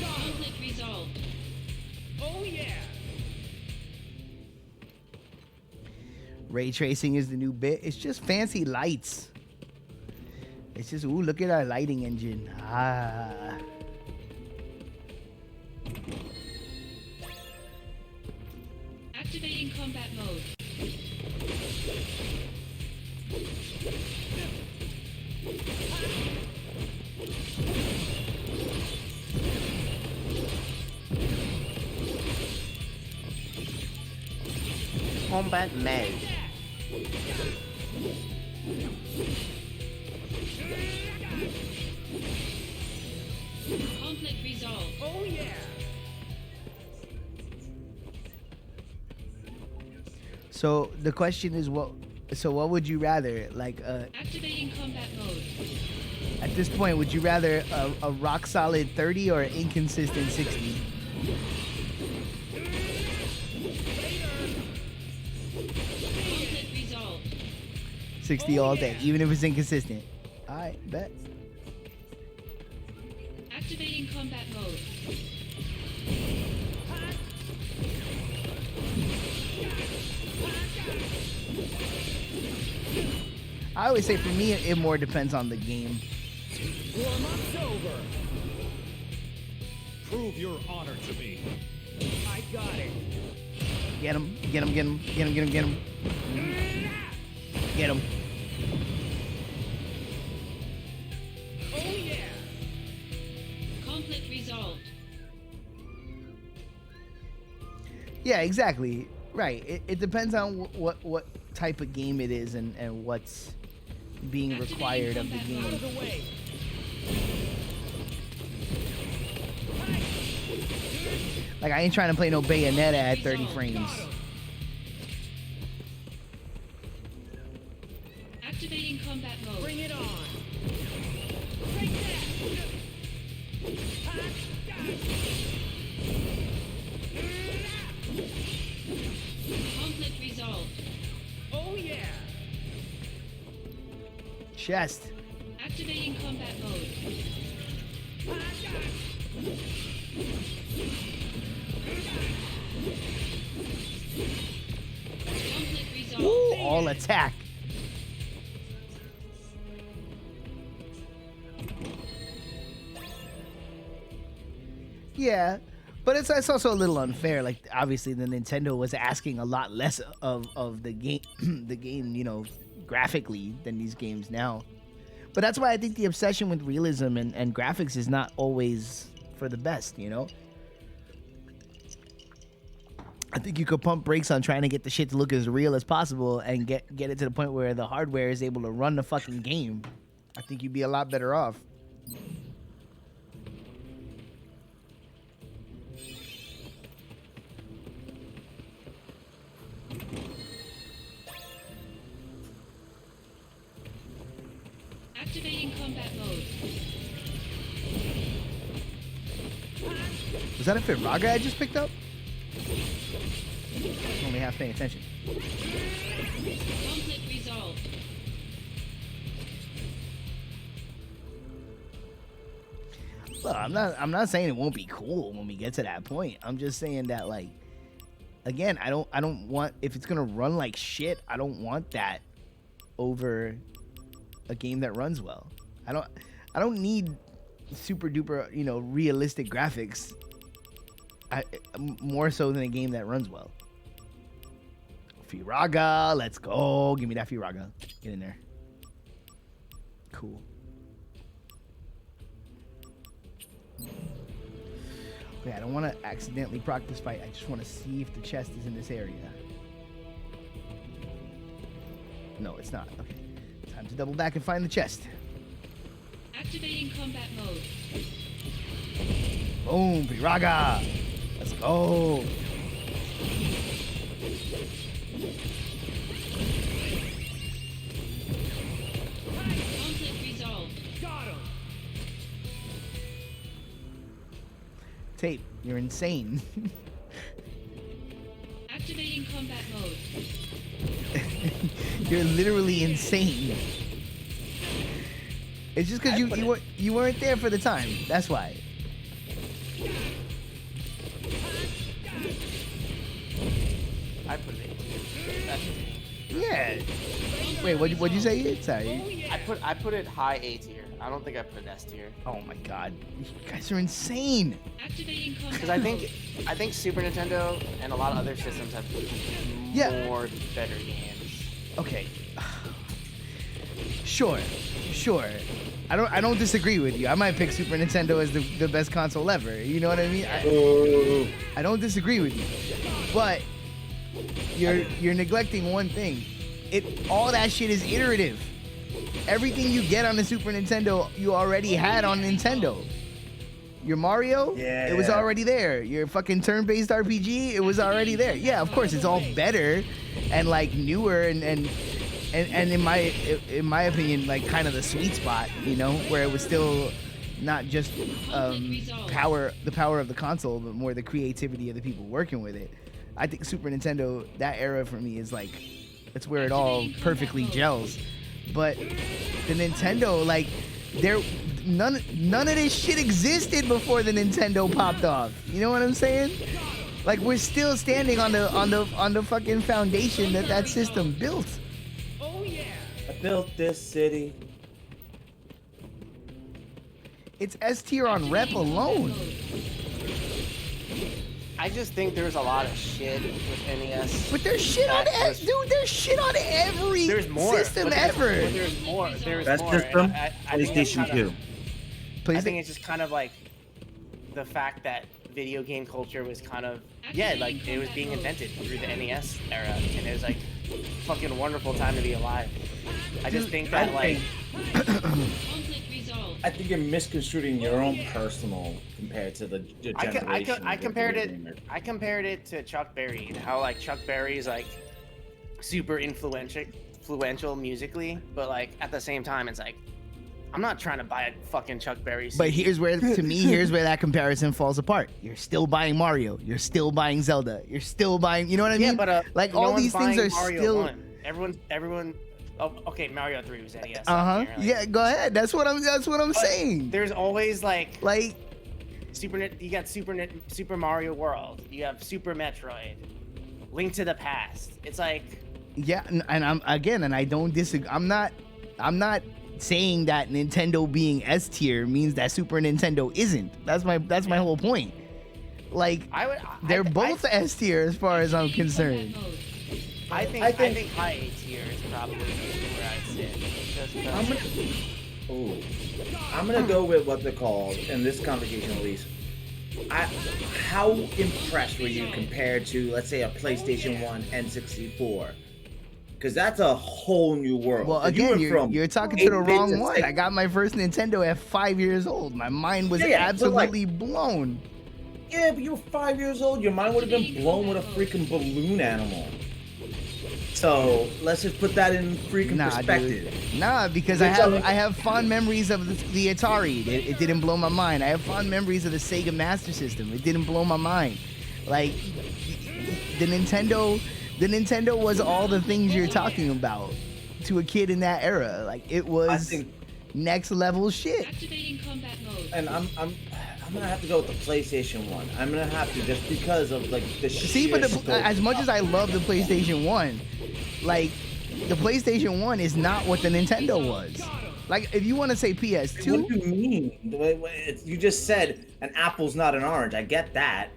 Conflict resolved. Oh yeah. Ray tracing is the new bit. It's just fancy lights. It's just, ooh, look at our lighting engine. Ah. Activating combat mode. Combat mode. Conflict resolved. Oh yeah. So the question is, what would you rather? Like, Activating combat mode. at this point, would you rather a rock solid 30 or an inconsistent 60? Conflict resolved. 60 all day, even if it's inconsistent. All right, bet. Activating combat mode. I always say for me, it more depends on the game. Warm-up's over. Prove your honor to me. I got it. Get him, get him, get him, get him, get him, get him. Get him. Oh yeah. Conflict resolved. Yeah, exactly. Right. It depends on what type of game it is and what's being required of the Out game. of the way. Like, I ain't trying to play no Bayonetta at 30 frames. Activating combat mode. Bring it on. Take that. Conflict resolved. Oh yeah. Chest. Activating combat mode. Conflict resolved. Ooh, all attack. Yeah, but it's also a little unfair. Like, obviously, the Nintendo was asking a lot less of the game, the game, you know, graphically than these games now. But that's why I think the obsession with realism and graphics is not always for the best, you know? I think you could pump brakes on trying to get the shit to look as real as possible and get it to the point where the hardware is able to run the fucking game. I think you'd be a lot better off. Activating combat mode. Was that a Firaga I just picked up? Only half paying attention. Conflict resolved. Well, I'm not saying it won't be cool when we get to that point. I'm just saying that, like, again, I don't want, if it's gonna run like shit, I don't want that over a game that runs well. I don't need super duper, you know, realistic graphics. More so than a game that runs well. Firaga, let's go. Give me that Firaga. Get in there. Cool. Okay, I don't want to accidentally proc this fight. I just want to see if the chest is in this area. No, it's not. Okay. Time to double back and find the chest. Activating combat mode. Boom, Viraga. Let's go. Conflict resolved. Got him. Tape, you're insane. Activating combat mode. You're literally insane. It's just because you weren't there for the time. That's why. I put it A tier. Yeah. Wait, what'd you say? Sorry. I put it high A tier. I don't think I put it S tier. Oh my god, you guys are insane. Activating combat Because I think Super Nintendo and a lot of other systems have more better games. Okay. Sure. I don't disagree with you. I might pick Super Nintendo as the best console ever. You know what I mean? I don't disagree with you. But you're neglecting one thing. All that shit is iterative. Everything you get on the Super Nintendo, you already had on Nintendo. Your Mario, it was already there. Your fucking turn-based RPG, it was already there. Yeah, of course, it's all better and like newer and in my opinion, like kind of the sweet spot, you know, where it was still not just the power of the console, but more the creativity of the people working with it. I think Super Nintendo, that era for me is like, it's where it all perfectly gels. But the Nintendo, like, none of this shit existed before the Nintendo popped off. You know what I'm saying? Like, we're still standing on the fucking foundation that system built. I built this city. It's S tier on rep alone. I just think there's a lot of shit with NES. But there's shit on dude. There's shit on every system ever. There's more. Best more. system, I think it's PlayStation 2. I think it's just kind of like the fact that video game culture was kind of like it was being invented through the NES era, and it was like fucking wonderful time to be alive. I just think that I think you're misconstruing your own personal compared to the generation. I compared it to Chuck Berry and how like Chuck Berry's like super influential musically, but like at the same time it's like I'm not trying to buy a fucking Chuck Berry CD. But here's where that comparison falls apart. You're still buying Mario. You're still buying Zelda. You're still buying. You know what I mean? Yeah, but like all these things are Mario still. 1. Everyone. Oh, okay. Mario 3 was NES. Yeah, go ahead. That's what I'm saying. There's always like you got Super Mario World. You have Super Metroid. Link to the Past. It's like. Yeah, and I don't disagree. I'm not saying that Nintendo being S tier means that Super Nintendo isn't. That's my whole point. Like they're both S tier as far as I'm concerned. I think high A tier is probably where I'd sit. I'm gonna go with what they're called in this conversation at least. How impressed were you compared to, let's say, a PlayStation 1 N64? Because that's a whole new world. Well, again, you're talking to the wrong one. I got my first Nintendo at 5 years old. My mind was absolutely blown. Yeah, but you were 5 years old. Your mind would have been blown with a freaking balloon animal. So let's just put that in freaking perspective. Dude. Nah, because I have fond memories of the Atari. It didn't blow my mind. I have fond memories of the Sega Master System. It didn't blow my mind. Like the Nintendo was all the things you're talking about to a kid in that era. Like it was next level shit. Activating combat mode. And I'm gonna have to go with the PlayStation 1. I'm gonna have to just because of like the as much as I love the PlayStation 1, like the PlayStation 1 is not what the Nintendo was. Like if you want to say PS2, what do you mean? You just said an apple's not an orange. I get that.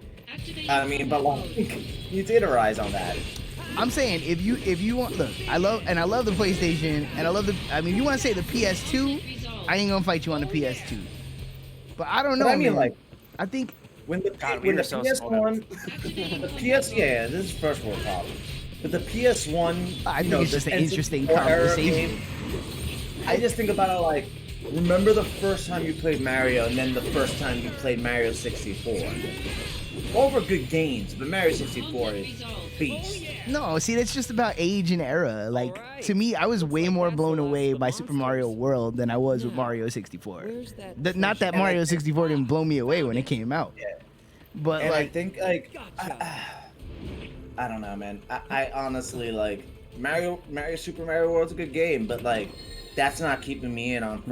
I mean, but like, you theorize on that. I'm saying if you want, look, I love the PlayStation, and if you want to say the PS2, I ain't gonna fight you on the PS2. But I don't know. But I mean, man. I think when the God, we when were the so PS1, the PS, yeah, this is first world problem. But the PS1, I think you know, it's just the an interesting N64 era conversation. game, I just think about it like, remember the first time you played Mario, and then the first time you played Mario 64. All were good games, but Mario 64 is beast. No, see, that's just about age and era. Like, to me, I was way more blown away by Super Mario World than I was with Mario 64. Not that Mario 64 didn't blow me away when it came out. But, And like, I think, like, I don't know, man. I honestly, like, Super Mario World's a good game, but, like, that's not keeping me in on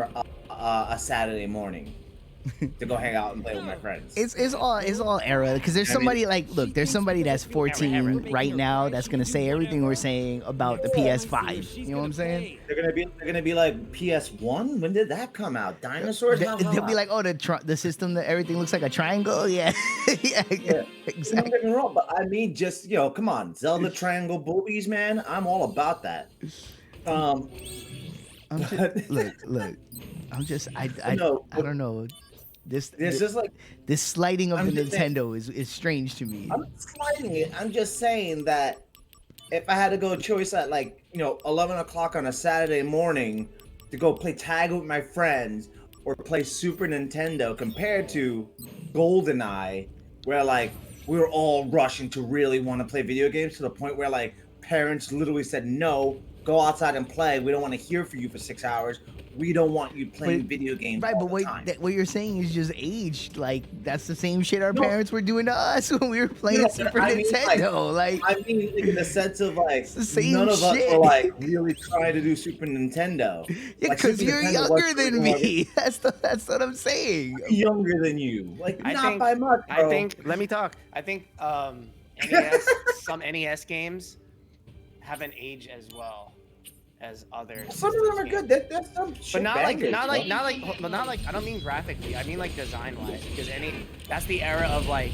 a Saturday morning to go hang out and play with my friends. It's all era, because there's somebody like, look, there's somebody that's 14 right now that's gonna say everything we're saying about the PS5. You know what I'm saying? They're gonna be like, PS1. When did that come out? Dinosaurs. They'll be like, oh, the system that everything looks like a triangle. Yeah, yeah, exactly. Don't get me wrong, but I mean, just, you know, come on, Zelda triangle boobies, man. I'm all about that. I'm just, look. I don't know. This slighting of the Nintendo is strange to me. I'm not slighting it. I'm just saying that if I had to go choice at, like, you know, 11 o'clock on a Saturday morning to go play tag with my friends or play Super Nintendo compared to GoldenEye, where, like, we were all rushing to really want to play video games to the point where, like, parents literally said, no, go outside and play. We don't want to hear from you for 6 hours. We don't want you playing video games all the time. What you're saying is just aged. Like, that's the same shit our parents were doing to us when we were playing Super Nintendo. I mean, in the sense of, like, the same none of us shit. were, like, really trying to do Super Nintendo. Yeah, Like, because Super you're Nintendo younger was than more- me. That's what I'm saying. Younger than you. Like, I not think, by much, bro. I think, let me talk. I think NES, some NES games haven't aged as well as others. Some of them are good. That's some shit But not bangers, like, I don't mean graphically. I mean like design-wise, because that's the era of, like,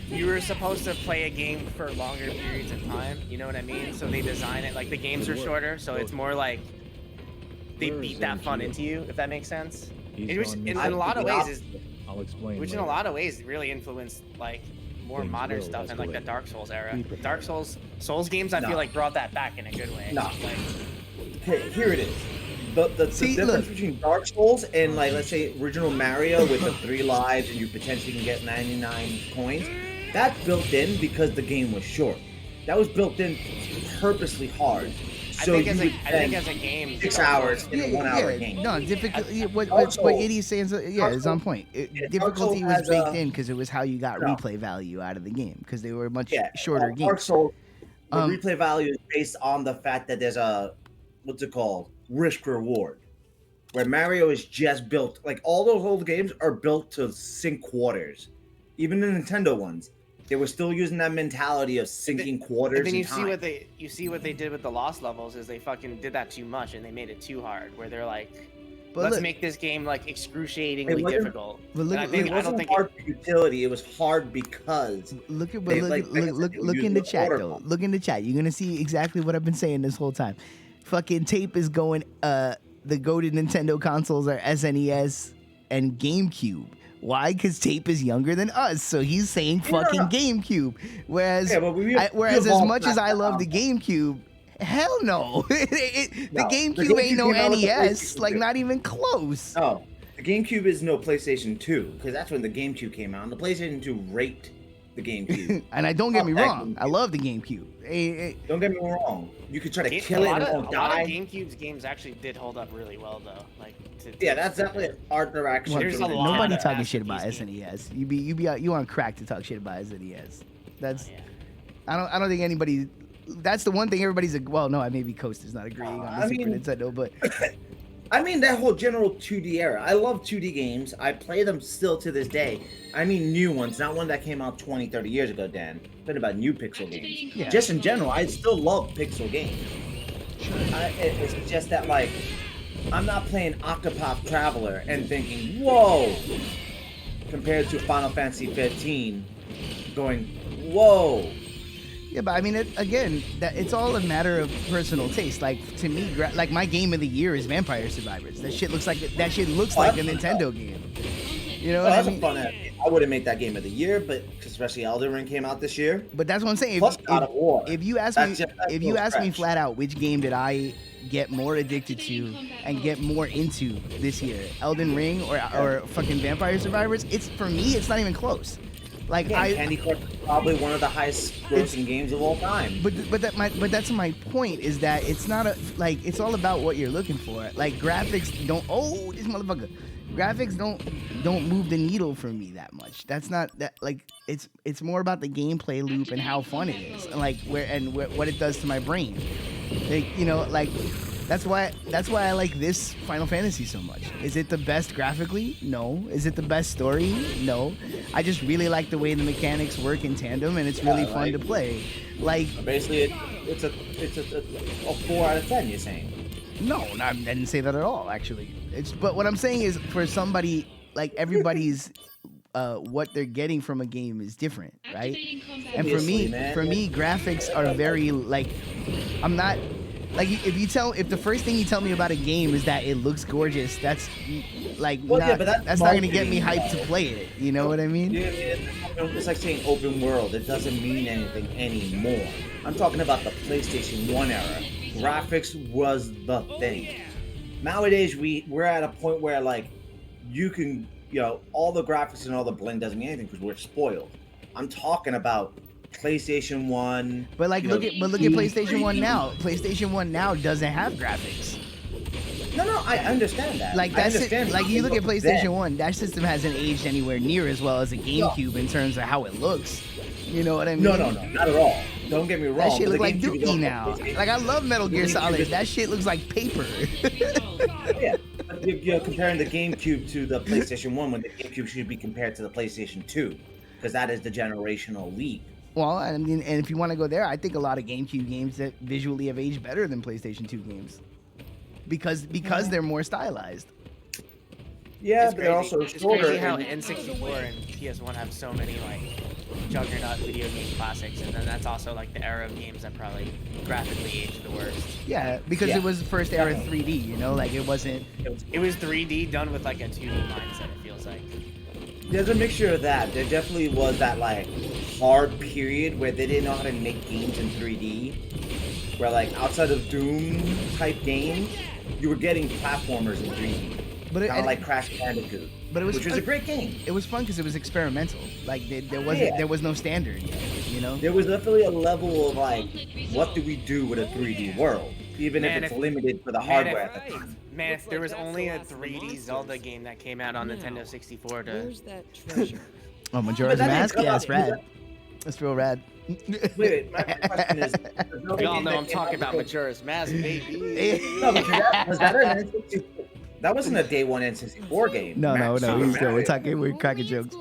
you were supposed to play a game for longer periods of time. You know what I mean? So they design it like the games are shorter, so it's more like they beat that fun into you, if that makes sense. Which in a lot of ways I'll explain. Which in a lot of ways really influenced, like, more modern stuff and, like, the Dark Souls era. Dark Souls games, I feel like brought that back in a good way. No. Like, Okay, here it is. The difference between Dark Souls and, like, let's say original Mario with the 3 lives and you potentially can get 99 coins, that's built in because the game was short. That was built in purposely hard. So I think as a game, 6 hours in a 1 hour game. No, difficulty. What Eddie's saying is on point. Difficulty was baked in because it was how you got replay value out of the game, because they were much shorter games. Dark Souls, the replay value is based on the fact that there's a, what's it called, risk reward, where Mario is just built, like, all those old games are built to sync quarters. Even the Nintendo ones, they were still using that mentality of syncing quarters. And then you time. see what they did with the Lost levels is they fucking did that too much and they made it too hard. Where they're like, let's make this game, like, excruciatingly difficult. I wasn't hard for utility. It was hard because look in the chat though. Look in the chat. You're gonna see exactly what I've been saying this whole time. Fucking Tape is going. The go-to Nintendo consoles are SNES and GameCube. Why? Because Tape is younger than us, so he's saying fucking GameCube. Whereas, as much as I love the GameCube, hell no, the GameCube ain't no NES, like, not even close. No, the GameCube is no PlayStation 2, because that's when the GameCube came out. And the PlayStation 2 raped the GameCube. And don't get me wrong, I love the GameCube. Don't get me wrong. You could try to kill it and it won't die. A lot of GameCube's games actually did hold up really well, though. Like, that's definitely an art direction. Nobody talking shit about SNES. You on crack to talk shit about SNES. That's I don't think anybody. That's the one thing everybody's like. Well, no, maybe Coast is not agreeing on the Super Nintendo, but I mean that whole general 2D era. I love 2D games. I play them still to this day. I mean new ones, not one that came out 20, 30 years ago, Dan. I'm talking about new pixel games. Yeah. Just in general, I still love pixel games. It's just that, like, I'm not playing Octopath Traveler and thinking, whoa, compared to Final Fantasy 15, going, whoa. Yeah, but I mean, it's all a matter of personal taste. Like, to me, like, my game of the year is Vampire Survivors. That shit looks like a Nintendo game. You know Oh, what I that's mean? a fun ass game. I wouldn't make that game of the year, but especially Elden Ring came out this year. But that's what I'm saying. Plus God of War. If you ask That's me, just- that's if no you ask me stretch. flat out, which game did I get more addicted to and get more into this year, Elden Ring or fucking Vampire Survivors? It's for me, it's not even close. Like Yeah, Candy Crush is probably one of the highest grossing games of all time. But that's my point is that it's not it's all about what you're looking for. Like graphics don't. Oh, this motherfucker. Graphics don't move the needle for me that much. That's not that like it's more about the gameplay loop and how fun it is, and like what it does to my brain. Like, you know, like that's why I like this Final Fantasy so much. Is it the best graphically? No. Is it the best story? No. I just really like the way the mechanics work in tandem, and it's really fun to play. Like basically, it's a 4 out of 10. You're saying? no, I didn't say that at all. Actually, but what I'm saying is for somebody like everybody's. What they're getting from a game is different, right? And for me, graphics are very like, I'm not like if the first thing you tell me about a game is that it looks gorgeous, that's like that's not gonna get me hyped to play it. You know what I mean? Yeah, it's like saying open world. It doesn't mean anything anymore. I'm talking about the PlayStation 1 era. Graphics was the thing. Nowadays, we're at a point where like you can. You know, all the graphics and all the blend doesn't mean anything because we're spoiled. I'm talking about PlayStation 1. But like, look at PlayStation 1 now. PlayStation 1 now doesn't have graphics. No, I understand that. Like that's it. Like you look at PlayStation 1, that system hasn't aged anywhere near as well as a GameCube in terms of how it looks. You know what I mean? No, not at all. Don't get me wrong. That shit look like Dookie now. Like I love Metal Gear Solid. That shit looks like paper. Yeah. You're comparing the GameCube to the PlayStation 1 when the GameCube should be compared to the PlayStation 2 because that is the generational leap. Well, I mean, and if you want to go there, I think a lot of GameCube games that visually have aged better than PlayStation 2 games because they're more stylized. Yeah, it's but they're also it's shorter. crazy how N64 and PS1 have so many like juggernaut video game classics, and then that's also like the era of games that probably graphically aged the worst. Yeah, because it was first era 3D. You know, like it wasn't. It was 3D done with like a 2D mindset. It feels like. There's a mixture of that. There definitely was that like hard period where they didn't know how to make games in 3D. Where like outside of Doom type games, you were getting platformers in 3D. Kind of like Crash Bandicoot. But it was which was a great game. It was fun because it was experimental. Like there was no standard yet, you know. There was definitely a level of like, what do we do with a 3D world, even if it's limited for the hardware at the time. Man, if there was only a 3D Zelda game that came out on Nintendo 64 to... Where's that treasure? Oh, Majora's Mask? Yeah, it's rad. That's real rad. Wait, my question is... We all know I'm talking about Majora's Mask, baby. No, was that an N64? That wasn't a day one N64 game. No. We're cracking jokes.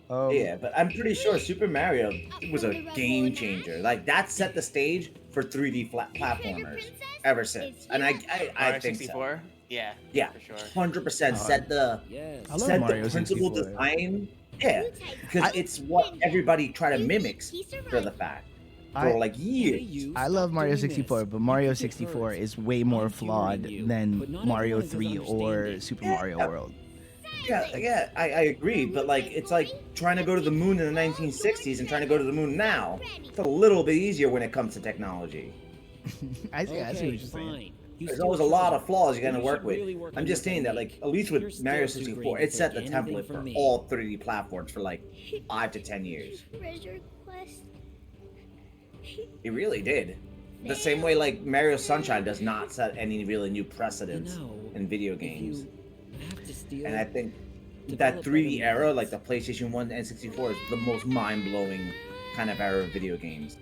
Yeah, but I'm pretty sure Super Mario was a game changer. Like that set the stage for 3D platformers ever since. And I think 64? So. Yeah. Yeah. For sure. 100% set the principal design. Yeah, because it's what everybody tried to mimic for the fact. For like years. I love Mario 64, but Mario 64 is way more flawed than Mario 3 or Super Mario World. Yeah, I agree, but like it's like trying to go to the moon in the 1960s and trying to go to the moon now. It's a little bit easier when it comes to technology. I see what you're saying. There's always a lot of flaws you gotta work with. I'm just saying that, like, at least with Mario 64, it set the template for all 3D platforms for like 5 to 10 years. It really did. The same way, like, Mario Sunshine does not set any really new precedents in video games. And I think that 3D era, like the PlayStation 1 and N64, is the most mind-blowing kind of era of video games.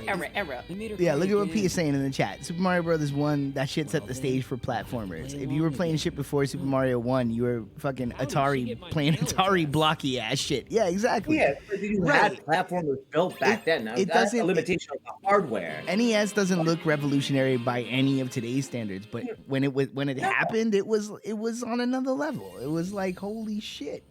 Era. Yeah, look at what P is saying in the chat. Super Mario Brothers 1, that shit set the stage for platformers. If you were playing shit before Super Mario 1, you were fucking Atari, playing Atari blocky ass shit. Yeah, exactly. Yeah, you had platformers built back then. Now, it that's doesn't, a limitation of the hardware. NES doesn't look revolutionary by any of today's standards, but when it happened, it was on another level. It was like, holy shit.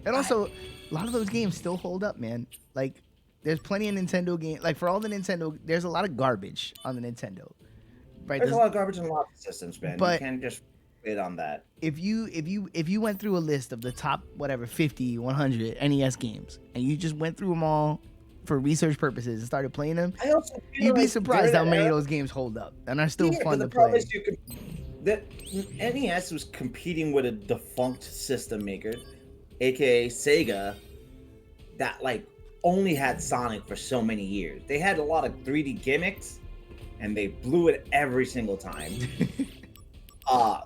And also, a lot of those games still hold up, man. Like, there's plenty of Nintendo games. Like, for all the Nintendo, there's a lot of garbage on the Nintendo. Right? There's a lot of garbage in a lot of systems, man. But you can't just... played on that. If you went through a list of the top 50, 100 NES games, and you just went through them all for research purposes and started playing them, I also feel you'd be like surprised during how many that of era- those games hold up and are still Yeah, fun but to the problem play. is that NES was competing with a defunct system maker, aka Sega, that like only had Sonic for so many years. They had a lot of 3D gimmicks, and they blew it every single time.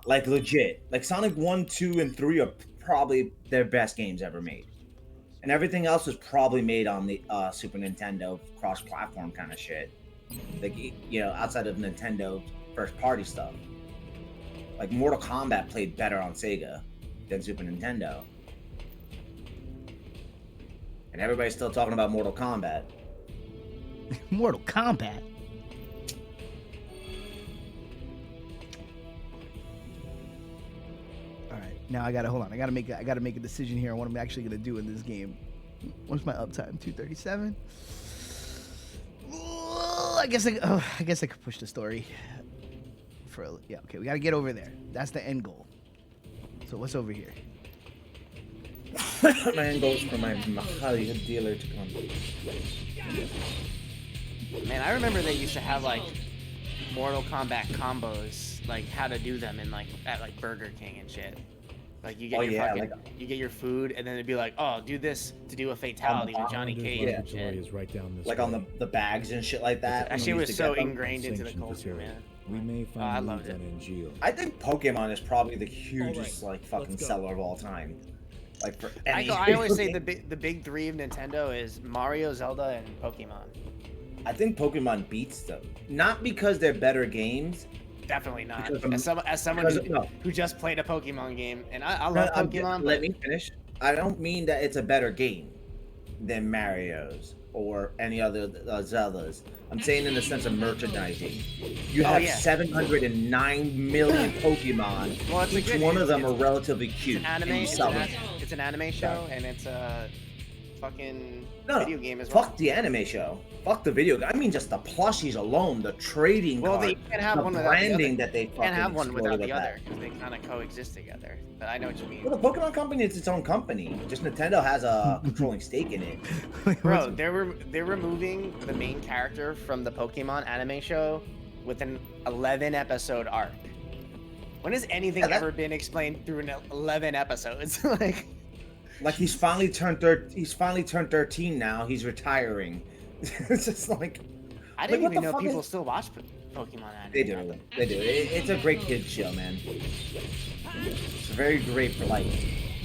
Like legit. Like Sonic 1, 2, and 3 are probably their best games ever made. And everything else was probably made on the Super Nintendo cross-platform kind of shit. Like, outside of Nintendo first-party stuff. Like Mortal Kombat played better on Sega than Super Nintendo. And everybody's still talking about Mortal Kombat. Mortal Kombat. All right, now I gotta hold on. I gotta make a decision here on what I'm actually gonna do in this game. What's my uptime? 237. I guess I could push the story. Okay, we gotta get over there. That's the end goal. So what's over here? My end goal is for my Hollywood dealer to come. Man, I remember they used to have like Mortal Kombat combos, like how to do them in like at like Burger King and shit. Like you get you get your food, and then it'd be like, oh, do this to do a fatality with Johnny Cage. Yeah. And shit. Is right down this Like on the bags and shit like that. That shit was so ingrained into the culture, man. We may I find loved leads it. on NGO. I think Pokemon is probably the hugest fucking seller of all time. Like for any I always say the big three of Nintendo is Mario, Zelda, and Pokemon. I think Pokemon beats them, not because they're better games. Definitely not. Because As someone who just played a Pokemon game, and I love Pokemon. Let me finish. I don't mean that it's a better game than Mario's or any other Zeldas. I'm saying in the sense of merchandising. You have 709 million Pokemon. Well, each one of them are relatively cute. It's an anime show, and it's a fucking video game as well. Fuck the anime show. Fuck the video game. I mean, just the plushies alone, the trading Well, card, they can't have the one without branding the other. that they You can't have one without the with other that. because they kind of coexist together. But I know what you mean. Well, the Pokemon Company is its own company. Just Nintendo has a controlling stake in it. Bro, they're removing the main character from the Pokemon anime show with an 11-episode arc. When has anything ever been explained through 11 episodes? Like he's finally turned 13 now. He's retiring. It's just like I didn't what even the know fuck people is- still watch Pokemon anime. They do. They do. It's a great kids show, man. It's very great for like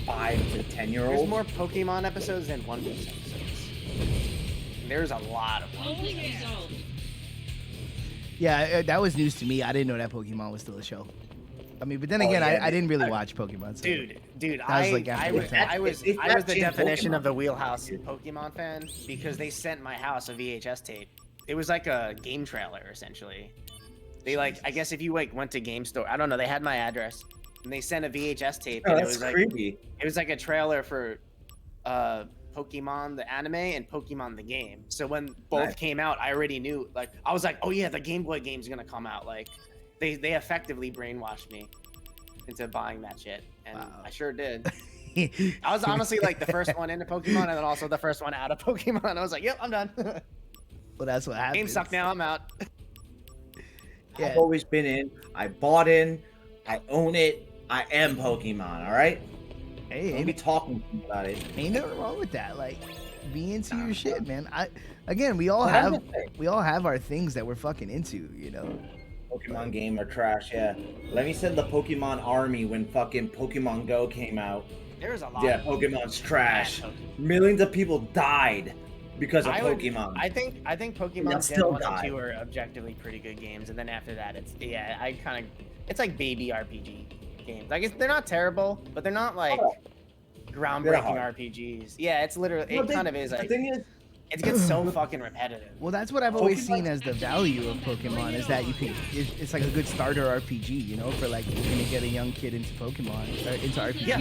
5 to 10-year-olds. There's more Pokemon episodes than One Piece episodes. There's a lot of One Piece episodes. Yeah, that was news to me. I didn't know that Pokemon was still a show. I mean, but then again, I didn't really watch Pokemon. So Dude, that was like after the fact. I was the definition of the wheelhouse Pokemon fan because they sent my house a VHS tape. It was like a game trailer essentially. They I guess if you went to Game Store, I don't know, they had my address and they sent a VHS tape and it was creepy. It was like a trailer for Pokemon the anime and Pokemon the game. So when both came out, I already knew. I was like, oh yeah, the Game Boy game's gonna come out. They effectively brainwashed me into buying that shit, and I sure did. I was honestly the first one into Pokemon, and then also the first one out of Pokemon. I was like, yep, I'm done. Well, that's what happened. Game suck now. I'm out. I've always been in. I bought in. I own it. I am Pokemon. All right. Hey, don't be talking about it. Ain't nothing wrong with that. Be into your shit, man. We all have our things that we're fucking into, you know. Pokemon game are trash, yeah. Let me send the Pokemon army when fucking Pokemon Go came out. There's a lot. Yeah, Pokemon's trash. Millions of people died because of Pokemon. I think Pokemon Gen 1 and 2 are objectively pretty good games, and then after that, it's like baby RPG games. They're not terrible, but they're not groundbreaking RPGs. Yeah, it's literally kind of is. The thing is, it gets so fucking repetitive. Well, that's what I've always seen as the value of Pokemon is that it's like a good starter RPG, you know, for if you're gonna get a young kid into Pokemon or into RPGs. Yeah.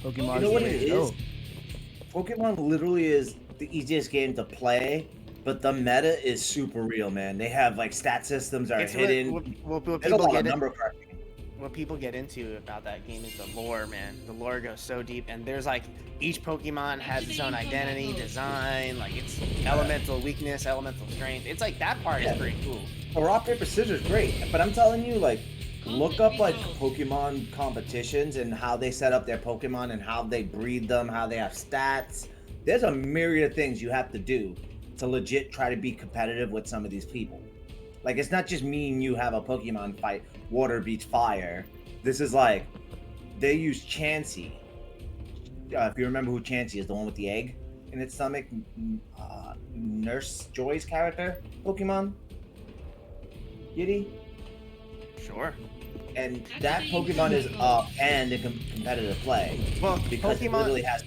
Pokemon. You know what it is? Pokemon literally is the easiest game to play, but the meta is super real, man. They have stat systems are hidden. Will There's a people lot get of it? number crunching. what people get into about that game is the lore, man. The lore goes so deep, and there's like each Pokemon has its own identity, design, like its elemental weakness, elemental strength. It's like that part is pretty cool. Well, rock paper scissors, great, but I'm telling you, like, look up like Pokemon competitions and how they set up their Pokemon and how they breed them, how they have stats. There's a myriad of things you have to do to legit try to be competitive with some of these people. Like, it's not just me and you have a Pokemon fight, water beats fire. This is like, they use Chansey. If you remember who Chansey is, the one with the egg in its stomach, Nurse Joy's character, Pokemon. Yiddy? Sure. And that Pokemon is up and in competitive play. Well, because it Pokemon literally has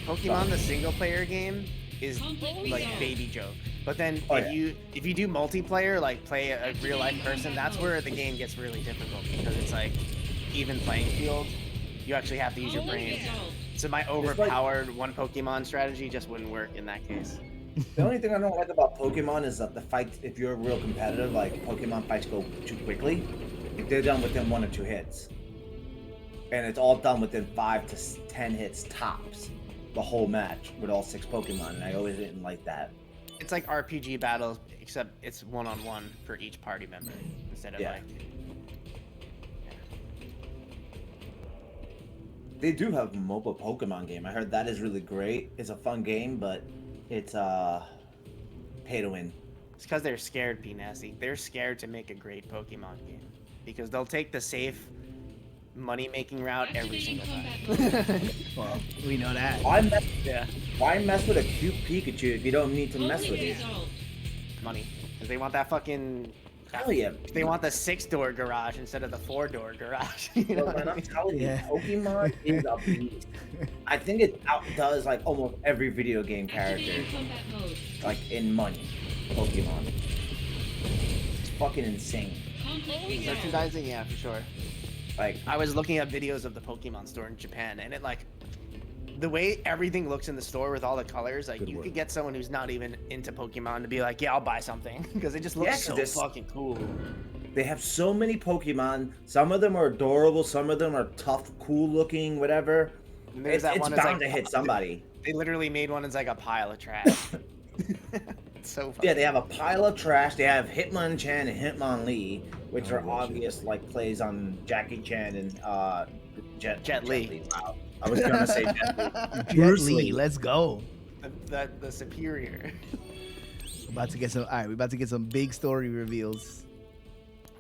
Pokemon, the single player game, is like baby joke. But then if you do multiplayer, like play a real life person, that's where the game gets really difficult because it's like even playing field. You actually have to use your brain. So my overpowered one Pokemon strategy just wouldn't work in that case. The only thing I don't like about Pokemon is that the fights, if you're real competitive, like Pokemon fights go too quickly. They're done within 1 or 2 hits. And it's all done within 5 to 10 hits tops. The whole match with all 6 Pokemon, and I always didn't like that. It's like RPG battles, except it's one-on-one for each party member instead of like. They do have a mobile Pokemon game. I heard that is really great. It's a fun game, but it's pay to win. It's because they're scared, P Nasty. They're scared to make a great Pokemon game because they'll take the safe money-making route every single time. Well, we know that. Why mess with a cute Pikachu if you don't need to mess with it? Money, because they want that fucking. Hell yeah. They want the 6-door garage instead of the 4-door garage. You know what I I'm mean? telling you, Pokemon is a beast. I think it outdoes like almost every video game character, like in money. Pokemon. It's fucking insane. Merchandising, yeah, for sure. Like, I was looking at videos of the Pokemon store in Japan, and it like the way everything looks in the store with all the colors, like you could get someone who's not even into Pokemon to be like, yeah, I'll buy something because it just looks so fucking cool. They have so many Pokemon. Some of them are adorable. Some of them are tough, cool looking, whatever. And there's that it's one that's bound like, to hit somebody. They literally made one that's like a pile of trash. It's so funny. Yeah, they have a pile of trash. They have Hitmonchan and Hitmonlee, which are obvious like plays on Jackie Chan and Jet Li. Wow. I was gonna say Jet Li. Jet Li, let's go. The superior. We're about to get some. All right, we're about to get some big story reveals.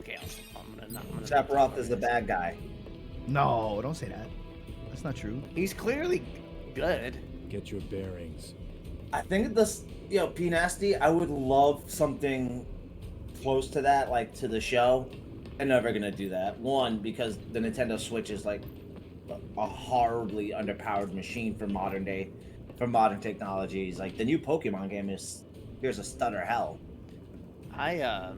Okay, I'm gonna Sephiroth is the bad guy. No, don't say that. That's not true. He's clearly good. Get your bearings. I think this, P Nasty, I would love something close to that, like to the show. I'm never gonna do that. One, because the Nintendo Switch is like a horribly underpowered machine for modern technologies. Like the new Pokemon game is, here's a stutter hell. I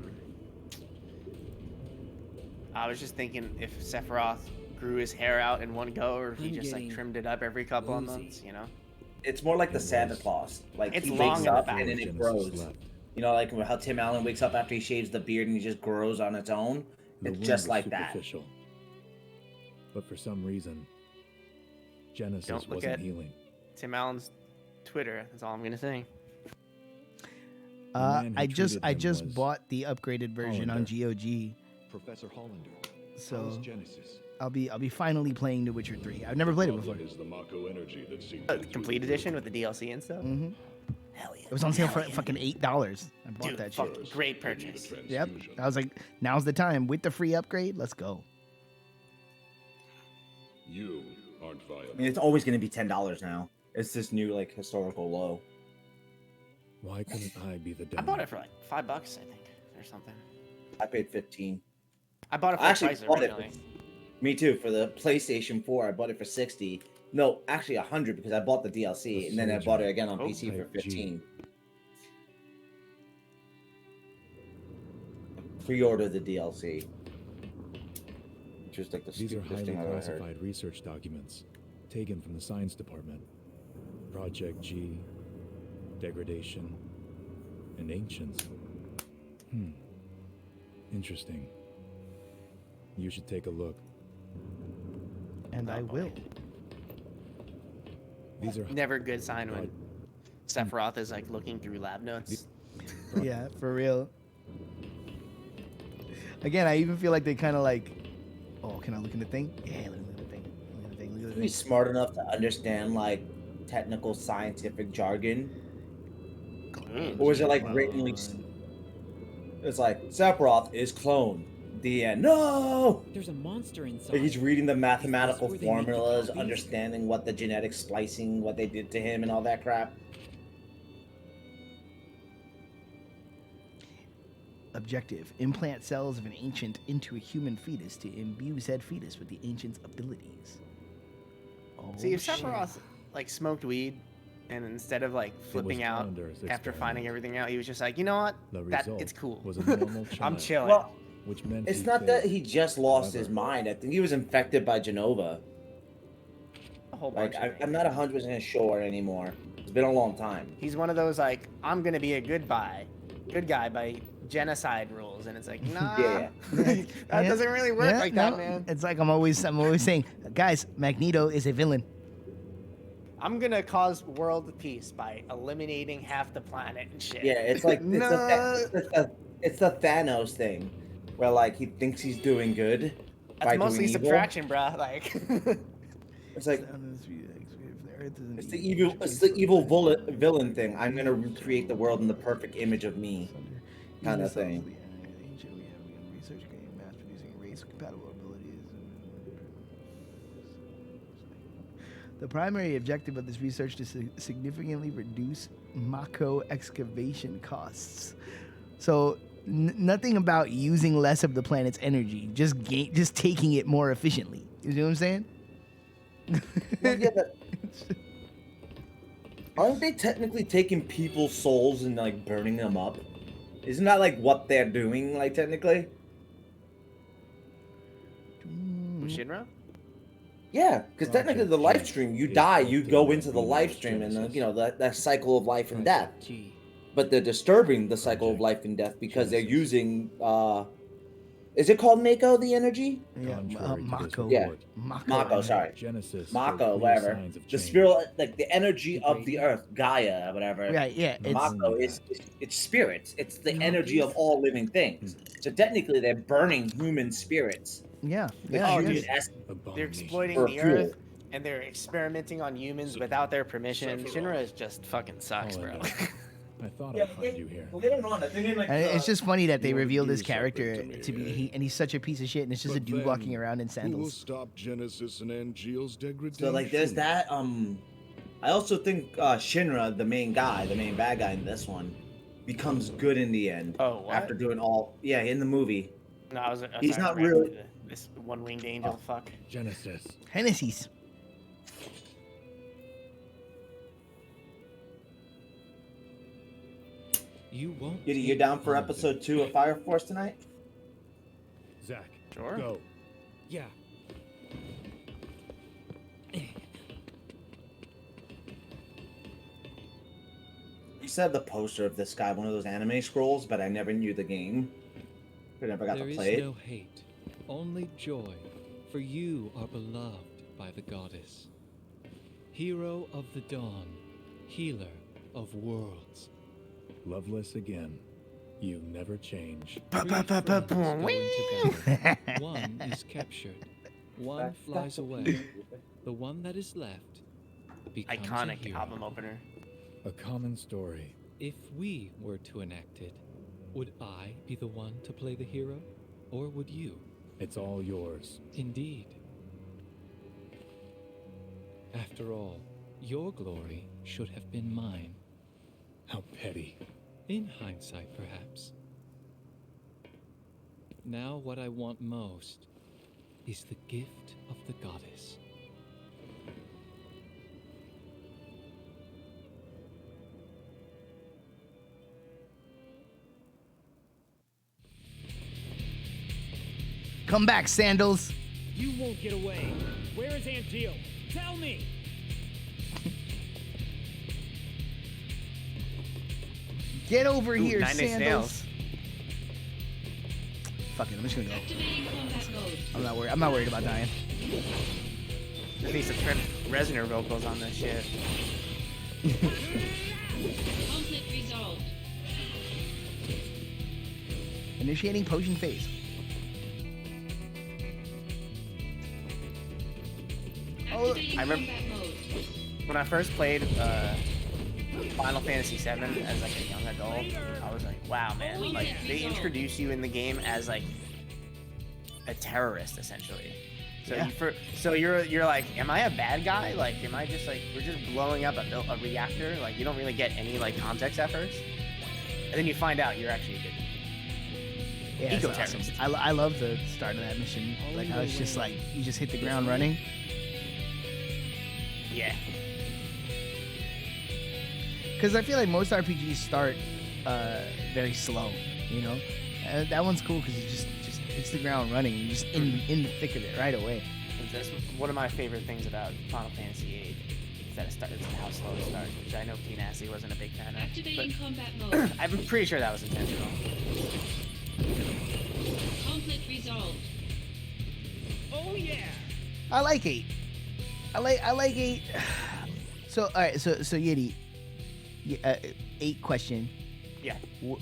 was just thinking if Sephiroth grew his hair out in one go, or if he just like trimmed it up every couple of months, you know. It's more like the Santa Claus. Like It's he long wakes in the up back. and then it grows. You know, like how Tim Allen wakes up after he shaves the beard and he just grows on its own. It's just like that. Superficial. But for some reason, Genesis Don't look wasn't at healing. Tim Allen's Twitter. That's all I'm gonna say. I just bought the upgraded version on GOG. Professor Hollander. So Genesis. I'll be finally playing The Witcher 3. I've never played it before. Is the Mako energy that seems Complete edition with the DLC and stuff. Mm-hmm. Hell yeah! It was on sale for fucking $8. I bought Dude, that fuck, shit. great purchase. Yep. I was like, now's the time with the free upgrade. Let's go. You aren't viable. I mean, it's always going to be $10 now. It's this new like historical low. Why couldn't I be the I bought it for like $5, I think, or something. I paid 15. I bought it for I actually price bought it. originally. Me too. For the PlayStation 4, I bought it for 60. No, actually 100 because I bought the DLC and then I bought it again on PC for 15. Pre-order the DLC. Which was like the These are stupidest highly thing I've ever heard. classified research documents taken from the science department. Project G, degradation, and ancients. Interesting. You should take a look. And I will. These are Never a good sign when Sephiroth is like looking through lab notes. Yeah, for real. Again, I even feel like they kind of like, oh, can I look in the thing? Yeah, let me look at the thing. Look at the thing. Look at the Be thing. smart enough to understand like technical scientific jargon, or is it like written? Like, it's like Sephiroth is clone. The end. No. There's a monster inside. Like he's reading the mathematical where they make the formulas, copies? understanding what the genetic splicing, what they did to him, and all that crap. Objective: implant cells of an ancient into a human fetus to imbue said fetus with the ancient's abilities. Oh, See, if shit. Sephiroth like smoked weed, and instead of like flipping out Founder's after experiment. finding everything out, he was just like, you know what? The That result it's cool. was a normal I'm child. chilling. Well, Which meant it's he not that failed. he just lost his However, mind. I think he was infected by Genova. A whole Like bunch. I'm not 100% sure anymore. It's been a long time. He's one of those like, I'm gonna be a good guy by genocide rules, and it's like, nah, Yeah, that doesn't really work like that, no. man. It's like I'm always saying, guys, Magneto is a villain. I'm gonna cause world peace by eliminating half the planet and shit. Yeah, it's like No. it's the Thanos thing, where like he thinks he's doing good That's by mostly doing evil. subtraction, bruh. Like, It's like it's the evil villain thing. I'm gonna recreate the world in the perfect image of me, kind of thing. The primary objective of this research is to significantly reduce Mako excavation costs. So nothing about using less of the planet's energy, just taking it more efficiently. You know what I'm saying? Well, yeah, but aren't they technically taking people's souls and like burning them up? Isn't that like what they're doing? Like technically? Shinra? Yeah, because technically the life stream, you die, you go into the life stream, and you know that cycle of life and death. But they're disturbing the cycle of life and death because they're using. Is it called Mako the energy? Yeah, Mako. Yeah, Mako. Mako. Sorry, Genesis Mako. showed clear Whatever. signs of The change. spirit, like the energy of the earth, Gaia, whatever. Right, yeah, it's- Mako is it's spirits. It's the energy of all living things. So technically, they're burning human spirits. Yeah, The yeah. human yes. essence. They're exploiting For the fuel. earth, and they're experimenting on humans without their permission. Shinra is just fucking sucks, bro. I thought I'd find you here. Later on, I think in like And it's just funny that they You wanna revealed do this character something to to be, me, and he's such a piece of shit, and it's just a But dude then, walking around in Who will sandals. stop Genesis and Angeal's degradation? So like there's that. I also think Shinra, the main guy, the main bad guy in this one, becomes good in the end. Oh, what? After doing all, yeah, in the movie. No, I was He's sorry, not I ran really- into this one-winged angel. Fuck. Genesis. Hennessy's. You won't. You're down for episode 2 of Fire Force tonight? Zach, Sure. go. Yeah. You said the poster of this guy, one of those anime scrolls, but I never knew the game. I never got There to is play it. no hate, only joy, for you are beloved by the goddess. Hero of the dawn, healer of worlds. Loveless again. You never change. Three friends go into battle. One is captured. One flies away. The one that is left becomes a Iconic hero. album opener. A common story. If we were to enact it, would I be the one to play the hero? Or would you? It's all yours. Indeed. After all, your glory should have been mine. How petty. In hindsight, perhaps. Now what I want most is the gift of the goddess. Come back, Sandals. You won't get away. Where is Angeal? Tell me! Get over Ooh, here, 9 Inch Sandals. Fuck it, I'm just gonna go. Activating combat mode. I'm not worried about dying. At least some Trent Reznor vocals on this shit. Conflict resolved. Initiating potion phase. Activating I remember combat mode. when I first played Final Fantasy VII as like a young adult, I was like, wow, man, like they introduce you in the game as like a terrorist essentially. So you're like, am I a bad guy? Like, am I just like, we're just blowing up a reactor? Like, you don't really get any like context at first, and then you find out you're actually a good Yeah, it's eco-terrorist. awesome. I love the start of that mission. Like, I was just like, you just hit the ground running. Yeah. Because I feel like most RPGs start very slow, you know? That one's cool because it just hits the ground running. You're just in the thick of it right away. That's one of my favorite things about Final Fantasy VIII. Is that it starts how slow it starts, which I know P. Nasty wasn't a big fan of. Activating but combat mode. I'm pretty sure that was intentional. Conflict resolved. Oh yeah. I like 8. I like 8. So all right, so Yeti, 8 question. Yeah.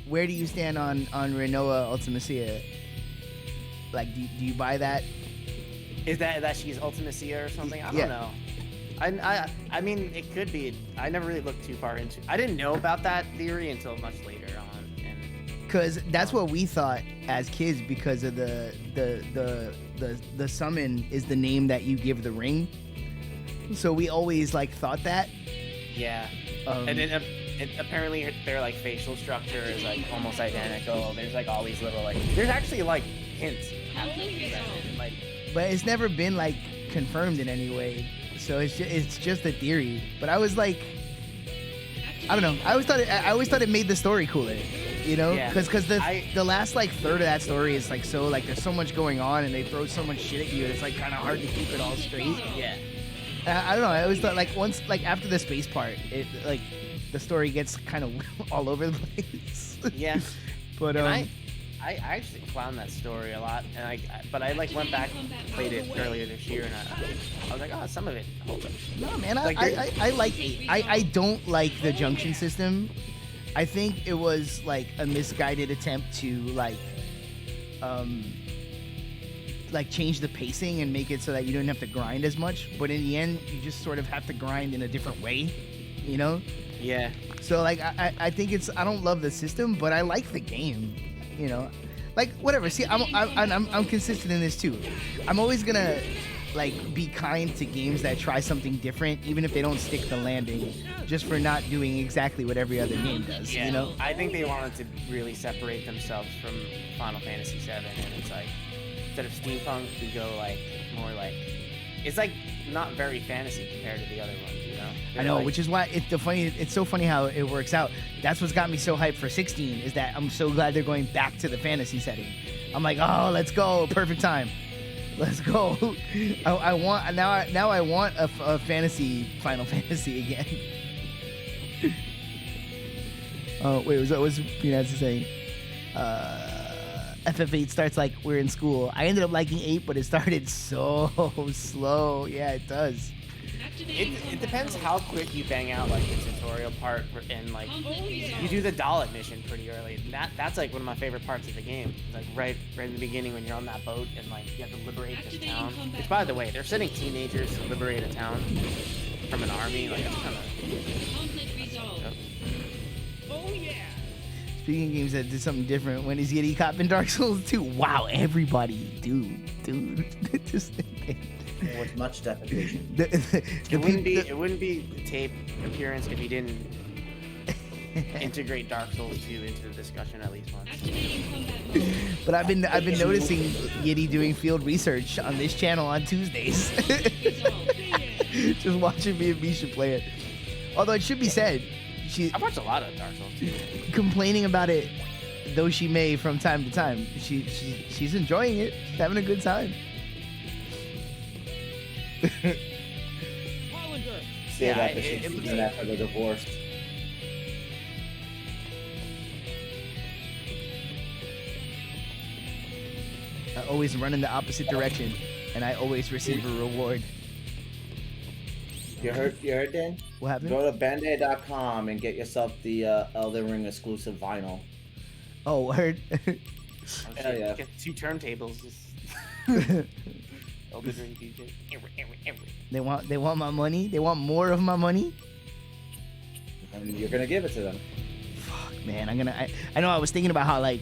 Where do you stand on Renoa Ultimacia? Like, do you buy that? Is that she's Ultimacia or something? I don't know. I mean, it could be. I never really looked too far into. I didn't know about that theory until much later on, and Because that's what we thought as kids, because of the summon is the name that you give the ring. So we always like thought that. yeah. And then apparently their like facial structure is like almost identical. There's like all these little like. There's actually like hints. Like, But it's never been like confirmed in any way. So it's just a theory. But I was like, I don't know. I always thought it made the story cooler. You know, Yeah. because the last like third of that story is like so like there's so much going on and they throw so much shit at you. It's like kind of hard to keep it all straight. yeah. I don't know. I always thought like once like after the space part, it like the story gets kind of all over the place. Yeah. But And I actually found that story a lot, and but I like went back, played it earlier this year, and I was like, oh, some of it holds up. No, man, Like, I like 8. I don't like the junction system. I think it was like a misguided attempt to like change the pacing and make it so that you don't have to grind as much. But in the end, you just sort of have to grind in a different way, you know? Yeah. So like I think I don't love the system, but I like the game, you know? Like whatever. See, I'm consistent in this too. I'm always gonna like be kind to games that try something different, even if they don't stick the landing, just for not doing exactly what every other game does. Yeah. You know? I think they wanted to really separate themselves from Final Fantasy VII, and it's like instead of steampunk, we go like more like it's like not very fantasy compared to the other ones, you know? I know, Like- which is why it's so funny how it works out. That's what's got me so hyped for 16 is that I'm so glad they're going back to the fantasy setting. I'm like, oh, let's go, perfect time, let's go. I want I want a fantasy Final Fantasy again. Oh wait, what's Peanuts saying? FF8 starts like we're in school. I ended up liking 8, but it started so slow. Yeah, it does. It depends how quick you bang out like the tutorial part, and like you do the Dalit mission pretty early. That's like one of my favorite parts of the game. Like right in the beginning when you're on that boat and like you have to liberate this town. Which, by the way, they're sending teenagers to liberate a town from an army. Like it's kind of. Oh yeah. Speaking of games that did something different, when is Yeti Cop in Dark Souls 2? Wow, everybody, dude, just With much defecation. It wouldn't be the tape appearance if you didn't integrate Dark Souls 2 into the discussion at least once. But I've been noticing Yeti doing field research on this channel on Tuesdays. Just watching me and Misha play it. Although it should be said, I watched a lot of Dark Souls 2. Complaining about it, though she may from time to time, she's enjoying it. She's having a good time. Say that even after the divorce. I always run in the opposite direction, and I always receive a reward. You heard, Dan? What happened? Go to bandaid.com and get yourself the Elden Ring exclusive vinyl. Oh, word. Hell yeah. Get 2 turntables. Just Elden Ring DJ. They want my money. They want more of my money. And you're gonna give it to them. Fuck, man. I know. I was thinking about how like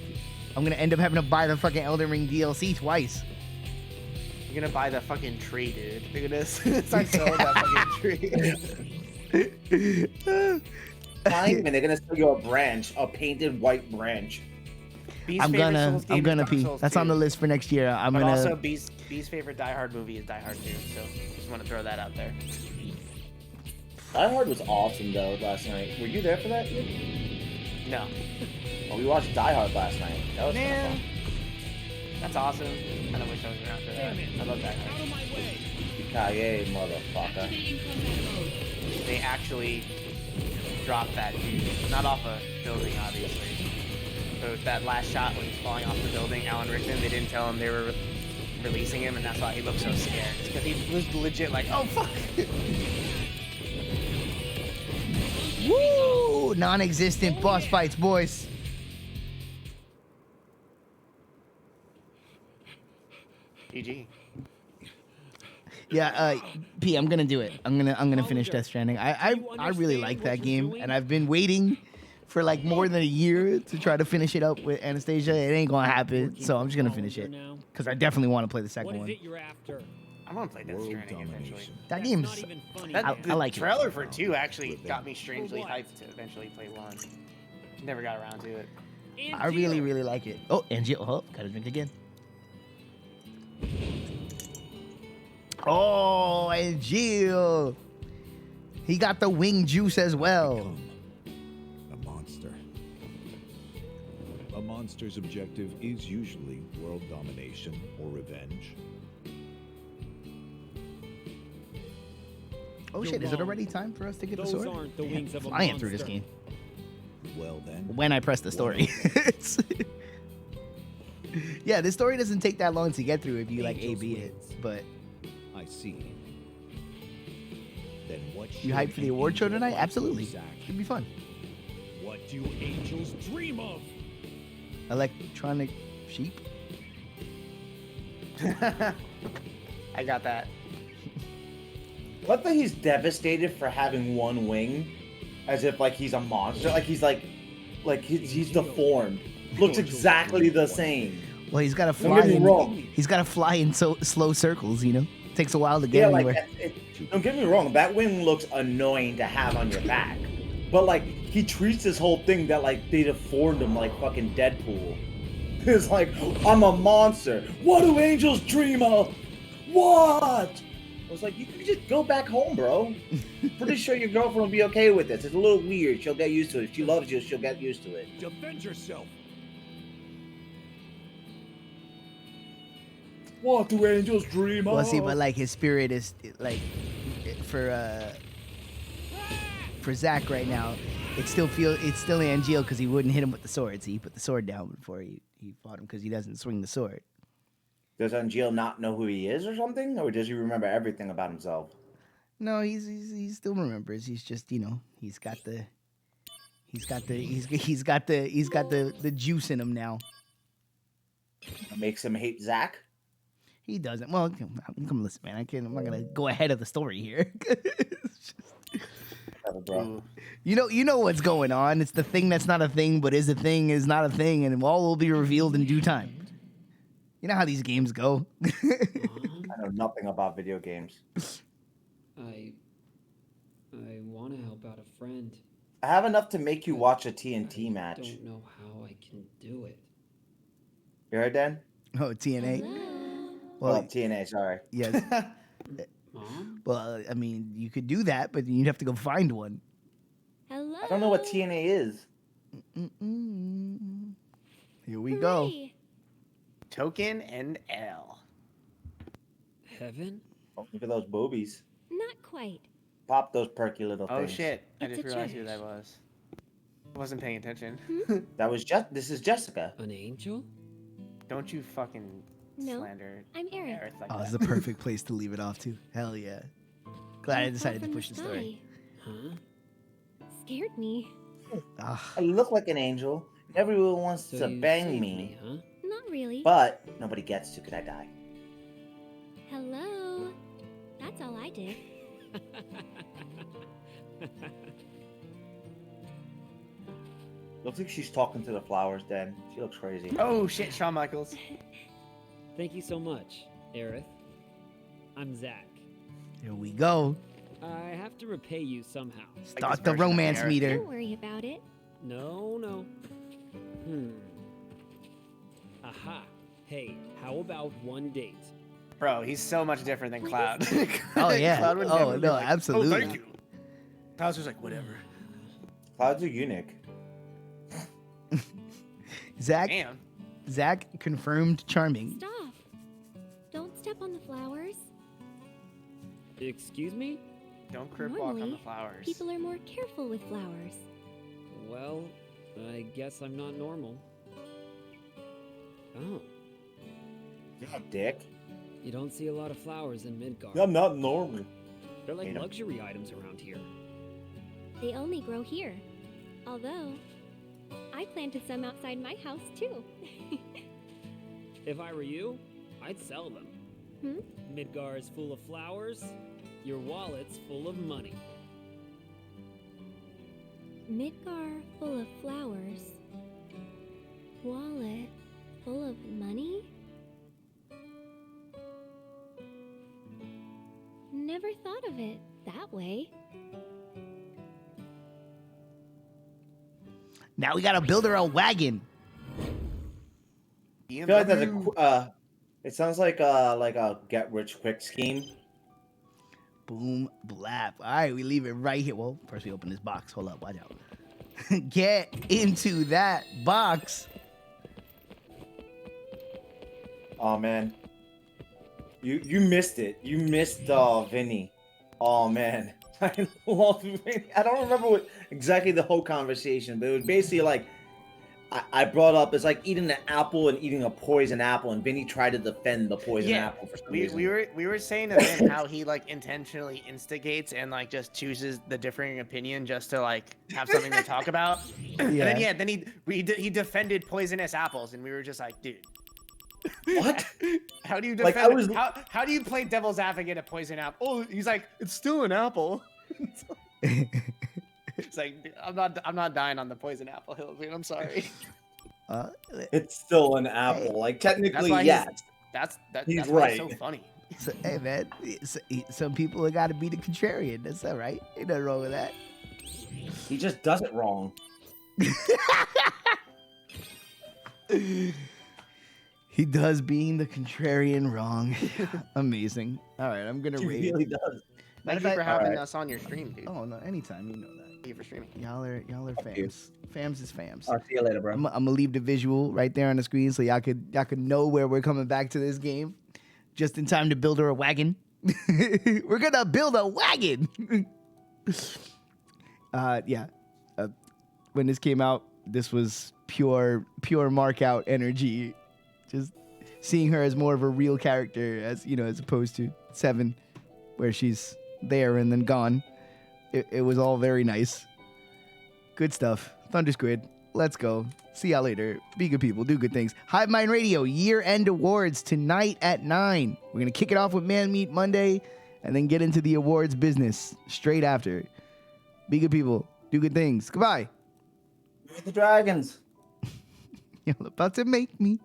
I'm gonna end up having to buy the fucking Elden Ring DLC twice. You're gonna buy the fucking tree, dude. They're gonna start selling that fucking tree. Fine, and they're gonna sell you a branch, a painted white branch. I'm gonna pee. That's on the list for next year. But also, B's favorite Die Hard movie is Die Hard 2, so just want to throw that out there. Die Hard was awesome though last night. Were you there for that? No. Well, we watched Die Hard last night. That was Man, that's awesome. I don't wish I was around for that. I love Die Hard. Yippee-ki-yay, motherfucker. They actually dropped that dude, not off a building, obviously. So that last shot when he's falling off the building, Alan Rickman, they didn't tell him they were releasing him, and that's why he looked so scared. Because he was legit like, oh fuck. Woo! Non-existent boss fights, boys. GG. Yeah, P, I'm gonna do it. I'm gonna finish Death Stranding. I really like that game, and I've been waiting for like more than a year to try to finish it up with Anastasia. It ain't gonna happen, so I'm just gonna finish it because I definitely want to play the second one. you're after? I want to play Death Stranding eventually. That game's I like the trailer for 2 actually got me strangely hyped to eventually play 1. Never got around to it. it. I really like it. Oh, and Jill, oh, gotta drink again. Oh, and Jill. He got the wing juice as well. A monster. A monster's objective is usually world domination or revenge. Oh shit, is it already time for us to get the Those sword? aren't the wings of a flying through this monster. game. Well then. When I press the story. Yeah, this story doesn't take that long to get through if you like A/B it, but I see. Then what you hyped for the award show tonight? Absolutely. Should be fun. What do angels dream of? Electronic sheep? I got that. What that he's devastated for having one wing, as if like he's a monster, like he's deformed. Looks exactly the same. Well, he's got to Don't fly. get me wrong. He's got to fly in so slow circles. You know, takes a while to get anywhere. Don't get me wrong. That wing looks annoying to have on your back, but like he treats this whole thing that like they deformed him like fucking Deadpool. It's like I'm a monster. What do angels dream of? What? I was like, you can just go back home, bro. Pretty sure your girlfriend will be okay with this. It's a little weird. She'll get used to it. If she loves you, she'll get used to it. Defend yourself. What do angels dream of? Well, see, but like his spirit is like for Zach right now. It's still Angeal because he wouldn't hit him with the sword. So he put the sword down before he fought him because he doesn't swing the sword. Does Angeal not know who he is or something, or does he remember everything about himself? No, he still remembers. He's just he's got the juice in him now. Makes him hate Zach. He doesn't. Well, come listen, man. I'm not gonna go ahead of the story here. Bro. You know what's going on. It's the thing that's not a thing, but is a thing, is not a thing, and all will be revealed in due time. You know how these games go. I know nothing about video games. I want to help out a friend. I have enough to make you watch a TNT match. I don't know how I can do it. You heard, Dan? Oh, TNA. Well, TNA. Sorry. Yes. Mom? Well, I mean, you could do that, but you'd have to go find one. Hello. I don't know what TNA is. Here we go. Token and L. Heaven? Oh, look at those boobies. Not quite. Pop those perky little Oh things. shit! I It's just a realized who church. that was. I wasn't paying attention. This is Jessica. An angel? Don't you fucking No, slander. I'm Aerith. Aerith like Oh, that. it's the perfect place to leave it off to. Hell yeah. Glad I You fell decided to from push the story. sky. Scared me. Ah, I look like an angel. Everyone wants So to you bang saved me, huh? Not really. but nobody gets to. Could I die? Hello. That's all I did. Looks like she's talking to the flowers, Dan. She looks crazy. Oh shit, Shawn Michaels. Thank you so much, Aerith. I'm Zach. here we go. I have to repay you somehow. Start the romance meter. Don't worry about it. No. Aha. Hey, how about one date? Bro, he's so much different than Cloud. Oh yeah. Cloud would Oh never be no, like, absolutely. Oh, thank you. Cloud's just like, whatever. Cloud's a eunuch. Zach. Damn. Zach confirmed charming. Stop. Don't step on the flowers. Excuse me? Don't crip walk on the Normally, flowers. people are more careful with flowers. Well, I guess I'm not normal. Oh, Yeah, dick. you don't see a lot of flowers in Midgard. I'm not normal. They're like Hate 'em. luxury items around here. They only grow here. Although, I planted some outside my house too. If I were you, I'd sell them. Midgar is full of flowers, your wallet's full of money. Midgar full of flowers. Wallet full of money? Never thought of it that way. Now we gotta build her a wagon. I feel like that's a. It sounds like a get rich quick scheme. Boom, blap. All right, we leave it right here. Well, first we open this box. Hold up, watch out. Get into that box. Oh man, you missed it. You missed Vinny. Oh man, I love Vinny. I don't remember exactly the whole conversation, but it was basically like I brought up it's like eating an apple and eating a poison apple, and Vinny tried to defend the poison apple for some reason. we were saying to Vin how he like intentionally instigates and like just chooses the differing opinion just to like have something to talk about. And then he defended poisonous apples, and we were just like, dude. What? How do you Like, defend? How do you play devil's advocate a poison apple? Oh, he's like, it's still an apple. It's like I'm not dying on the poison apple hill, dude. I'm sorry. It's still an apple. Like technically, yes. That's He's why right. it's so funny. So, hey man, some people have got to be the contrarian. That's all right. Ain't nothing wrong with that. He just does it wrong. He does being the contrarian wrong. Amazing. All right, I'm gonna He rate. really does. Thank you for having us on your stream, dude. Oh no, anytime. You know that. Thank you for streaming. Y'all are fams. Fams is fams. I'll see you later, bro. I'm gonna leave the visual right there on the screen so y'all could know where we're coming back to this game, just in time to build her a wagon. We're gonna build a wagon. When this came out, this was pure mark out energy. Just seeing her as more of a real character, as opposed to 7, where she's there and then gone. It was all very nice. Good stuff. Thunder Squid, let's go. See y'all later. Be good people. Do good things. Hive Mind Radio year-end awards tonight at 9. We're going to kick it off with Man Meat Monday and then get into the awards business straight after. Be good people. Do good things. Goodbye. The dragons. Y'all about to make me.